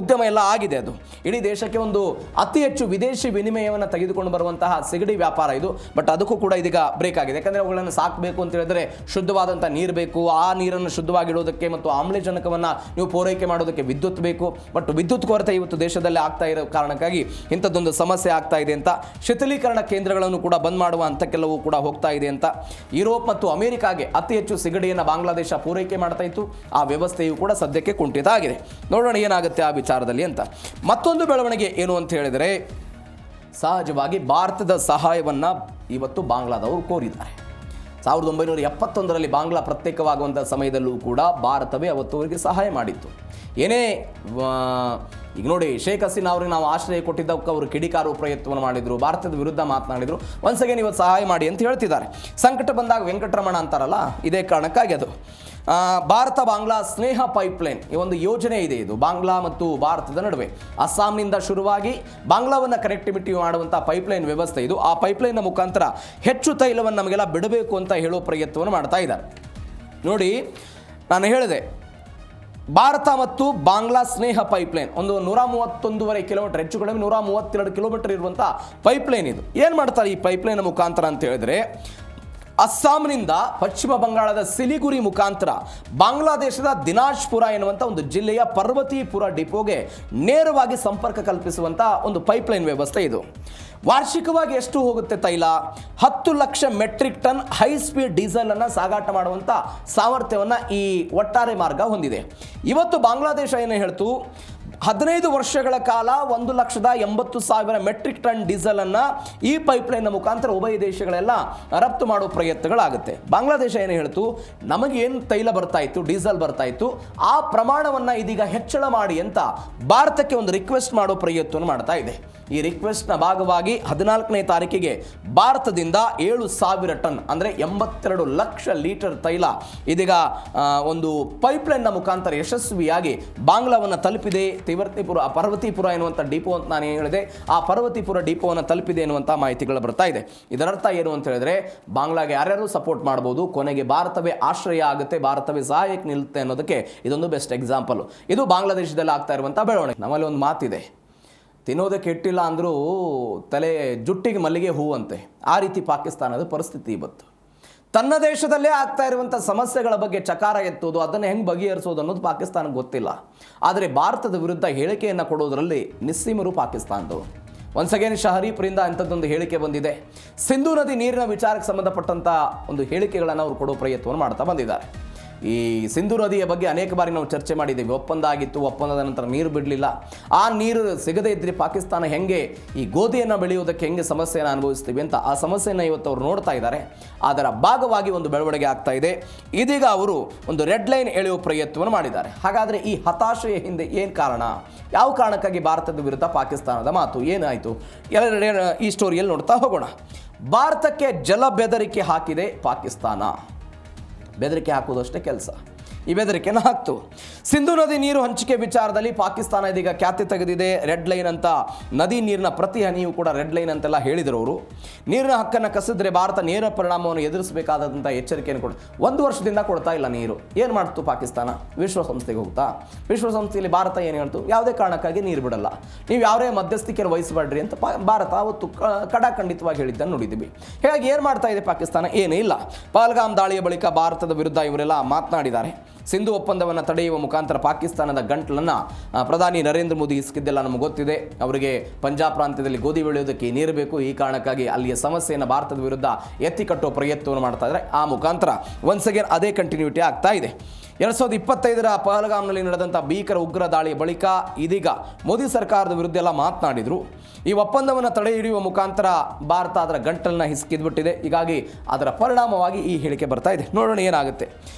ಉದ್ಯಮ ಎಲ್ಲ ಆಗಿದೆ. ಅದು ಇಡೀ ದೇಶಕ್ಕೆ ಒಂದು ಅತಿ ಹೆಚ್ಚು ವಿದೇಶಿ ವಿನಿಮಯವನ್ನು ತೆಗೆದುಕೊಂಡು ಬರುವಂತಹ ಸಿಗಡಿ ವ್ಯಾಪಾರ ಇದು. ಬಟ್ ಅದಕ್ಕೂ ಕೂಡ ಇದೀಗ ಬ್ರೇಕ್ ಆಗಿದೆ. ಯಾಕಂದರೆ ಅವುಗಳನ್ನು ಸಾಕಬೇಕು ಅಂತ ಹೇಳಿದ್ರೆ ಶುದ್ಧವಾದಂಥ ನೀರು ಬೇಕು. ಆ ನೀರನ್ನು ಶುದ್ಧವಾಗಿಡೋದಕ್ಕೆ ಮತ್ತು ಆಮ್ಲಜನಕವನ್ನು ನೀವು ಪೂರೈಕೆ ಮಾಡೋದಕ್ಕೆ ವಿದ್ಯುತ್ ಬೇಕು. ಬಟ್ ವಿದ್ಯುತ್ ಕೊರತೆ ಇವತ್ತು ದೇಶದಲ್ಲಿ ಆಗ್ತಾ ಇರೋ ಕಾರಣಕ್ಕಾಗಿ ಇಂಥದ್ದೊಂದು ಸಮಸ್ಯೆ ಆಗ್ತಾ ಇದೆ ಅಂತ. ಶಿಥಿಲೀಕರಣ ಕೇಂದ್ರಗಳನ್ನು ಕೂಡ ಬಂದ್ ಮಾಡುವ ಹಂತಕ್ಕೆಲ್ಲವೂ ಕೂಡ ಹೋಗ್ತಾ ಇದೆ ಅಂತ. ಯುರೋಪ್ ಮತ್ತು ಅಮೆರಿಕಾಗೆ ಅತಿ ಹೆಚ್ಚು ಸಿಗಡಿಯನ್ನು ಬಾಂಗ್ಲಾದೇಶ ಪೂರೈಕೆ ಮಾಡ್ತಾ ಇತ್ತು. ಆ ವ್ಯವಸ್ಥೆಯು ಕೂಡ ಸದ್ಯಕ್ಕೆ ಕುಂಠಿತ ಆಗಿದೆ. ನೋಡೋಣ ಏನಾಗುತ್ತೆ ಆ ವಿಚಾರದಲ್ಲಿ ಅಂತ. ಮತ್ತೊಂದು ಬೆಳವಣಿಗೆ ಏನು ಅಂತ ಹೇಳಿದರೆ, ಸಹಜವಾಗಿ ಭಾರತದ ಸಹಾಯವನ್ನು ಇವತ್ತು ಬಾಂಗ್ಲಾದವರು ಕೋರಿದ್ದಾರೆ. 1971ರಲ್ಲಿ ಬಾಂಗ್ಲಾ ಪ್ರತ್ಯೇಕವಾಗುವಂಥ ಸಮಯದಲ್ಲೂ ಕೂಡ ಭಾರತವೇ ಅವತ್ತು ಅವರಿಗೆ ಸಹಾಯ ಮಾಡಿತ್ತು. ಏನೇ ಈಗ ನೋಡಿ, ಶೇಖ್ ಹಸೀನಾ ಅವ್ರಿಗೆ ನಾವು ಆಶ್ರಯ ಕೊಟ್ಟಿದ್ದಕ್ಕೆ ಅವರು ಕಿಡಿಕಾರು ಪ್ರಯತ್ನವನ್ನು ಮಾಡಿದರು, ಭಾರತದ ವಿರುದ್ಧ ಮಾತನಾಡಿದರು. ಒನ್ಸ್ ಅಗೇನ್ ಇವತ್ತು ಸಹಾಯ ಮಾಡಿ ಅಂತ ಹೇಳ್ತಿದ್ದಾರೆ. ಸಂಕಟ ಬಂದಾಗ ವೆಂಕಟರಮಣ ಅಂತಾರಲ್ಲ, ಇದೇ ಕಾರಣಕ್ಕಾಗಿ ಅದು. ಭಾರತ ಬಾಂಗ್ಲಾ ಸ್ನೇಹ ಪೈಪ್ಲೈನ್ ಈ ಒಂದು ಯೋಜನೆ ಇದೆ. ಇದು ಬಾಂಗ್ಲಾ ಮತ್ತು ಭಾರತದ ನಡುವೆ ಅಸ್ಸಾಂನಿಂದ ಶುರುವಾಗಿ ಬಾಂಗ್ಲಾವನ್ನು ಕನೆಕ್ಟಿವಿಟಿ ಮಾಡುವಂಥ ಪೈಪ್ಲೈನ್ ವ್ಯವಸ್ಥೆ ಇದು. ಆ ಪೈಪ್ಲೈನ್ನ ಮುಖಾಂತರ ಹೆಚ್ಚು ತೈಲವನ್ನು ನಮಗೆಲ್ಲ ಬಿಡಬೇಕು ಅಂತ ಹೇಳೋ ಪ್ರಯತ್ನವನ್ನು ಮಾಡ್ತಾ ಇದ್ದಾರೆ. ನೋಡಿ, ನಾನು ಹೇಳಿದೆ, ಭಾರತ ಮತ್ತು ಬಾಂಗ್ಲಾ ಸ್ನೇಹ ಪೈಪ್ಲೈನ್ ಒಂದು 131.5 ಕಿಲೋಮೀಟರ್, ಹೆಚ್ಚು ಕಡಿಮೆ 132 ಕಿಲೋಮೀಟರ್ ಇರುವಂಥ ಪೈಪ್ಲೈನ್ ಇದು. ಏನು ಮಾಡ್ತಾರೆ ಈ ಪೈಪ್ಲೈನ್ ಮುಖಾಂತರ ಅಂತ ಹೇಳಿದ್ರೆ, ಅಸ್ಸಾಂನಿಂದ ಪಶ್ಚಿಮ ಬಂಗಾಳದ ಸಿಲಿಗುರಿ ಮುಖಾಂತರ ಬಾಂಗ್ಲಾದೇಶದ ದಿನಾಜ್ಪುರ ಎನ್ನುವಂಥ ಒಂದು ಜಿಲ್ಲೆಯ ಪರ್ವತೀಪುರ ಡಿಪೋಗೆ ನೇರವಾಗಿ ಸಂಪರ್ಕ ಕಲ್ಪಿಸುವಂಥ ಒಂದು ಪೈಪ್ಲೈನ್ ವ್ಯವಸ್ಥೆ ಇದು. ವಾರ್ಷಿಕವಾಗಿ ಎಷ್ಟು ಹೋಗುತ್ತೆ ತೈಲ? 10 lakh metric ton high speed ಡೀಸೆಲನ್ನು ಸಾಗಾಟ ಮಾಡುವಂಥ ಸಾಮರ್ಥ್ಯವನ್ನು ಈ ಒಟ್ಟಾರೆ ಮಾರ್ಗ ಹೊಂದಿದೆ. ಇವತ್ತು ಬಾಂಗ್ಲಾದೇಶ ಏನು ಹೇಳ್ತು, 15 ವರ್ಷಗಳ ಕಾಲ 1,80,000 ಮೆಟ್ರಿಕ್ ಟನ್ ಡೀಸೆಲನ್ನು ಈ ಪೈಪ್ಲೈನ್ನ ಮುಖಾಂತರ ಉಭಯ ದೇಶಗಳೆಲ್ಲ ರಫ್ತು ಮಾಡೋ ಪ್ರಯತ್ನಗಳಾಗುತ್ತೆ. ಬಾಂಗ್ಲಾದೇಶ ಏನು ಹೇಳ್ತು, ನಮಗೇನು ತೈಲ ಬರ್ತಾ ಇತ್ತು, ಡೀಸೆಲ್ ಬರ್ತಾ ಇತ್ತು, ಆ ಪ್ರಮಾಣವನ್ನು ಇದೀಗ ಹೆಚ್ಚಳ ಮಾಡಿ ಅಂತ ಭಾರತಕ್ಕೆ ಒಂದು ರಿಕ್ವೆಸ್ಟ್ ಮಾಡೋ ಪ್ರಯತ್ನವನ್ನು ಮಾಡ್ತಾ ಇದೆ. ಈ ರಿಕ್ವೆಸ್ಟ್ನ ಭಾಗವಾಗಿ 14ನೇ ತಾರೀಕಿಗೆ ಭಾರತದಿಂದ 7,000 ಟನ್ ಅಂದರೆ 82 ಲಕ್ಷ ಲೀಟರ್ ತೈಲ ಇದೀಗ ಒಂದು ಪೈಪ್ಲೈನ್ನ ಮುಖಾಂತರ ಯಶಸ್ವಿಯಾಗಿ ಬಾಂಗ್ಲಾವನ್ನು ತಲುಪಿದೆ. ಪರ್ವತಿಪುರ ಎನ್ನುವಂಥ ಡಿಪೋ ಅಂತ ನಾನು ಹೇಳಿದೆ, ಆ ಪರ್ವತಿಪುರ ಡಿಪೋವನ್ನು ತಲುಪಿದೆ ಎನ್ನುವಂಥ ಮಾಹಿತಿಗಳು ಬರ್ತಾ ಇದೆ. ಇದರರ್ಥ ಏನು ಅಂತ ಹೇಳಿದ್ರೆ, ಬಾಂಗ್ಲಾಗೆ ಯಾರ್ಯಾರು ಸಪೋರ್ಟ್ ಮಾಡ್ಬೋದು, ಕೊನೆಗೆ ಭಾರತವೇ ಆಶ್ರಯ ಆಗುತ್ತೆ, ಭಾರತವೇ ಸಹಾಯಕ್ಕೆ ನಿಲ್ಲುತ್ತೆ ಅನ್ನೋದಕ್ಕೆ ಇದೊಂದು ಬೆಸ್ಟ್ ಎಕ್ಸಾಂಪಲ್. ಇದು ಬಾಂಗ್ಲಾದೇಶದಲ್ಲಿ ಆಗ್ತಾ ಇರುವಂಥ ಬೆಳವಣಿಗೆ. ನಮ್ಮಲ್ಲಿ ಒಂದು ಮಾತಿದೆ, ತಿನ್ನೋದಕ್ಕೆ ಇಟ್ಟಿಲ್ಲ ಅಂದರೂ ತಲೆ ಜುಟ್ಟಿಗೆ ಮಲ್ಲಿಗೆ ಹೂವಂತೆ. ಆ ರೀತಿ ಪಾಕಿಸ್ತಾನದ ಪರಿಸ್ಥಿತಿ ಇವತ್ತು. ತನ್ನ ದೇಶದಲ್ಲೇ ಆಗ್ತಾ ಇರುವಂಥ ಸಮಸ್ಯೆಗಳ ಬಗ್ಗೆ ಚಕಾರ ಎತ್ತೋದು, ಅದನ್ನು ಹೆಂಗೆ ಬಗೆಹರಿಸೋದು ಅನ್ನೋದು ಪಾಕಿಸ್ತಾನಕ್ಕೆ ಗೊತ್ತಿಲ್ಲ. ಆದರೆ ಭಾರತದ ವಿರುದ್ಧ ಹೇಳಿಕೆಯನ್ನು ಕೊಡೋದರಲ್ಲಿ ನಿಸ್ಸೀಮರು ಪಾಕಿಸ್ತಾನದವರು. ಒನ್ಸ್ ಅಗೇನ್ ಶಹರೀಫ್ರಿಂದ ಅಂಥದ್ದೊಂದು ಹೇಳಿಕೆ ಬಂದಿದೆ. ಸಿಂಧೂ ನದಿ ನೀರಿನ ವಿಚಾರಕ್ಕೆ ಸಂಬಂಧಪಟ್ಟಂಥ ಒಂದು ಹೇಳಿಕೆಗಳನ್ನು ಅವರು ಕೊಡೋ ಪ್ರಯತ್ನವನ್ನು ಮಾಡ್ತಾ ಬಂದಿದ್ದಾರೆ. ಈ ಸಿಂಧೂ ನದಿಯ ಬಗ್ಗೆ ಅನೇಕ ಬಾರಿ ನಾವು ಚರ್ಚೆ ಮಾಡಿದ್ದೀವಿ. ಒಪ್ಪಂದ ಆಗಿತ್ತು, ಒಪ್ಪಂದದ ನಂತರ ನೀರು ಬಿಡಲಿಲ್ಲ. ಆ ನೀರು ಸಿಗದೇ ಇದ್ದರೆ ಪಾಕಿಸ್ತಾನ ಹೆಂಗೆ ಈ ಗೋಧಿಯನ್ನು ಬೆಳೆಯುವುದಕ್ಕೆ ಹೆಂಗೆ ಸಮಸ್ಯೆಯನ್ನು ಅನುಭವಿಸ್ತೀವಿ ಅಂತ ಆ ಸಮಸ್ಯೆಯನ್ನು ಇವತ್ತು ಅವರು ನೋಡ್ತಾ ಇದ್ದಾರೆ. ಅದರ ಭಾಗವಾಗಿ ಒಂದು ಬೆಳವಣಿಗೆ ಆಗ್ತಾ ಇದೆ. ಇದೀಗ ಅವರು ಒಂದು ರೆಡ್ ಲೈನ್ ಎಳೆಯುವ ಪ್ರಯತ್ನವನ್ನು ಮಾಡಿದ್ದಾರೆ. ಹಾಗಾದರೆ ಈ ಹತಾಶೆಯ ಹಿಂದೆ ಏನು ಕಾರಣ, ಯಾವ ಕಾರಣಕ್ಕಾಗಿ ಭಾರತದ ವಿರುದ್ಧ ಪಾಕಿಸ್ತಾನದ ಮಾತು ಏನಾಯಿತು, ಈ ಸ್ಟೋರಿಯಲ್ಲಿ ನೋಡ್ತಾ ಹೋಗೋಣ. ಭಾರತಕ್ಕೆ ಜಲ ಬೆದರಿಕೆ ಹಾಕಿದೆ ಪಾಕಿಸ್ತಾನ. ಬೆದರಿಕೆ ಹಾಕೋದಷ್ಟೇ ಕೆಲಸ. ಈ ಬೆದರಿಕೆನ ಹಾಕ್ತು. ಸಿಂಧೂ ನದಿ ನೀರು ಹಂಚಿಕೆ ವಿಚಾರದಲ್ಲಿ ಪಾಕಿಸ್ತಾನ ಇದೀಗ ಖ್ಯಾತಿ ತೆಗೆದಿದೆ. ರೆಡ್ ಲೈನ್ ಅಂತ, ನದಿ ನೀರಿನ ಪ್ರತಿ ಹನಿಯೂ ಕೂಡ ರೆಡ್ ಲೈನ್ ಅಂತೆಲ್ಲ ಹೇಳಿದರು ಅವರು. ನೀರಿನ ಹಕ್ಕನ್ನು ಕಸಿದ್ರೆ ಭಾರತ ನೇರ ಪರಿಣಾಮವನ್ನು ಎದುರಿಸಬೇಕಾದಂಥ ಎಚ್ಚರಿಕೆಯನ್ನು ಕೊಡ 1 ವರ್ಷದಿಂದ ಕೊಡ್ತಾ ಇಲ್ಲ ನೀರು. ಏನು ಮಾಡ್ತು ಪಾಕಿಸ್ತಾನ? ವಿಶ್ವಸಂಸ್ಥೆಗೆ ಹೋಗ್ತಾ. ವಿಶ್ವಸಂಸ್ಥೆಯಲ್ಲಿ ಭಾರತ ಏನು ಹೇಳ್ತು, ಯಾವುದೇ ಕಾರಣಕ್ಕಾಗಿ ನೀರು ಬಿಡಲ್ಲ, ನೀವು ಯಾವುದೇ ಮಧ್ಯಸ್ಥಿಕೆಯನ್ನು ವಹಿಸಬೇಡ್ರಿ ಅಂತ ಭಾರತ ಅವತ್ತು ಕಡಾಖಂಡಿತವಾಗಿ ಹೇಳಿದ್ದನ್ನು ನೋಡಿದ್ದೀವಿ. ಹೀಗಾಗಿ ಏನು ಮಾಡ್ತಾ ಇದೆ ಪಾಕಿಸ್ತಾನ? ಏನೂ ಇಲ್ಲ. ಪಹಲ್ಗಾಮ್ ದಾಳಿಯ ಬಳಿಕ ಭಾರತದ ವಿರುದ್ಧ ಇವರೆಲ್ಲ ಮಾತನಾಡಿದ್ದಾರೆ. ಸಿಂಧು ಒಪ್ಪಂದವನ್ನು ತಡೆಯುವ ಮುಖಾಂತರ ಪಾಕಿಸ್ತಾನದ ಗಂಟಲನ್ನು ಪ್ರಧಾನಿ ನರೇಂದ್ರ ಮೋದಿ ಇಸ್ಕಿದ್ದೆಲ್ಲ ನಮಗೆ ಗೊತ್ತಿದೆ. ಅವರಿಗೆ ಪಂಜಾಬ್ ಪ್ರಾಂತ್ಯದಲ್ಲಿ ಗೋಧಿ ಬೆಳೆಯೋದಕ್ಕೆ ನೀರು ಬೇಕು. ಈ ಕಾರಣಕ್ಕಾಗಿ ಅಲ್ಲಿಯ ಸಮಸ್ಯೆಯನ್ನು ಭಾರತದ ವಿರುದ್ಧ ಎತ್ತಿ ಕಟ್ಟುವ ಪ್ರಯತ್ನವನ್ನು ಮಾಡ್ತಾ ಇದ್ದಾರೆ. ಆ ಮುಖಾಂತರ ಒನ್ಸ್ ಅಗೇನ್ ಅದೇ ಕಂಟಿನ್ಯೂಟಿ ಆಗ್ತಾ ಇದೆ. 2025 ಪಹಲ್ಗಾಮ್ನಲ್ಲಿ ನಡೆದಂಥ ಭೀಕರ ಉಗ್ರ ದಾಳಿಯ ಬಳಿಕ ಇದೀಗ ಮೋದಿ ಸರ್ಕಾರದ ವಿರುದ್ಧ ಎಲ್ಲ ಮಾತನಾಡಿದರು. ಈ ಒಪ್ಪಂದವನ್ನು ತಡೆ ಹಿಡಿಯುವ ಮುಖಾಂತರ ಭಾರತ ಅದರ ಗಂಟಲನ್ನು ಹಿಸ್ಕಿದ್ಬಿಟ್ಟಿದೆ. ಹೀಗಾಗಿ ಅದರ ಪರಿಣಾಮವಾಗಿ ಈ ಹೇಳಿಕೆ ಬರ್ತಾ ಇದೆ. ನೋಡೋಣ ಏನಾಗುತ್ತೆ.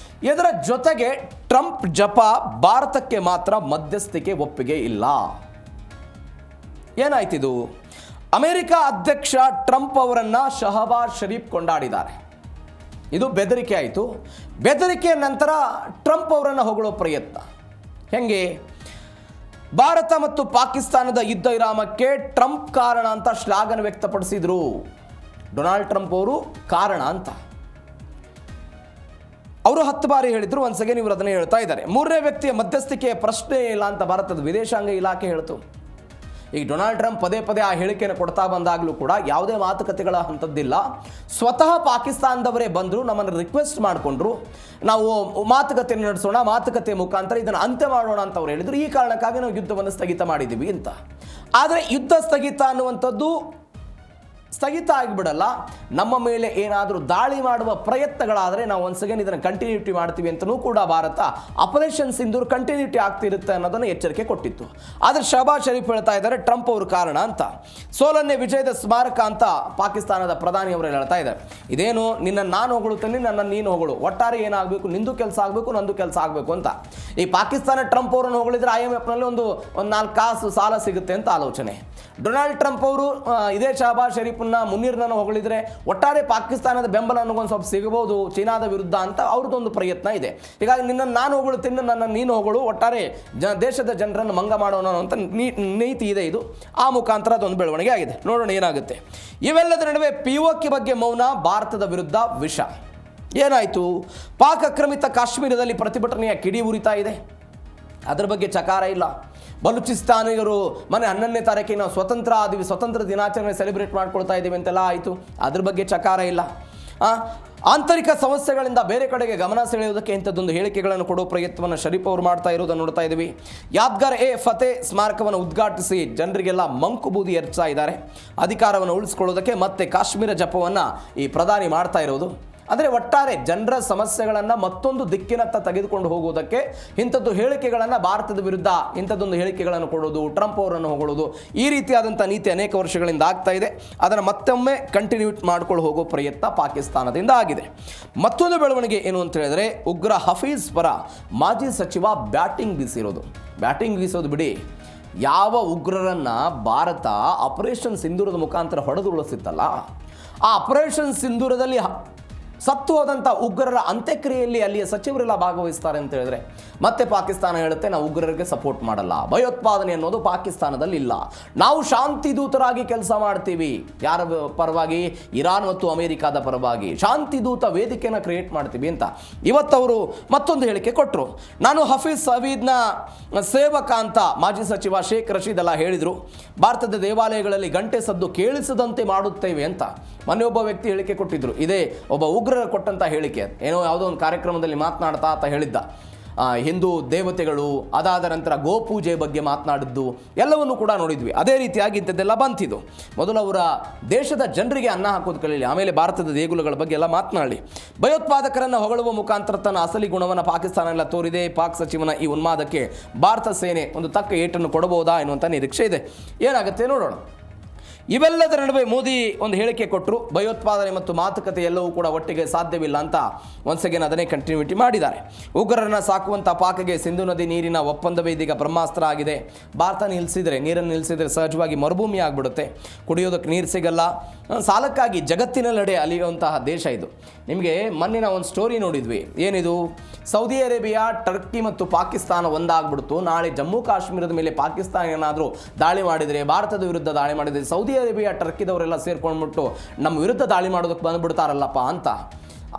ಇದರ ಜೊತೆಗೆ ಟ್ರಂಪ್ ಜಪ, ಭಾರತಕ್ಕೆ ಮಾತ್ರ ಮಧ್ಯಸ್ಥಿಕೆ ಒಪ್ಪಿಗೆ ಇಲ್ಲ. ಏನಾಯ್ತಿದು? ಅಮೆರಿಕ ಅಧ್ಯಕ್ಷ ಟ್ರಂಪ್ ಅವರನ್ನು ಶಹಬಾಜ್ ಶರೀಫ್ ಕೊಂಡಾಡಿದ್ದಾರೆ. ಇದು ಬೆದರಿಕೆ ಆಯಿತು. ಬೆದರಿಕೆಯ ನಂತರ ಟ್ರಂಪ್ ಅವರನ್ನು ಹೊಗಳೋ ಪ್ರಯತ್ನ. ಹೆಂಗೆ? ಭಾರತ ಮತ್ತು ಪಾಕಿಸ್ತಾನದ ಯುದ್ಧ ವಿರಾಮಕ್ಕೆ ಟ್ರಂಪ್ ಕಾರಣ ಅಂತ ಶ್ಲಾಘನೆ ವ್ಯಕ್ತಪಡಿಸಿದರು. ಡೊನಾಲ್ಡ್ ಟ್ರಂಪ್ ಅವರು ಕಾರಣ ಅಂತ ಅವರು 10 ಬಾರಿ ಹೇಳಿದ್ರು. ಒನ್ಸ್ ಅಗೇನ್ ಇವರು ಅದನ್ನೇ ಹೇಳ್ತಾ ಇದ್ದಾರೆ. 3ನೇ ವ್ಯಕ್ತಿಯ ಮಧ್ಯಸ್ಥಿಕೆಯ ಪ್ರಶ್ನೆ ಇಲ್ಲ ಅಂತ ಭಾರತದ ವಿದೇಶಾಂಗ ಇಲಾಖೆ ಹೇಳ್ತು. ಈಗ ಡೊನಾಲ್ಡ್ ಟ್ರಂಪ್ ಪದೇ ಪದೇ ಆ ಹೇಳಿಕೆಯನ್ನು ಕೊಡ್ತಾ ಬಂದಾಗಲೂ ಕೂಡ ಯಾವುದೇ ಮಾತುಕತೆಗಳ ಅಂಥದ್ದಿಲ್ಲ. ಸ್ವತಃ ಪಾಕಿಸ್ತಾನದವರೇ ಬಂದರು, ನಮ್ಮನ್ನು ರಿಕ್ವೆಸ್ಟ್ ಮಾಡಿಕೊಂಡ್ರು, ನಾವು ಮಾತುಕತೆಯನ್ನು ನಡೆಸೋಣ, ಮಾತುಕತೆ ಮುಖಾಂತರ ಇದನ್ನು ಅಂತ್ಯ ಮಾಡೋಣ ಅಂತ ಅವ್ರು ಹೇಳಿದರು. ಈ ಕಾರಣಕ್ಕಾಗಿ ನಾವು ಯುದ್ಧವನ್ನು ಸ್ಥಗಿತ ಮಾಡಿದ್ದೀವಿ ಅಂತ. ಆದರೆ ಯುದ್ಧ ಸ್ಥಗಿತ ಅನ್ನುವಂಥದ್ದು ಸ್ಥಗಿತ ಆಗಿಬಿಡಲ್ಲ. ನಮ್ಮ ಮೇಲೆ ಏನಾದರೂ ದಾಳಿ ಮಾಡುವ ಪ್ರಯತ್ನಗಳಾದರೆ ನಾವು ಒನ್ಸ್ ಅಗೇನ್ ಇದನ್ನು ಕಂಟಿನ್ಯೂಟಿ ಮಾಡ್ತೀವಿ ಅಂತಲೂ ಕೂಡ ಭಾರತ ಆಪರೇಷನ್ ಸಿಂಧೂರ್ ಕಂಟಿನ್ಯೂಟಿ ಆಗ್ತಿರುತ್ತೆ ಅನ್ನೋದನ್ನು ಎಚ್ಚರಿಕೆ ಕೊಟ್ಟಿತ್ತು. ಆದರೆ ಶಹಬಾಜ್ ಶರೀಫ್ ಹೇಳ್ತಾ ಇದ್ದಾರೆ ಟ್ರಂಪ್ ಅವರು ಕಾರಣ ಅಂತ. ಸೋಲನ್ನೇ ವಿಜಯದ ಸ್ಮಾರಕ ಅಂತ ಪಾಕಿಸ್ತಾನದ ಪ್ರಧಾನಿ ಅವರು ಹೇಳ್ತಾ ಇದ್ದಾರೆ. ಇದೇನು ನಿನ್ನನ್ನು ನಾನು ಹೊಗಳುತ್ತೇನೆ, ನನ್ನನ್ನು ನೀನು ಹೊಗಳು, ಒಟ್ಟಾರೆ ಏನಾಗಬೇಕು, ನಿಂದು ಕೆಲಸ ಆಗಬೇಕು, ನಂದು ಕೆಲಸ ಆಗಬೇಕು ಅಂತ. ಈ ಪಾಕಿಸ್ತಾನ ಟ್ರಂಪ್ ಅವರನ್ನು ಹೊಗಳಿದ್ರೆ IMFನಲ್ಲಿ ಒಂದು 4 ಕಾಸು ಸಾಲ ಸಿಗುತ್ತೆ ಅಂತ ಆಲೋಚನೆ. ಡೊನಾಲ್ಡ್ ಟ್ರಂಪ್ ಅವರು ಇದೇ ಶಹಬಾಜ್ ಶರೀಫನ್ನ ಮುನೀರ್ನನ್ನು ಹೊಗಳಿದ್ರೆ ಒಟ್ಟಾರೆ ಪಾಕಿಸ್ತಾನದ ಬೆಂಬಲ ಅನ್ನೋಗೊಂದು ಸ್ವಲ್ಪ ಸಿಗಬಹುದು ಚೀನಾದ ವಿರುದ್ಧ ಅಂತ ಅವ್ರದ್ದೊಂದು ಪ್ರಯತ್ನ ಇದೆ. ಹೀಗಾಗಿ ನಿನ್ನನ್ನು ನಾನು ಹೊಗಳುತ್ತೀನಿ, ನನ್ನನ್ನು ನೀನು ಹೊಗಳು, ಒಟ್ಟಾರೆ ದೇಶದ ಜನರನ್ನು ಮಂಗ ಮಾಡೋಣ ಅಂತ ನೀತಿ ಇದೆ. ಇದು ಆ ಮುಖಾಂತರ ಅದೊಂದು ಬೆಳವಣಿಗೆ ಆಗಿದೆ. ನೋಡೋಣ ಏನಾಗುತ್ತೆ. ಇವೆಲ್ಲದ ನಡುವೆ POK ಬಗ್ಗೆ ಮೌನ, ಭಾರತದ ವಿರುದ್ಧ ವಿಷ. ಏನಾಯಿತು? ಪಾಕ್ ಆಕ್ರಮಿತ ಕಾಶ್ಮೀರದಲ್ಲಿ ಪ್ರತಿಭಟನೆಯ ಕಿಡಿ ಉರಿತಾ ಇದೆ. ಅದರ ಬಗ್ಗೆ ಚಕಾರ ಇಲ್ಲ. ಬಲೂಚಿಸ್ತಾನಿಗರು ಮೊನ್ನೆ 11ನೇ ತಾರೀಕಿಗೆ ನಾವು ಸ್ವತಂತ್ರ ದಿನಾಚರಣೆ ಸೆಲೆಬ್ರೇಟ್ ಮಾಡ್ಕೊಳ್ತಾ ಇದ್ದೀವಿ ಅಂತೆಲ್ಲ ಆಯಿತು. ಅದ್ರ ಬಗ್ಗೆ ಚಕಾರ ಇಲ್ಲ. ಆಂತರಿಕ ಸಮಸ್ಯೆಗಳಿಂದ ಬೇರೆ ಕಡೆಗೆ ಗಮನ ಸೆಳೆಯುವುದಕ್ಕೆ ಇಂಥದ್ದೊಂದು ಹೇಳಿಕೆಗಳನ್ನು ಕೊಡೋ ಪ್ರಯತ್ನವನ್ನು ಶರೀಫ್ ಅವರು ಮಾಡ್ತಾ ಇರೋದನ್ನು ನೋಡ್ತಾ ಇದ್ದೀವಿ. ಯಾದ್ಗಾರ್ ಎ ಫತೆ ಸ್ಮಾರಕವನ್ನು ಉದ್ಘಾಟಿಸಿ ಜನರಿಗೆಲ್ಲ ಮಂಕು ಬೂದಿ ಎರಚ್ತಾ ಇದ್ದಾರೆ. ಅಧಿಕಾರವನ್ನು ಉಳಿಸ್ಕೊಳ್ಳೋದಕ್ಕೆ ಮತ್ತೆ ಕಾಶ್ಮೀರ ಜಪವನ್ನು ಈ ಪ್ರಧಾನಿ ಮಾಡ್ತಾ ಇರೋದು. ಅಂದರೆ ಒಟ್ಟಾರೆ ಜನರ ಸಮಸ್ಯೆಗಳನ್ನು ಮತ್ತೊಂದು ದಿಕ್ಕಿನತ್ತ ತೆಗೆದುಕೊಂಡು ಹೋಗುವುದಕ್ಕೆ ಇಂಥದ್ದು ಹೇಳಿಕೆಗಳನ್ನು ಭಾರತದ ವಿರುದ್ಧ ಇಂಥದ್ದೊಂದು ಹೇಳಿಕೆಗಳನ್ನು ಕೊಡೋದು, ಟ್ರಂಪ್ ಅವರನ್ನು ಹೊಗಳೋದು, ಈ ರೀತಿಯಾದಂಥ ನೀತಿ ಅನೇಕ ವರ್ಷಗಳಿಂದ ಆಗ್ತಾ ಇದೆ. ಅದನ್ನು ಮತ್ತೊಮ್ಮೆ ಕಂಟಿನ್ಯೂ ಮಾಡ್ಕೊಂಡು ಹೋಗೋ ಪ್ರಯತ್ನ ಪಾಕಿಸ್ತಾನದಿಂದ ಆಗಿದೆ. ಮತ್ತೊಂದು ಬೆಳವಣಿಗೆ ಏನು ಅಂತ ಹೇಳಿದ್ರೆ, ಉಗ್ರ ಹಫೀಜ್ ಪರ ಮಾಜಿ ಸಚಿವ ಬ್ಯಾಟಿಂಗ್ ಬೀಸೋದು ಬಿಡಿ, ಯಾವ ಉಗ್ರರನ್ನು ಭಾರತ ಆಪರೇಷನ್ ಸಿಂಧೂರದ ಮುಖಾಂತರ ಹೊಡೆದುರುಳಿಸಿತ್ತಲ್ಲ, ಆ ಆಪರೇಷನ್ ಸಿಂಧೂರದಲ್ಲಿ ಸತ್ತು ಹೋದಂಥ ಉಗ್ರರ ಅಂತ್ಯಕ್ರಿಯೆಯಲ್ಲಿ ಅಲ್ಲಿಯ ಸಚಿವರೆಲ್ಲ ಭಾಗವಹಿಸ್ತಾರೆ ಅಂತ ಹೇಳಿದ್ರೆ ಮತ್ತೆ ಪಾಕಿಸ್ತಾನ ಹೇಳುತ್ತೆ ನಾವು ಉಗ್ರರಿಗೆ ಸಪೋರ್ಟ್ ಮಾಡಲ್ಲ, ಭಯೋತ್ಪಾದನೆ ಅನ್ನೋದು ಪಾಕಿಸ್ತಾನದಲ್ಲಿ ಇಲ್ಲ, ನಾವು ಶಾಂತಿ ದೂತರಾಗಿ ಕೆಲಸ ಮಾಡ್ತೀವಿ. ಯಾರ ಪರವಾಗಿ? ಇರಾನ್ ಮತ್ತು ಅಮೆರಿಕಾದ ಪರವಾಗಿ ಶಾಂತಿ ದೂತ ವೇದಿಕೆಯನ್ನು ಕ್ರಿಯೇಟ್ ಮಾಡ್ತೀವಿ ಅಂತ ಇವತ್ತವರು ಮತ್ತೊಂದು ಹೇಳಿಕೆ ಕೊಟ್ಟರು. ನಾನು ಹಫೀಜ್ ಸಯೀದ್ನ ಸೇವಕ ಅಂತ ಮಾಜಿ ಸಚಿವ ಶೇಖ್ ರಶೀದ್ ಎಲ್ಲ ಹೇಳಿದರು. ಭಾರತದ ದೇವಾಲಯಗಳಲ್ಲಿ ಗಂಟೆ ಸದ್ದು ಕೇಳಿಸದಂತೆ ಮಾಡುತ್ತೇವೆ ಅಂತ ಮೊನ್ನೆ ಒಬ್ಬ ವ್ಯಕ್ತಿ ಹೇಳಿಕೆ ಕೊಟ್ಟಿದ್ರು. ಇದೇ ಒಬ್ಬ ಉಗ್ರರ ಕೊಟ್ಟಂಥ ಹೇಳಿಕೆ, ಏನೋ ಯಾವುದೋ ಒಂದು ಕಾರ್ಯಕ್ರಮದಲ್ಲಿ ಮಾತನಾಡ್ತಾ ಅಂತ ಹೇಳಿದ್ದ. ಹಿಂದೂ ದೇವತೆಗಳು, ಅದಾದ ನಂತರ ಗೋಪೂಜೆ ಬಗ್ಗೆ ಮಾತನಾಡಿದ್ದು ಎಲ್ಲವನ್ನು ಕೂಡ ನೋಡಿದ್ವಿ. ಅದೇ ರೀತಿಯಾಗಿ ಇಂಥದ್ದೆಲ್ಲ ಬಂತಿದ್ದು. ಮೊದಲು ಅವರ ದೇಶದ ಜನರಿಗೆ ಅನ್ನ ಹಾಕೋದು ಕಲೀಲಿ, ಆಮೇಲೆ ಭಾರತದ ದೇಗುಲಗಳ ಬಗ್ಗೆ ಎಲ್ಲ ಮಾತನಾಡಿ. ಭಯೋತ್ಪಾದಕರನ್ನು ಹೊಗಳುವ ಮುಖಾಂತರ ತನ್ನ ಅಸಲಿ ಗುಣವನ್ನು ಪಾಕಿಸ್ತಾನ ಎಲ್ಲ ತೋರಿದೆ. ಪಾಕ್ ಸಚಿವನ ಈ ಉನ್ಮಾದಕ್ಕೆ ಭಾರತ ಸೇನೆ ಒಂದು ತಕ್ಕ ಏಟನ್ನು ಕೊಡಬಹುದಾ ಎನ್ನುವಂಥ ನಿರೀಕ್ಷೆ ಇದೆ. ಏನಾಗುತ್ತೆ ನೋಡೋಣ. ಇವೆಲ್ಲದರ ನಡುವೆ ಮೋದಿ ಒಂದು ಹೇಳಿಕೆ ಕೊಟ್ಟರು. ಭಯೋತ್ಪಾದನೆ ಮತ್ತು ಮಾತುಕತೆ ಎಲ್ಲವೂ ಕೂಡ ಒಟ್ಟಿಗೆ ಸಾಧ್ಯವಿಲ್ಲ ಅಂತ ಒನ್ಸ್ ಅಗೇನ್ ಅದನ್ನೇ ಕಂಟಿನ್ಯೂಟಿ ಮಾಡಿದ್ದಾರೆ. ಉಗ್ರರನ್ನು ಸಾಕುವಂಥ ಪಾಕ್ಗೆ ಸಿಂಧು ನದಿ ನೀರಿನ ಒಪ್ಪಂದವೇ ಇದೀಗ ಬ್ರಹ್ಮಾಸ್ತ್ರ ಆಗಿದೆ. ಭಾರತ ನೀರನ್ನು ನಿಲ್ಲಿಸಿದರೆ ಸಹಜವಾಗಿ ಮರುಭೂಮಿ ಆಗಿಬಿಡುತ್ತೆ, ಕುಡಿಯೋದಕ್ಕೆ ನೀರು ಸಿಗಲ್ಲ. ಸಾಲಕ್ಕಾಗಿ ಜಗತ್ತಿನೆಲ್ಲೆಡೆ ಅಲಿಯುವಂತಹ ದೇಶ ಇದು. ನಿಮಗೆ ಮೊನ್ನೆ ನಾವು ಒಂದು ಸ್ಟೋರಿ ನೋಡಿದ್ವಿ. ಏನಿದು? ಸೌದಿ ಅರೇಬಿಯಾ, ಟರ್ಕಿ ಮತ್ತು ಪಾಕಿಸ್ತಾನ ಒಂದಾಗ್ಬಿಡ್ತು. ನಾಳೆ ಜಮ್ಮು ಕಾಶ್ಮೀರದ ಮೇಲೆ ಪಾಕಿಸ್ತಾನ ಏನಾದರೂ ದಾಳಿ ಮಾಡಿದರೆ, ಭಾರತದ ವಿರುದ್ಧ ದಾಳಿ ಮಾಡಿದರೆ, ಸೌದಿ ಅರೇಬಿಯಾ ಟರ್ಕಿದವರೆಲ್ಲ ಸೇರ್ಕೊಂಡ್ಬಿಟ್ಟು ನಮ್ಮ ವಿರುದ್ಧ ದಾಳಿ ಮಾಡೋದಕ್ಕೆ ಬಂದುಬಿಡ್ತಾರಲ್ಲಪ್ಪ ಅಂತ.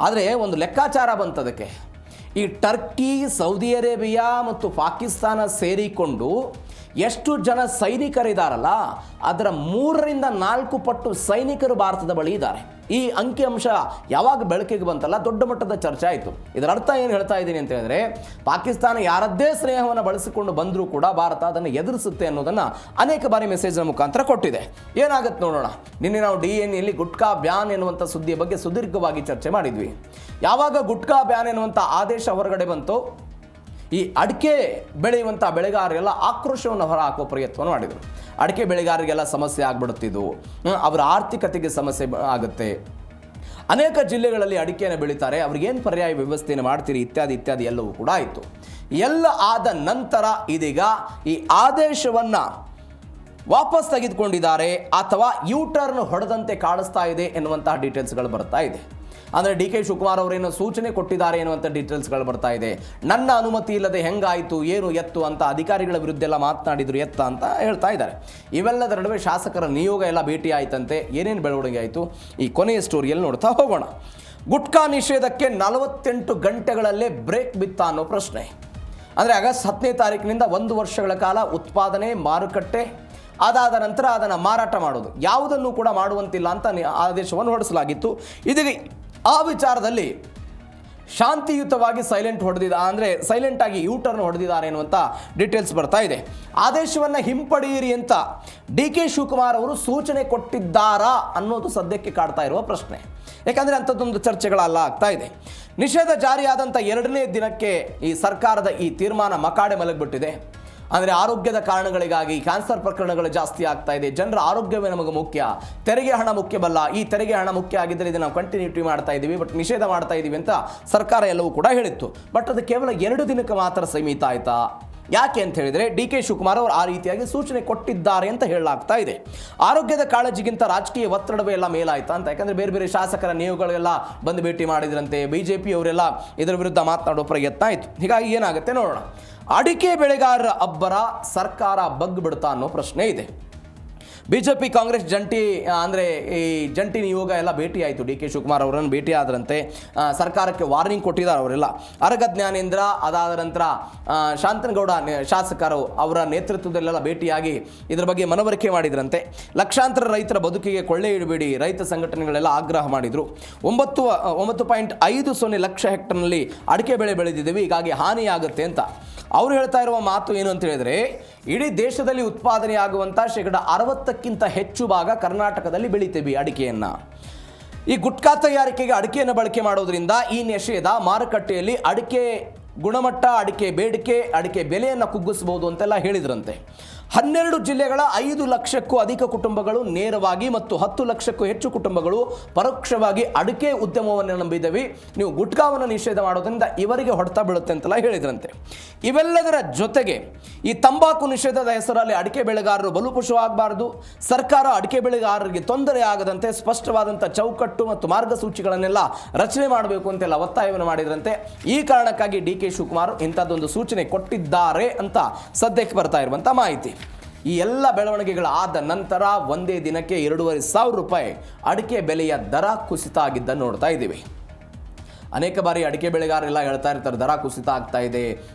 ಆದರೆ ಒಂದು ಲೆಕ್ಕಾಚಾರ ಬಂತದಕ್ಕೆ. ಈ ಟರ್ಕಿ, ಸೌದಿ ಅರೇಬಿಯಾ ಮತ್ತು ಪಾಕಿಸ್ತಾನ ಸೇರಿಕೊಂಡು ಎಷ್ಟು ಜನ ಸೈನಿಕರಿದ್ದಾರಲ್ಲ, ಅದರ 3ರಿಂದ 4 ಪಟ್ಟು ಸೈನಿಕರು ಭಾರತದ ಬಳಿ ಇದ್ದಾರೆ. ಈ ಅಂಕಿಅಂಶ ಯಾವಾಗ ಬೆಳಕಿಗೆ ಬಂತಲ್ಲ, ದೊಡ್ಡ ಮಟ್ಟದ ಚರ್ಚೆ ಆಯಿತು. ಇದರ ಅರ್ಥ ಏನು ಹೇಳ್ತಾ ಇದ್ದೀನಿ ಅಂತ ಹೇಳಿದ್ರೆ, ಪಾಕಿಸ್ತಾನ ಯಾರದ್ದೇ ಸ್ನೇಹವನ್ನು ಬಳಸಿಕೊಂಡು ಬಂದರೂ ಕೂಡ ಭಾರತ ಅದನ್ನು ಎದುರಿಸುತ್ತೆ ಅನ್ನೋದನ್ನು ಅನೇಕ ಬಾರಿ ಮೆಸೇಜ್ನ ಮುಖಾಂತರ ಕೊಟ್ಟಿದೆ. ಏನಾಗುತ್ತೆ ನೋಡೋಣ. ನಿನ್ನೆ ನಾವು DNAಯಲ್ಲಿ ಗುಟ್ಕಾ ಬ್ಯಾನ್ ಎನ್ನುವಂಥ ಸುದ್ದಿಯ ಬಗ್ಗೆ ಸುದೀರ್ಘವಾಗಿ ಚರ್ಚೆ ಮಾಡಿದ್ವಿ. ಯಾವಾಗ ಗುಟ್ಕಾ ಬ್ಯಾನ್ ಎನ್ನುವಂಥ ಆದೇಶ ಹೊರಗಡೆ ಬಂತು, ಈ ಅಡಿಕೆ ಬೆಳೆಯುವಂಥ ಬೆಳೆಗಾರರೆಲ್ಲ ಆಕ್ರೋಶವನ್ನು ಹೊರಹಾಕುವ ಪ್ರಯತ್ನವನ್ನು ಮಾಡಿದರು. ಅಡಿಕೆ ಬೆಳೆಗಾರರಿಗೆಲ್ಲ ಸಮಸ್ಯೆ ಆಗ್ಬಿಡುತ್ತಿದ್ದು, ಅವರ ಆರ್ಥಿಕತೆಗೆ ಸಮಸ್ಯೆ ಆಗುತ್ತೆ. ಅನೇಕ ಜಿಲ್ಲೆಗಳಲ್ಲಿ ಅಡಿಕೆಯನ್ನು ಬೆಳೀತಾರೆ, ಅವ್ರಿಗೇನು ಪರ್ಯಾಯ ವ್ಯವಸ್ಥೆಯನ್ನು ಮಾಡ್ತೀರಿ ಇತ್ಯಾದಿ ಎಲ್ಲವೂ ಕೂಡ ಆಯಿತು. ಎಲ್ಲ ಆದ ನಂತರ ಇದೀಗ ಈ ಆದೇಶವನ್ನು ವಾಪಸ್ ತೆಗೆದುಕೊಂಡಿದ್ದಾರೆ ಅಥವಾ ಯೂ-ಟರ್ನ್ ಹೊಡೆದಂತೆ ಕಾಣಿಸ್ತಾ ಇದೆ ಎನ್ನುವಂತಹ ಡೀಟೇಲ್ಸ್ಗಳು ಬರ್ತಾ ಇದೆ. ಅಂದರೆ DK ಶಿವಕುಮಾರ್ ಅವರೇನು ಸೂಚನೆ ಕೊಟ್ಟಿದ್ದಾರೆ ಎನ್ನುವಂಥ ಡೀಟೇಲ್ಸ್ಗಳು ಬರ್ತಾ ಇದೆ. ನನ್ನ ಅನುಮತಿ ಇಲ್ಲದೆ ಹೆಂಗಾಯಿತು, ಏನು ಎತ್ತು ಅಂತ ಅಧಿಕಾರಿಗಳ ವಿರುದ್ಧ ಎಲ್ಲ ಮಾತನಾಡಿದ್ರು ಎತ್ತ ಅಂತ ಹೇಳ್ತಾ ಇದ್ದಾರೆ. ಇವೆಲ್ಲದರ ನಡುವೆ ಶಾಸಕರ ನಿಯೋಗ ಎಲ್ಲ ಭೇಟಿ ಆಯ್ತಂತೆ. ಏನೇನು ಬೆಳವಣಿಗೆ ಆಯಿತು ಈ ಕೊನೆಯ ಸ್ಟೋರಿಯಲ್ಲಿ ನೋಡ್ತಾ ಹೋಗೋಣ. ಗುಟ್ಕಾ ನಿಷೇಧಕ್ಕೆ 48 ಗಂಟೆಗಳಲ್ಲೇ ಬ್ರೇಕ್ ಬಿತ್ತಾ ಅನ್ನೋ ಪ್ರಶ್ನೆ. ಅಂದರೆ ಆಗಸ್ಟ್ 10ನೇ ತಾರೀಕಿನಿಂದ 1 ವರ್ಷಗಳ ಕಾಲ ಉತ್ಪಾದನೆ, ಮಾರುಕಟ್ಟೆ, ಅದಾದ ನಂತರ ಅದನ್ನು ಮಾರಾಟ ಮಾಡೋದು ಯಾವುದನ್ನು ಕೂಡ ಮಾಡುವಂತಿಲ್ಲ ಅಂತ ಆದೇಶವನ್ನು ಹೊರಡಿಸಲಾಗಿತ್ತು. ಇದೀಗ ಆ ವಿಚಾರದಲ್ಲಿ ಶಾಂತಿಯುತವಾಗಿ ಸೈಲೆಂಟಾಗಿ ಯೂ-ಟರ್ನ್ ಹೊಡೆದಿದ್ದಾರೆ ಎನ್ನುವಂಥ ಡೀಟೇಲ್ಸ್ ಬರ್ತಾ ಇದೆ. ಆದೇಶವನ್ನು ಹಿಂಪಡೆಯಿರಿ ಅಂತ DK ಶಿವಕುಮಾರ್ ಅವರು ಸೂಚನೆ ಕೊಟ್ಟಿದ್ದಾರಾ ಅನ್ನೋದು ಸದ್ಯಕ್ಕೆ ಕಾಡ್ತಾ ಇರುವ ಪ್ರಶ್ನೆ. ಯಾಕಂದರೆ ಅಂಥದ್ದೊಂದು ಚರ್ಚೆಗಳೆಲ್ಲ ಆಗ್ತಾ ಇದೆ. ನಿಷೇಧ ಜಾರಿಯಾದಂಥ 2ನೇ ದಿನಕ್ಕೆ ಈ ಸರ್ಕಾರದ ಈ ತೀರ್ಮಾನ ಮಕಾಡೆ ಮಲಗಿಬಿಟ್ಟಿದೆ. ಅಂದರೆ ಆರೋಗ್ಯದ ಕಾರಣಗಳಿಗಾಗಿ ಕ್ಯಾನ್ಸರ್ ಪ್ರಕರಣಗಳು ಜಾಸ್ತಿ ಆಗ್ತಾ ಇದೆ. ಜನರ ಆರೋಗ್ಯವೇ ನಮಗೆ ಮುಖ್ಯ, ತೆರಿಗೆ ಹಣ ಮುಖ್ಯವಲ್ಲ. ಈ ತೆರಿಗೆ ಹಣ ಮುಖ್ಯ ಆಗಿದ್ದರೆ ಇದನ್ನು ನಾವು ಕಂಟಿನ್ಯೂಟಿ ಮಾಡ್ತಾ ಇದ್ದೀವಿ, ಬಟ್ ನಿಷೇಧ ಮಾಡ್ತಾ ಇದ್ದೀವಿ ಅಂತ ಸರ್ಕಾರ ಎಲ್ಲವೂ ಕೂಡ ಹೇಳಿತ್ತು. ಬಟ್ ಅದು ಕೇವಲ 2 ದಿನಕ್ಕೆ ಮಾತ್ರ ಸೀಮಿತ ಆಯಿತಾ? ಯಾಕೆ ಅಂತ ಹೇಳಿದರೆ DK ಶಿವಕುಮಾರ್ ಅವರು ಆ ರೀತಿಯಾಗಿ ಸೂಚನೆ ಕೊಟ್ಟಿದ್ದಾರೆ ಅಂತ ಹೇಳಲಾಗ್ತಾ ಇದೆ. ಆರೋಗ್ಯದ ಕಾಳಜಿಗಿಂತ ರಾಜಕೀಯ ಒತ್ತಡವೇ ಎಲ್ಲ ಮೇಲಾಯ್ತಾ ಅಂತ. ಯಾಕಂದರೆ ಬೇರೆ ಶಾಸಕರ ನಿಯೋಗಗಳೆಲ್ಲ ಬಂದು ಭೇಟಿ ಮಾಡಿದ್ರಂತೆ. BJP ಅವರೆಲ್ಲ ಇದರ ವಿರುದ್ಧ ಮಾತನಾಡೋ ಪ್ರಯತ್ನ ಆಯಿತು. ಹೀಗಾಗಿ ಏನಾಗುತ್ತೆ ನೋಡೋಣ. ಅಡಿಕೆ ಬೆಳೆಗಾರರ ಅಬ್ಬರ ಸರ್ಕಾರ ಬಗ್ ಬಿಡ್ತಾ ಅನ್ನೋ ಪ್ರಶ್ನೆ ಇದೆ. BJP ಕಾಂಗ್ರೆಸ್ ಜಂಟಿ ನಿಯೋಗ ಎಲ್ಲ ಭೇಟಿ ಆಯಿತು. DK ಶಿವಕುಮಾರ್ ಅವರನ್ನು ಭೇಟಿ ಆದರಂತೆ. ಸರ್ಕಾರಕ್ಕೆ ವಾರ್ನಿಂಗ್ ಕೊಟ್ಟಿದ್ದಾರೆ ಅವರೆಲ್ಲ. ಅರಗ ಜ್ಞಾನೇಂದ್ರ, ಅದಾದ ನಂತರ ಶಾಂತನಗೌಡ ಶಾಸಕರು ಅವರ ನೇತೃತ್ವದಲ್ಲೆಲ್ಲ ಭೇಟಿಯಾಗಿ ಇದರ ಬಗ್ಗೆ ಮನವರಿಕೆ ಮಾಡಿದ್ರಂತೆ. ಲಕ್ಷಾಂತರ ರೈತರ ಬದುಕಿಗೆ ಕೊಳ್ಳೆ ಇಡಬೇಡಿ, ರೈತ ಸಂಘಟನೆಗಳೆಲ್ಲ ಆಗ್ರಹ ಮಾಡಿದರು. 9.50 ಲಕ್ಷ ಹೆಕ್ಟರ್ನಲ್ಲಿ ಅಡಿಕೆ ಬೆಳೆ ಬೆಳೆದಿದ್ದೀವಿ, ಹೀಗಾಗಿ ಹಾನಿಯಾಗುತ್ತೆ ಅಂತ ಅವರು ಹೇಳ್ತಾ ಇರುವ ಮಾತು ಏನು ಅಂತ ಹೇಳಿದರೆ, ಇಡೀ ದೇಶದಲ್ಲಿ ಉತ್ಪಾದನೆ ಆಗುವಂಥ 60% ಹೆಚ್ಚು ಭಾಗ ಕರ್ನಾಟಕದಲ್ಲಿ ಬೆಳಿತೀವಿ ಅಡಿಕೆಯನ್ನು. ಈ ಗುಟ್ಕಾ ತಯಾರಿಕೆಗೆ ಅಡಿಕೆಯನ್ನು ಬಳಕೆ ಮಾಡೋದ್ರಿಂದ ಈ ನಿಷೇಧ ಮಾರುಕಟ್ಟೆಯಲ್ಲಿ ಅಡಿಕೆ ಗುಣಮಟ್ಟ, ಅಡಿಕೆ ಬೇಡಿಕೆ, ಅಡಿಕೆ ಬೆಲೆಯನ್ನು ಕುಗ್ಗಿಸಬಹುದು ಅಂತೆಲ್ಲ ಹೇಳಿದ್ರಂತೆ. 12 ಜಿಲ್ಲೆಗಳ 5 ಲಕ್ಷಕ್ಕೂ ಅಧಿಕ ಕುಟುಂಬಗಳು ನೇರವಾಗಿ ಮತ್ತು 10 ಲಕ್ಷಕ್ಕೂ ಹೆಚ್ಚು ಕುಟುಂಬಗಳು ಪರೋಕ್ಷವಾಗಿ ಅಡಿಕೆ ಉದ್ಯಮವನ್ನು ನಂಬಿದವಿ. ನೀವು ಗುಟ್ಕಾವನ್ನು ನಿಷೇಧ ಮಾಡೋದ್ರಿಂದ ಇವರಿಗೆ ಹೊಡೆತ ಬೀಳುತ್ತೆ ಅಂತೆಲ್ಲ ಹೇಳಿದ್ರಂತೆ. ಇವೆಲ್ಲದರ ಜೊತೆಗೆ ಈ ತಂಬಾಕು ನಿಷೇಧದ ಹೆಸರಲ್ಲಿ ಅಡಿಕೆ ಬೆಳೆಗಾರರು ಬಲುಪುಷವಾಗಬಾರದು, ಸರ್ಕಾರ ಅಡಿಕೆ ಬೆಳೆಗಾರರಿಗೆ ತೊಂದರೆ ಆಗದಂತೆ ಸ್ಪಷ್ಟವಾದಂಥ ಚೌಕಟ್ಟು ಮತ್ತು ಮಾರ್ಗಸೂಚಿಗಳನ್ನೆಲ್ಲ ರಚನೆ ಮಾಡಬೇಕು ಅಂತೆಲ್ಲ ಒತ್ತಾಯವನ್ನು ಮಾಡಿದ್ರಂತೆ. ಈ ಕಾರಣಕ್ಕಾಗಿ ಡಿ ಕೆ ಶಿವಕುಮಾರ್ ಇಂಥದ್ದೊಂದು ಸೂಚನೆ ಕೊಟ್ಟಿದ್ದಾರೆ ಅಂತ ಸದ್ಯಕ್ಕೆ ಬರ್ತಾ ಇರುವಂಥ ಮಾಹಿತಿ. ಈ ಎಲ್ಲ ಬೆಳವಣಿಗೆಗಳಾದ ನಂತರ ಒಂದೇ ದಿನಕ್ಕೆ 2,500 ರೂಪಾಯಿ ಅಡಿಕೆ ಬೆಲೆಯ ದರ ಕುಸಿತ ಆಗಿದ್ದನ್ನು ನೋಡ್ತಾ ಇದ್ದೀವಿ. ಅನೇಕ ಬಾರಿ ಅಡಿಕೆ ಬೆಳೆಗಾರರೆಲ್ಲ ಹೇಳ್ತಾ ಇರ್ತಾರೆ ದರ ಕುಸಿತ ಆಗ್ತಾ ಇದೆ,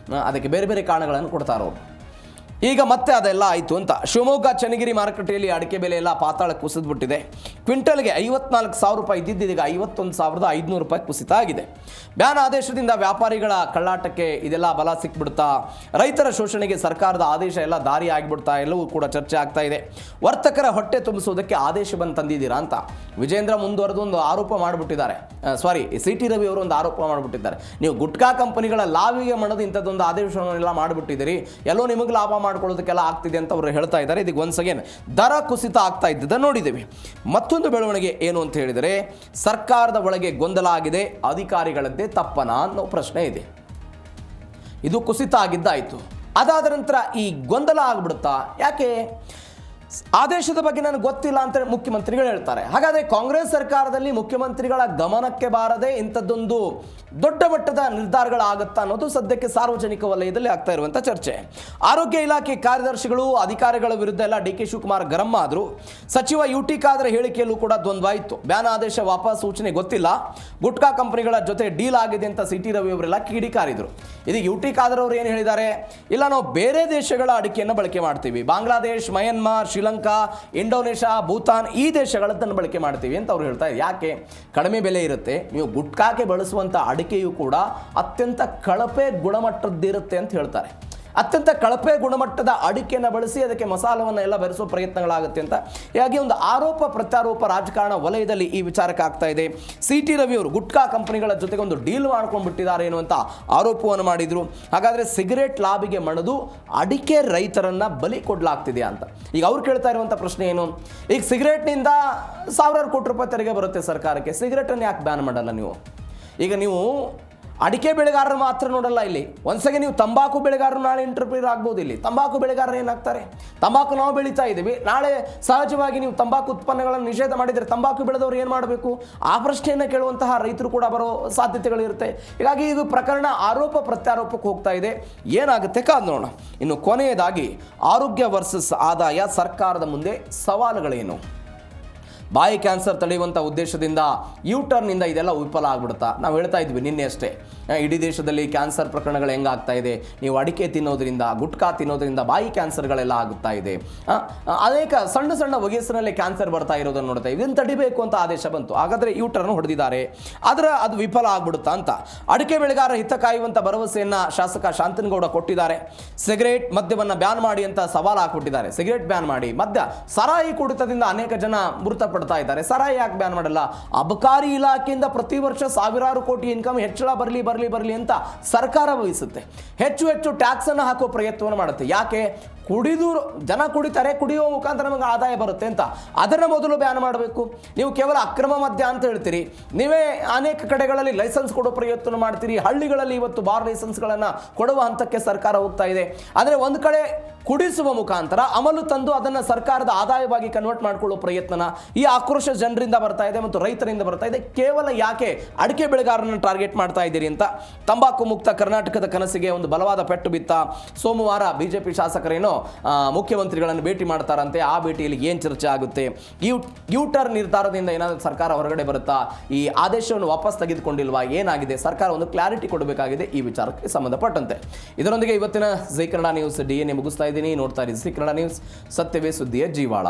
ಅದಕ್ಕೆ ಬೇರೆ ಬೇರೆ ಕಾರಣಗಳನ್ನು ಕೊಡ್ತಾರೆ ಅವರು. ಈಗ ಮತ್ತೆ ಅದೆಲ್ಲ ಆಯಿತು ಅಂತ ಶಿವಮೊಗ್ಗ ಚನ್ನಗಿರಿ ಮಾರುಕಟ್ಟೆಯಲ್ಲಿ ಅಡಿಕೆ ಬೆಲೆ ಎಲ್ಲ ಪಾತಾಳ ಕುಸಿದ್ಬಿಟ್ಟಿದೆ. ಕ್ವಿಂಟಲ್ಗೆ 54,000 ರೂಪಾಯಿ ಇದ್ದಿದ್ದೀಗ 51,500 ರೂಪಾಯಿ ಕುಸಿತ ಆಗಿದೆ. ಬ್ಯಾನ್ ಆದೇಶದಿಂದ ವ್ಯಾಪಾರಿಗಳ ಕಳ್ಳಾಟಕ್ಕೆ ಇದೆಲ್ಲ ಬಲ ಸಿಕ್ಬಿಡ್ತಾ, ರೈತರ ಶೋಷಣೆಗೆ ಸರ್ಕಾರದ ಆದೇಶ ಎಲ್ಲ ದಾರಿ ಆಗಿಬಿಡ್ತಾ, ಎಲ್ಲವೂ ಕೂಡ ಚರ್ಚೆ ಆಗ್ತಾ ಇದೆ. ವರ್ತಕರ ಹೊಟ್ಟೆ ತುಂಬಿಸೋದಕ್ಕೆ ಆದೇಶವನ್ನು ತಂದಿದ್ದೀರಾ ಅಂತ ವಿಜೇಂದ್ರ ಮುಂದುವರೆದು ಒಂದು ಆರೋಪ ಮಾಡಿಬಿಟ್ಟಿದ್ದಾರೆ. ಸಿ ಟಿ ರವಿ ಅವರು ಒಂದು ಆರೋಪ ಮಾಡಿಬಿಟ್ಟಿದ್ದಾರೆ. ನೀವು ಗುಟ್ಕಾ ಕಂಪನಿಗಳ ಲಾಭಿಗೆ ಮಾಡೋದು ಇಂಥದ್ದೊಂದು ಆದೇಶವನ್ನೆಲ್ಲ ಮಾಡಿಬಿಟ್ಟಿದ್ದೀರಿ, ಎಲ್ಲೋ ನಿಮಗೆ ಲಾಭ ಮಾಡ್ಕೊಳ್ಳೋದಕ್ಕೆಲ್ಲ ಆಗ್ತಿದೆ ಅಂತ ಅವರು ಹೇಳ್ತಾ ಇದ್ದಾರೆ. ಇದೀಗ ಒನ್ಸ್ ಅಗೇನ್ ದರ ಕುಸಿತ ಆಗ್ತಾ ಇದ್ದದನ್ನು ನೋಡಿದ್ದೇವೆ. ಮತ್ತೊಂದು ಬೆಳವಣಿಗೆ ಏನು ಅಂತ ಹೇಳಿದರೆ, ಸರ್ಕಾರದ ಒಳಗೆ ಗೊಂದಲ ಆಗಿದೆ, ಅಧಿಕಾರಿಗಳದ್ದೇ ತಪ್ಪನ ಅನ್ನೋ ಪ್ರಶ್ನೆ ಇದೆ. ಇದು ಕುಸಿತ ಆಗಿದ್ದಾಯಿತು. ಅದಾದ ನಂತರ ಈ ಗೊಂದಲ ಆಗ್ಬಿಡುತ್ತಾ, ಯಾಕೆ ಆದೇಶದ ಬಗ್ಗೆ ನನಗೆ ಗೊತ್ತಿಲ್ಲ ಅಂತ ಮುಖ್ಯಮಂತ್ರಿಗಳು ಹೇಳ್ತಾರೆ. ಹಾಗಾದರೆ ಕಾಂಗ್ರೆಸ್ ಸರ್ಕಾರದಲ್ಲಿ ಮುಖ್ಯಮಂತ್ರಿಗಳ ಗಮನಕ್ಕೆ ಬಾರದೆ ಇಂಥದ್ದೊಂದು ದೊಡ್ಡ ಮಟ್ಟದ ನಿರ್ಧಾರಗಳಾಗುತ್ತಾ ಅನ್ನೋದು ಸದ್ಯಕ್ಕೆ ಸಾರ್ವಜನಿಕ ವಲಯದಲ್ಲಿ ಆಗ್ತಾ ಇರುವಂಥ ಚರ್ಚೆ. ಆರೋಗ್ಯ ಇಲಾಖೆ ಕಾರ್ಯದರ್ಶಿಗಳು, ಅಧಿಕಾರಿಗಳ ವಿರುದ್ಧ ಎಲ್ಲ ಡಿ ಕೆ ಶಿವಕುಮಾರ್ ಗರಂ ಆದರು. ಸಚಿವ ಯು ಟಿ ಖಾದರ್ ಹೇಳಿಕೆಯಲ್ಲೂ ಕೂಡ ದ್ವಂದ್ವ ಇತ್ತು. ಬ್ಯಾನ್ ಆದೇಶ ವಾಪಸ್ ಸೂಚನೆ ಗೊತ್ತಿಲ್ಲ, ಗುಟ್ಕಾ ಕಂಪನಿಗಳ ಜೊತೆ ಡೀಲ್ ಆಗಿದೆ ಅಂತ ಸಿ ಟಿ ರವಿ ಅವರೆಲ್ಲ ಕಿಡಿಕಾರಿದ್ರು. ಇದೀಗ ಯು ಟಿ ಖಾದರ್ ಅವರು ಏನು ಹೇಳಿದ್ದಾರೆ, ಇಲ್ಲ ನಾವು ಬೇರೆ ದೇಶಗಳ ಅಡಿಕೆಯನ್ನು ಬಳಕೆ ಮಾಡ್ತೀವಿ, ಬಾಂಗ್ಲಾದೇಶ್, ಮಯನ್ಮಾರ್, ಶ್ರೀಲಂಕಾ, ಇಂಡೋನೇಷ್ಯಾ, ಭೂತಾನ್ ಈ ದೇಶಗಳದ್ದನ್ನು ಬಳಕೆ ಮಾಡ್ತೀವಿ ಅಂತ ಅವ್ರು ಹೇಳ್ತಾರೆ. ಯಾಕೆ? ಕಡಿಮೆ ಬೆಲೆ ಇರುತ್ತೆ, ನೀವು ಗುಟ್ಕಾಕ್ಕೆ ಬಳಸುವಂಥ ಅಡಿಕೆಯೂ ಕೂಡ ಅತ್ಯಂತ ಕಳಪೆ ಗುಣಮಟ್ಟದ್ದಿರುತ್ತೆ ಅಂತ ಹೇಳ್ತಾರೆ. ಅತ್ಯಂತ ಕಳಪೆ ಗುಣಮಟ್ಟದ ಅಡಿಕೆಯನ್ನು ಬಳಸಿ ಅದಕ್ಕೆ ಮಸಾಲವನ್ನು ಎಲ್ಲ ಬೆರೆಸೋ ಪ್ರಯತ್ನಗಳಾಗುತ್ತೆ ಅಂತ. ಹೀಗಾಗಿ ಒಂದು ಆರೋಪ ಪ್ರತ್ಯಾರೋಪ ರಾಜಕಾರಣ ವಲಯದಲ್ಲಿ ಈ ವಿಚಾರಕ್ಕೆ ಆಗ್ತಾ ಇದೆ. ಸಿ ಟಿ ರವಿ ಅವರು ಗುಟ್ಕಾ ಕಂಪನಿಗಳ ಜೊತೆಗೆ ಒಂದು ಡೀಲ್ ಮಾಡ್ಕೊಂಡ್ಬಿಟ್ಟಿದ್ದಾರೆ ಎನ್ನುವಂಥ ಆರೋಪವನ್ನು ಮಾಡಿದರು. ಹಾಗಾದರೆ ಸಿಗರೇಟ್ ಲಾಬಿಗೆ ಮಣಿದು ಅಡಿಕೆ ರೈತರನ್ನು ಬಲಿ ಕೊಡಲಾಗ್ತಿದೆಯಾ ಅಂತ ಈಗ ಅವ್ರು ಕೇಳ್ತಾ ಇರುವಂಥ ಪ್ರಶ್ನೆ ಏನು, ಈಗ ಸಿಗರೇಟ್ನಿಂದ ಸಾವಿರಾರು ಕೋಟಿ ರೂಪಾಯಿ ತೆರಿಗೆ ಬರುತ್ತೆ ಸರ್ಕಾರಕ್ಕೆ, ಸಿಗರೇಟನ್ನು ಯಾಕೆ ಬ್ಯಾನ್ ಮಾಡಲ್ಲ ನೀವು? ಈಗ ನೀವು ಅಡಿಕೆ ಬೆಳೆಗಾರರು ಮಾತ್ರ ನೋಡಲ್ಲ, ಇಲ್ಲಿ ಒಂದ್ಸಗೆ ನೀವು ತಂಬಾಕು ಬೆಳೆಗಾರರು ನಾಳೆ ಇಂಟರ್ಫಿಯರ್ ಆಗ್ಬೋದು. ಇಲ್ಲಿ ತಂಬಾಕು ಬೆಳೆಗಾರರು ಏನಾಗ್ತಾರೆ, ತಂಬಾಕು ನಾವು ಬೆಳೀತಾ ಇದ್ದೀವಿ, ನಾಳೆ ಸಹಜವಾಗಿ ನೀವು ತಂಬಾಕು ಉತ್ಪನ್ನಗಳನ್ನು ನಿಷೇಧ ಮಾಡಿದರೆ ತಂಬಾಕು ಬೆಳೆದವರು ಏನು ಮಾಡಬೇಕು, ಆ ಪ್ರಶ್ನೆಯನ್ನು ಕೇಳುವಂತಹ ರೈತರು ಕೂಡ ಬರೋ ಸಾಧ್ಯತೆಗಳಿರುತ್ತೆ. ಹೀಗಾಗಿ ಇದು ಪ್ರಕರಣ ಆರೋಪ ಪ್ರತ್ಯಾರೋಪಕ್ಕೆ ಹೋಗ್ತಾ ಇದೆ. ಏನಾಗುತ್ತೆ ಕಾದು ನೋಡೋಣ. ಇನ್ನು ಕೊನೆಯದಾಗಿ ಆರೋಗ್ಯ ವರ್ಸಸ್ ಆದಾಯ, ಸರ್ಕಾರದ ಮುಂದೆ ಸವಾಲುಗಳೇನು? ಬಾಯಿ ಕ್ಯಾನ್ಸರ್ ತಡೆಯುವಂಥ ಉದ್ದೇಶದಿಂದ ಯೂಟರ್ನಿಂದ ಇದೆಲ್ಲ ವಿಫಲ ಆಗ್ಬಿಡುತ್ತಾ? ನಾವು ಹೇಳ್ತಾ ಇದ್ವಿ ನಿನ್ನೆ ಅಷ್ಟೇ, ಇಡೀ ದೇಶದಲ್ಲಿ ಕ್ಯಾನ್ಸರ್ ಪ್ರಕರಣಗಳು ಹೆಂಗಾಗ್ತಾ ಇದೆ, ನೀವು ಅಡಿಕೆ ತಿನ್ನೋದ್ರಿಂದ, ಗುಟ್ಕಾ ತಿನ್ನೋದ್ರಿಂದ ಬಾಯಿ ಕ್ಯಾನ್ಸರ್ಗಳೆಲ್ಲ ಆಗುತ್ತಾ ಇದೆ. ಅನೇಕ ಸಣ್ಣ ಸಣ್ಣ ವಯಸ್ಸಿನಲ್ಲಿ ಕ್ಯಾನ್ಸರ್ ಬರ್ತಾ ಇರೋದನ್ನು ನೋಡ್ತಾ ಇದ್ದೀವಿ. ಇದನ್ನು ತಡಿಬೇಕು ಅಂತ ಆದೇಶ ಬಂತು, ಹಾಗಾದರೆ ಯೂಟರ್ನ್ ಹೊಡೆದಿದ್ದಾರೆ, ಆದರೆ ಅದು ವಿಫಲ ಆಗ್ಬಿಡುತ್ತಾ ಅಂತ. ಅಡಿಕೆ ಬೆಳೆಗಾರರ ಹಿತ ಕಾಯುವಂಥ ಭರವಸೆಯನ್ನು ಶಾಸಕ ಶಾಂತನಗೌಡ ಕೊಟ್ಟಿದ್ದಾರೆ. ಸಿಗರೇಟ್, ಮದ್ಯವನ್ನು ಬ್ಯಾನ್ ಮಾಡಿ ಅಂತ ಸವಾಲು ಹಾಕ್ಬಿಟ್ಟಿದ್ದಾರೆ. ಸಿಗರೇಟ್ ಬ್ಯಾನ್ ಮಾಡಿ, ಮದ್ಯ, ಸರಾಯಿ ಕುಡಿತದಿಂದ ಅನೇಕ ಜನ ಮೃತಪಡ್ತಾ ಇದ್ದಾರೆ, ಸರಾಯಿ ಯಾಕೆ ಬ್ಯಾನ್ ಮಾಡಲ್ಲ? ಅಬಕಾರಿ ಇಲಾಖೆಯಿಂದ ಪ್ರತಿ ವರ್ಷ ಸಾವಿರಾರು ಕೋಟಿ ಇನ್ಕಮ್ ಹೆಚ್ಚಳ ಬರಲಿ ಅಂತ ಸರ್ಕಾರ ವಹಿಸುತ್ತೆ. ಹೆಚ್ಚು ಹೆಚ್ಚು ಟ್ಯಾಕ್ಸ್ ಅನ್ನು ಹಾಕೋ ಪ್ರಯತ್ನವನ್ನು ಮಾಡುತ್ತೆ. ಯಾಕೆ? ಕುಡಿದು ಜನ ಕುಡಿತಾರೆ, ಕುಡಿಯುವ ಮುಖಾಂತರ ನಮಗೆ ಆದಾಯ ಬರುತ್ತೆ ಅಂತ. ಅದನ್ನು ಮೊದಲು ಬ್ಯಾನ್ ಮಾಡಬೇಕು. ನೀವು ಕೇವಲ ಅಕ್ರಮ ಮದ್ಯ ಅಂತ ಹೇಳ್ತೀರಿ, ನೀವೇ ಅನೇಕ ಕಡೆಗಳಲ್ಲಿ ಲೈಸೆನ್ಸ್ ಕೊಡೋ ಪ್ರಯತ್ನ ಮಾಡ್ತೀರಿ. ಹಳ್ಳಿಗಳಲ್ಲಿ ಇವತ್ತು ಬಾರ್ ಲೈಸೆನ್ಸ್ಗಳನ್ನು ಕೊಡುವ ಹಂತಕ್ಕೆ ಸರ್ಕಾರ ಹೋಗ್ತಾ ಇದೆ. ಆದರೆ ಒಂದು ಕಡೆ ಕುಡಿಸುವ ಮುಖಾಂತರ ಅಮಲು ತಂದು ಅದನ್ನು ಸರ್ಕಾರದ ಆದಾಯವಾಗಿ ಕನ್ವರ್ಟ್ ಮಾಡಿಕೊಳ್ಳುವ ಪ್ರಯತ್ನ, ಈ ಆಕ್ರೋಶ ಜನರಿಂದ ಬರ್ತಾ ಇದೆ ಮತ್ತು ರೈತರಿಂದ ಬರ್ತಾ ಇದೆ. ಕೇವಲ ಯಾಕೆ ಅಡಿಕೆ ಬೆಳೆಗಾರರನ್ನು ಟಾರ್ಗೆಟ್ ಮಾಡ್ತಾ ಇದ್ದೀರಿ ಅಂತ. ತಂಬಾಕು ಮುಕ್ತ ಕರ್ನಾಟಕದ ಕನಸಿಗೆ ಒಂದು ಬಲವಾದ ಪೆಟ್ಟು ಬಿತ್ತ. ಸೋಮವಾರ ಬಿಜೆಪಿ ಶಾಸಕರೇನೋ ಮುಖ್ಯಮಂತ್ರಿಗಳನ್ನು ಭೇಟಿ ಮಾಡ್ತಾರಂತೆ. ಆ ಭೇಟಿಯಲ್ಲಿ ಏನು ಚರ್ಚೆ ಆಗುತ್ತೆ, ಯೂಟರ್ನ್ ನಿರ್ಧಾರದಿಂದ ಏನಾದರೂ ಸರ್ಕಾರ ಹೊರಗಡೆ ಬರುತ್ತಾ, ಈ ಆದೇಶವನ್ನು ವಾಪಸ್ ತೆಗೆದುಕೊಂಡಿಲ್ವಾ, ಏನಾಗಿದೆ, ಸರ್ಕಾರ ಒಂದು ಕ್ಲಾರಿಟಿ ಕೊಡಬೇಕಾಗಿದೆ ಈ ವಿಚಾರಕ್ಕೆ ಸಂಬಂಧಪಟ್ಟಂತೆ. ಇದರೊಂದಿಗೆ ಇವತ್ತಿನ ಜೈ ಕನ್ನಡ ನ್ಯೂಸ್ DNA ಮುಗಿಸ್ತಾ ಇದ್ದೀನಿ. ನೋಡ್ತಾ ಇರಿ ಜೈ ಕನ್ನಡ ನ್ಯೂಸ್, ಸತ್ಯವೇ ಸುದ್ದಿಯ ಜೀವಾಳ.